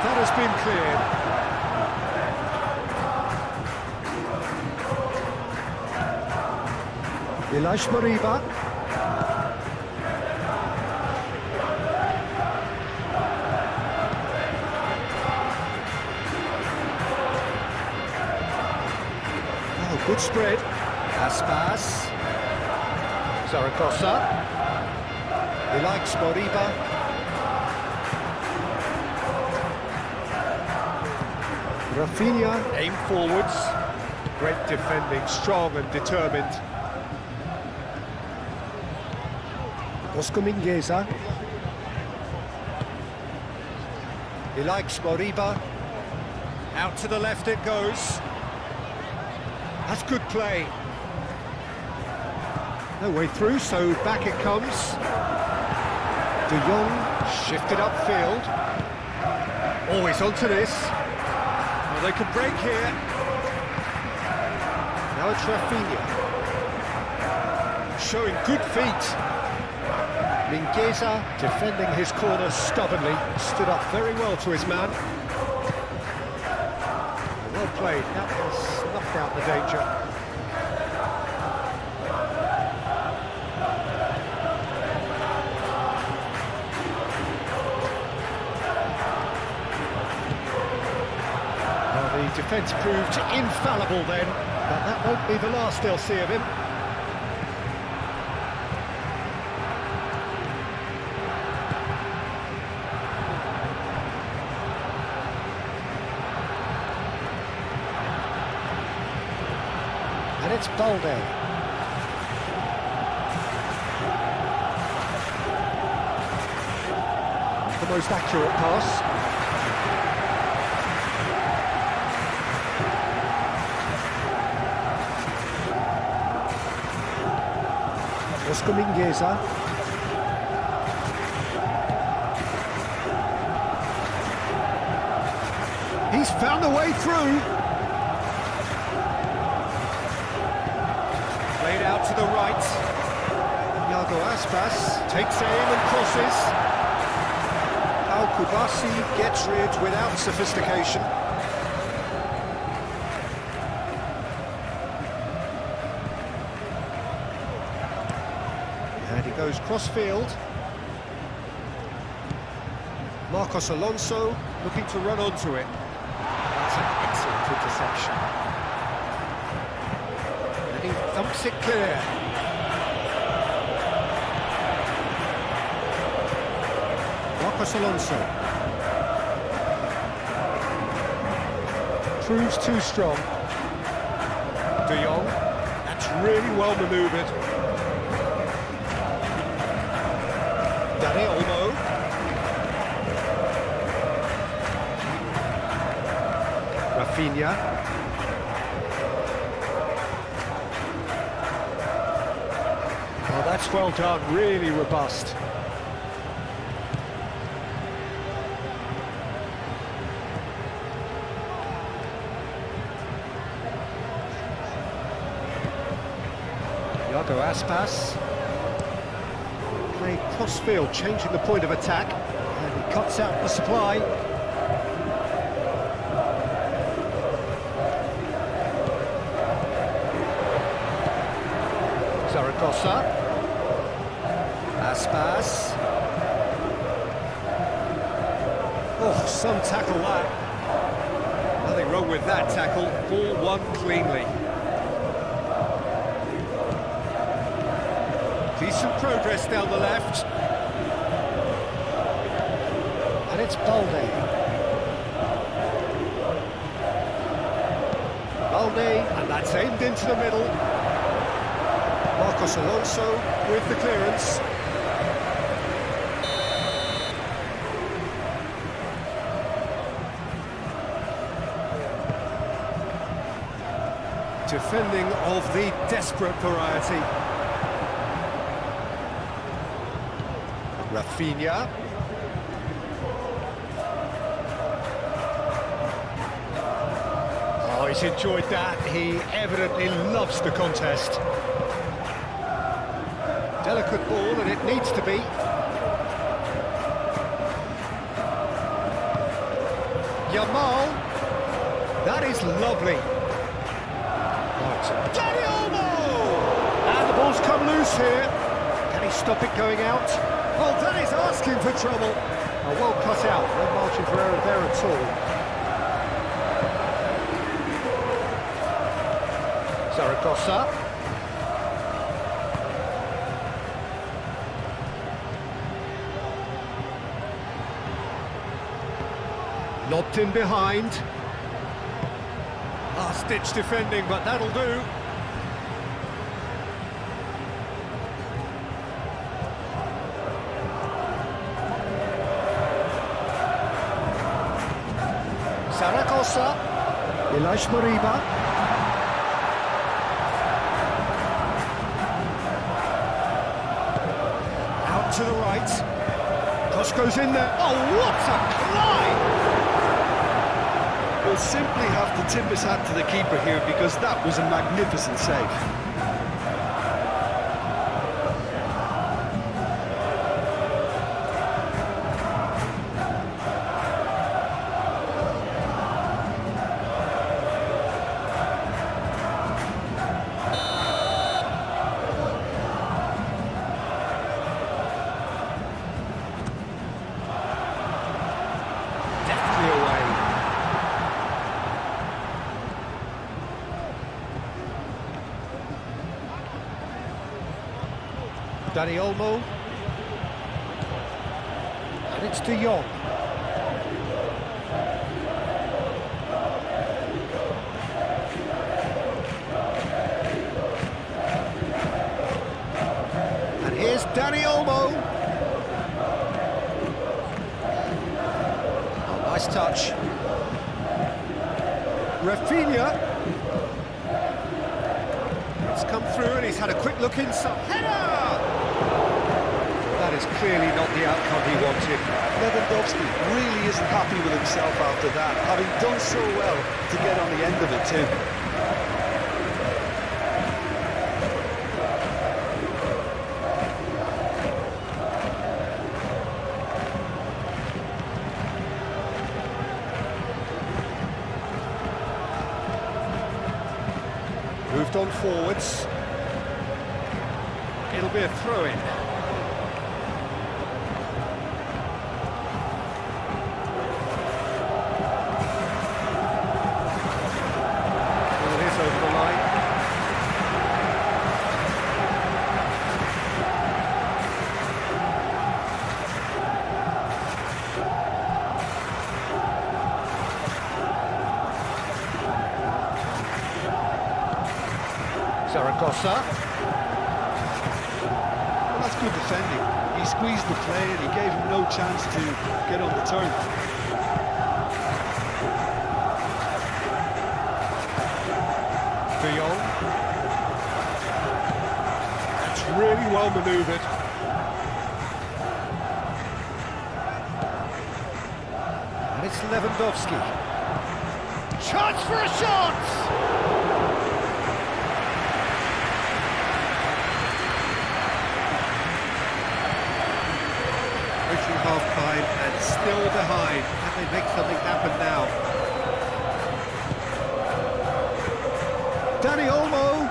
That has been cleared. Ilaix Moriba. Oh, good spread. Aspas. Zaragoza. Ilaix Moriba. Rafinha, aim forwards, great defending, strong and determined. Oscar Mingueza. He likes Moriba. Out to the left it goes. That's good play. No way through, so back it comes. De Jong shifted upfield. Always onto this. Well, they can break here. Now it's Rafinha. Showing good feet. Mingueza defending his corner stubbornly. Stood up very well to his man. Well played. That has snuffed out the danger. The defence proved infallible then, but that won't be the last they'll see of him. And it's Balde. the most accurate pass. Oscar Mingueza. He's found a way through. Played out to the right. Iago Aspas takes aim and crosses. Al-Kubasi gets rid without sophistication. And he goes cross-field. Marcos Alonso looking to run onto it. That's an excellent interception. And he thumps it clear. Marcos Alonso. Proves too strong. De Jong. That's really well manoeuvred. Dani Olmo. Rafinha. Oh, that's well done, really robust. Iago Aspas. Played cross-field, changing the point of attack. And he cuts out the supply. Zaragoza. Aspas. Oh, some tackle that. Nothing wrong with that tackle. Ball won cleanly. Decent progress down the left. And it's Balde. Balde, and that's aimed into the middle. Marcos Alonso with the clearance. Defending of the desperate variety. Rafinha. Oh, he's enjoyed that. He evidently loves the contest. Delicate ball, and it needs to be. Yamal. That is lovely. Right. Dani Olmo! And the ball's come loose here. Can he stop it going out? Oh, that is asking for trouble. Oh, well cut out. No margin for error there at all. Zaragoza. Lobbed in behind. Last-ditch defending, but that'll do. Zaragoza. Ilaix Moriba. Out to the right. Cross goes in there. Oh, what a climb! We'll simply have to tip his hat to the keeper here because that was a magnificent save. Definitely away. Dani Olmo. And it's De Jong. And here's Dani Olmo. touch. Rafinha. It's come through and he's had a quick look inside. Header! That is clearly not the outcome he wanted. Lewandowski really isn't happy with himself after that, having done so well to get on the end of it too. Moved on forwards. It'll be a throw-in. Well, it is over the line. Zaragoza. Well, that's good defending. He squeezed the play and he gave him no chance to get on the turn. De Jong. That's really well manoeuvred. And it's Lewandowski. Chance for a shot! Half-time and still behind. Can they make something happen now? Dani Olmo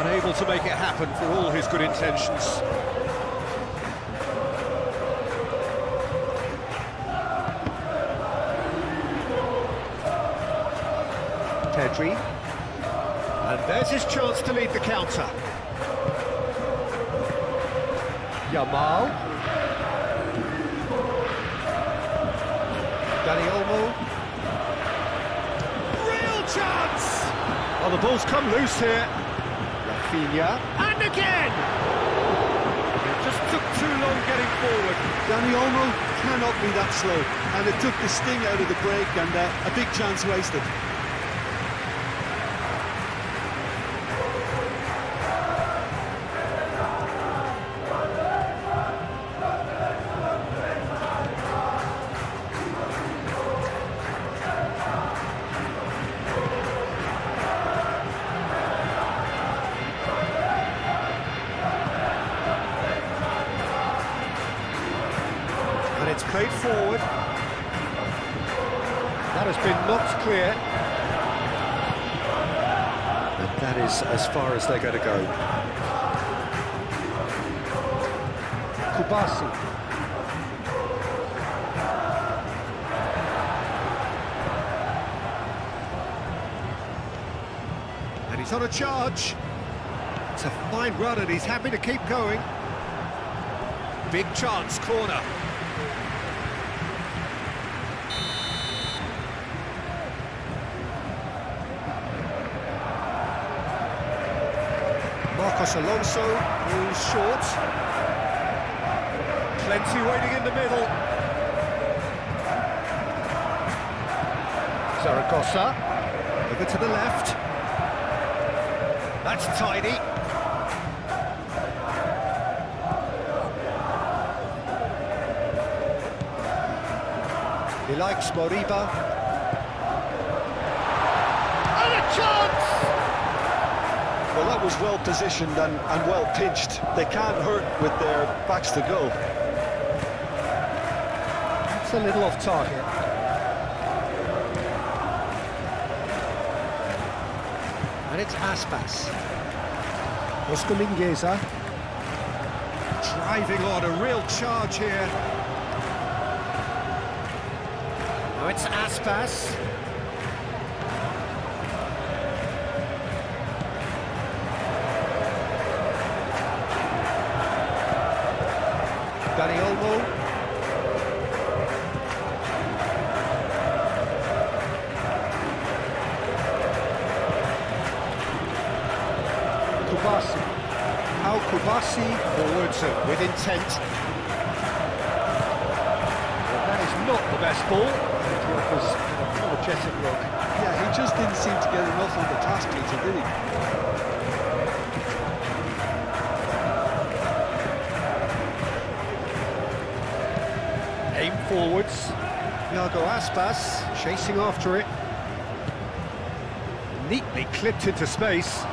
unable to make it happen for all his good intentions. Pedri. And there's his chance to lead the counter. Yamal. Dani Olmo. Real chance! Oh, the ball's come loose here. Rafinha. And again! It just took too long getting forward. Dani Olmo cannot be that slow, and it took the sting out of the break and a big chance wasted. And it's played forward. That has been knocked clear. And that is as far as they're going to go. Kubasi. And he's on a charge. It's a fine run and he's happy to keep going. Big chance, corner. Marcos Alonso moves short. Plenty waiting in the middle. Zaragoza. Over to the left. That's tidy. He likes Moriba. And a chance! Well, that was well positioned and well pitched. They can't hurt with their backs to goal. It's a little off target. And it's Aspas. Oscar Mingueza. Driving on, a real charge here. Now it's Aspas. Dani Olmo. Kubasi. How Kubasi forwards with intent. pass ball. He offers an apologetic look. Yeah, he just didn't seem to get enough on the task, Peter, did he? Aim forwards. Iago Aspas chasing after it. Neatly clipped into space.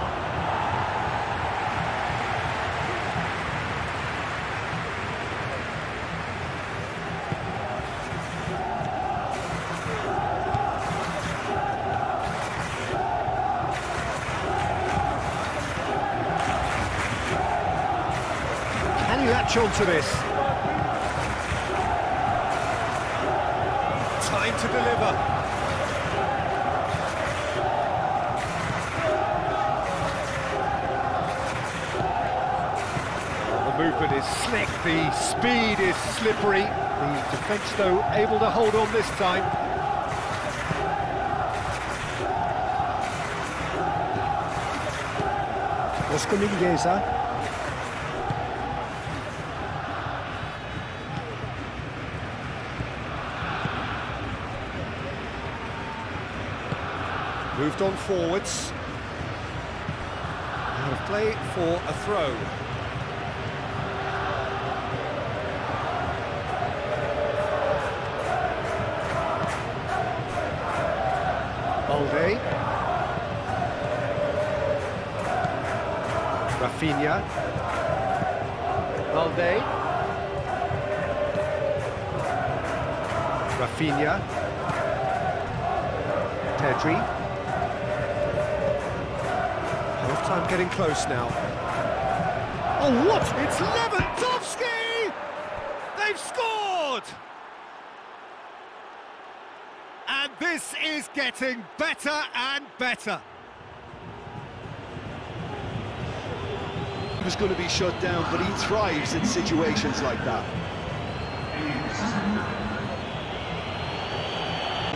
Can he latch onto this? Time to deliver. The movement is slick, the speed is slippery. The defence, though, able to hold on this time. Oscar Mingueza. Moved on forwards. Out of play for a throw. Balde. Rafinha. Balde. Rafinha. Pedri. Half-time getting close now. Oh, what? It's Lewandowski! They've scored! And this is getting better and better. He was going to be shut down, but he thrives in situations like that.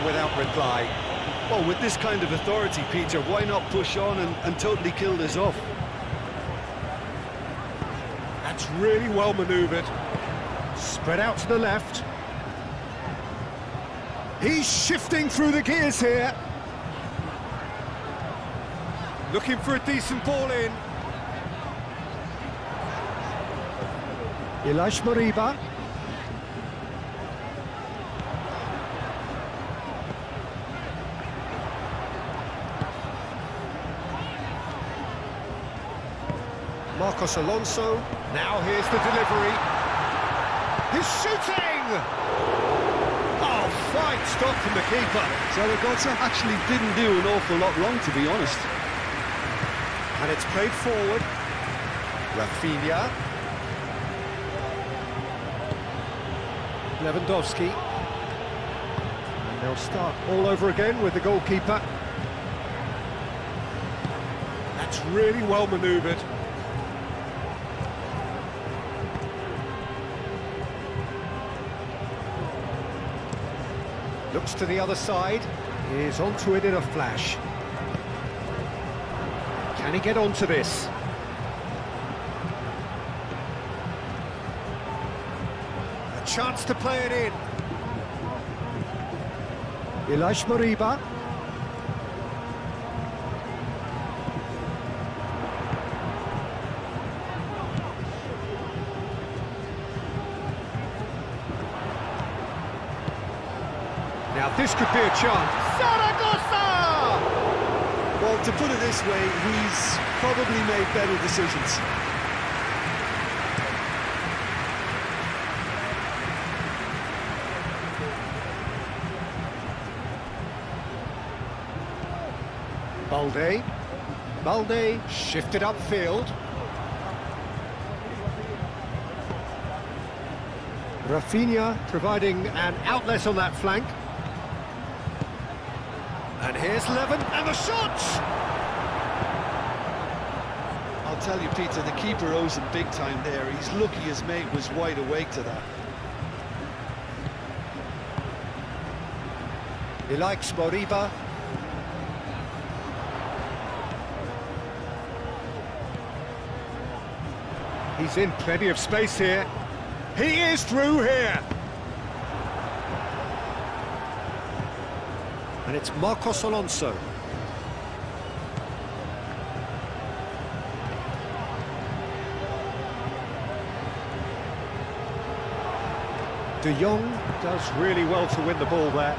Without reply. Well, with this kind of authority, Peter, why not push on and totally kill this off? That's really well manoeuvred. Spread out to the left. He's shifting through the gears here. Looking for a decent ball in. Ilaix Moriba. Marcos Alonso. Now here's the delivery. He's shooting! Oh, fine stop from the keeper. Zaragoza actually didn't do an awful lot wrong, to be honest. And it's played forward. Rafinha. Lewandowski. And they'll start all over again with the goalkeeper. That's really well manoeuvred. Looks to the other side, is onto it in a flash. Can he get onto this? A chance to play it in. Ilaix Moriba. Now this could be a chance. Zaragoza! Well, to put it this way, he's probably made better decisions. Balde shifted upfield. Rafinha providing an outlet on that flank. And here's Levin, and the shot! I'll tell you, Peter, the keeper owes him big time there. He's lucky his mate was wide awake to that. Ilaix Moriba. He's in plenty of space here. He is through here. And it's Marcos Alonso. De Jong does really well to win the ball there.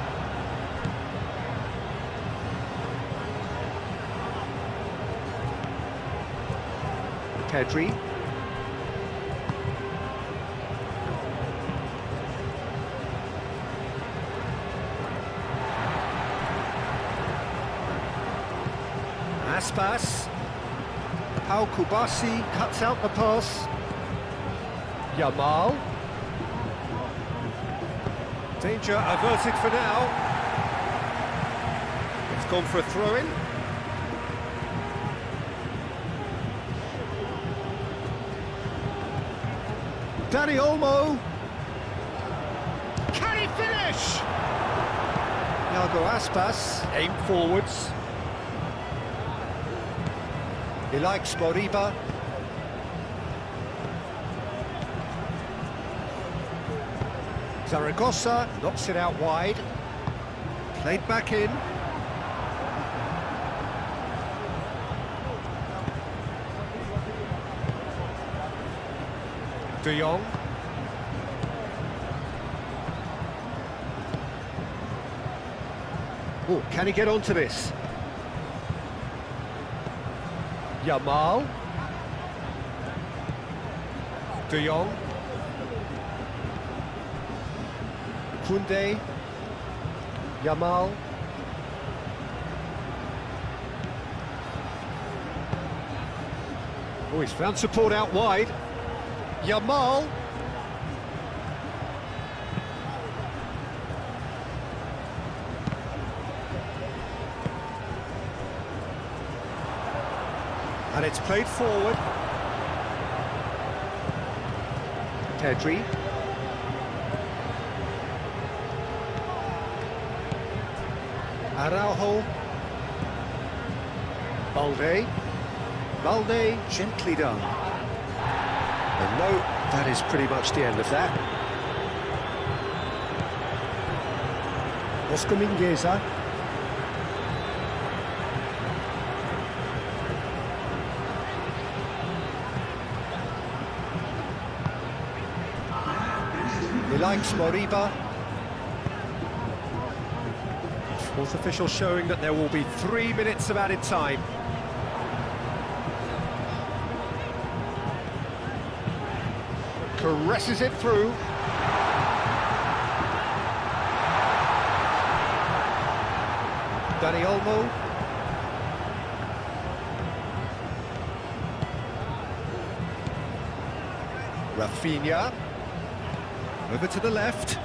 Pedri. Aspas. Pau Kubasi cuts out the pass. Yamal. Danger averted for now. It's gone for a throw-in. Dani Olmo. Can he finish? Iago Aspas, aim forwards. He likes Moriba. Zaragoza knocks it out wide. Played back in. De Jong. Oh, can he get onto this? Yamal. De Jong. Koundé. Yamal. Oh, he's found support out wide. Yamal. And it's played forward. Pedri. Araujo. Balde. Balde, gently done. And no, that is pretty much the end of that. Oscar Mingueza. He likes Moriba. Fourth official showing that there will be 3 minutes of added time. Caresses it through. Dani Olmo. Rafinha. Over to the left.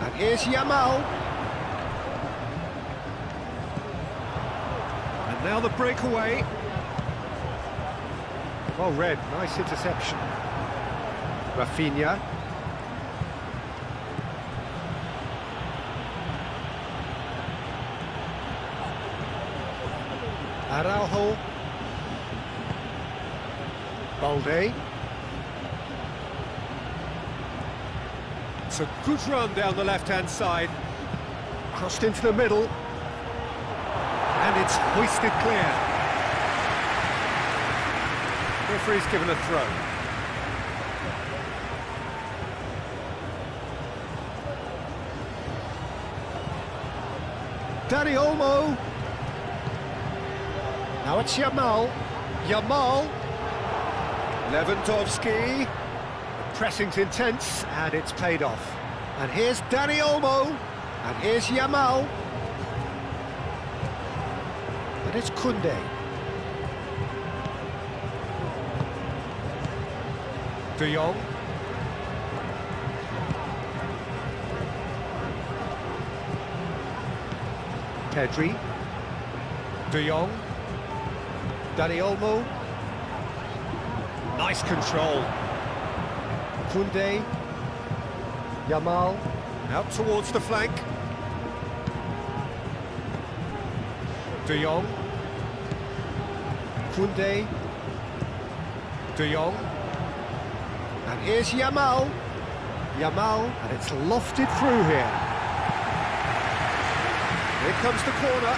And here's Yamal. And now the breakaway. Well read, nice interception. Rafinha. Araujo. Balde. It's a good run down the left-hand side. Crossed into the middle. And it's hoisted clear. Referee's given a throw. Dani Olmo. Now it's Yamal. Yamal. Lewandowski. The pressing's intense, and it's paid off. And here's Dani Olmo. And here's Yamal. And it's Koundé. De Jong. Pedri. De Jong. Dani Olmo. Nice control. Koundé. Yamal. Out towards the flank. De Jong. Koundé. De Jong. And here's Yamal. Yamal, and it's lofted through here. Here comes the corner.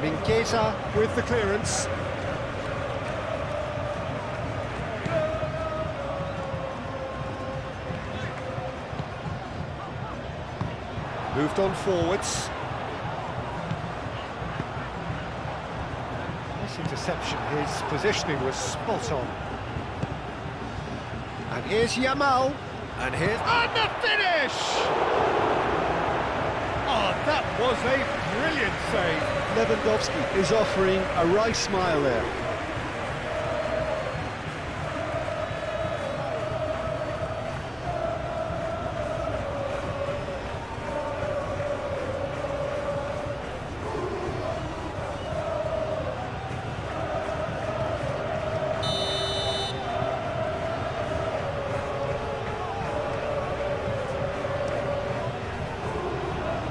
Mingueza with the clearance. Moved on forwards. Nice interception, his positioning was spot on. And here's Yamal, and here's... and the finish! Oh, that was a brilliant save. Lewandowski is offering a wry smile there.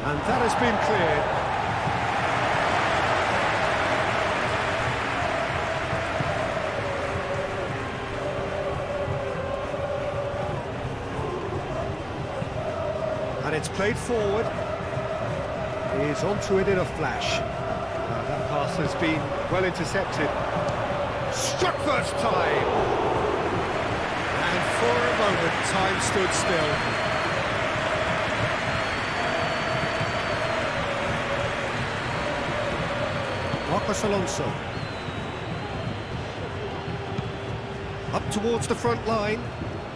And that has been cleared. And it's played forward. He's onto it in a flash. That pass has been well intercepted. Struck first time! And for a moment, time stood still. Marcos Alonso. Up towards the front line.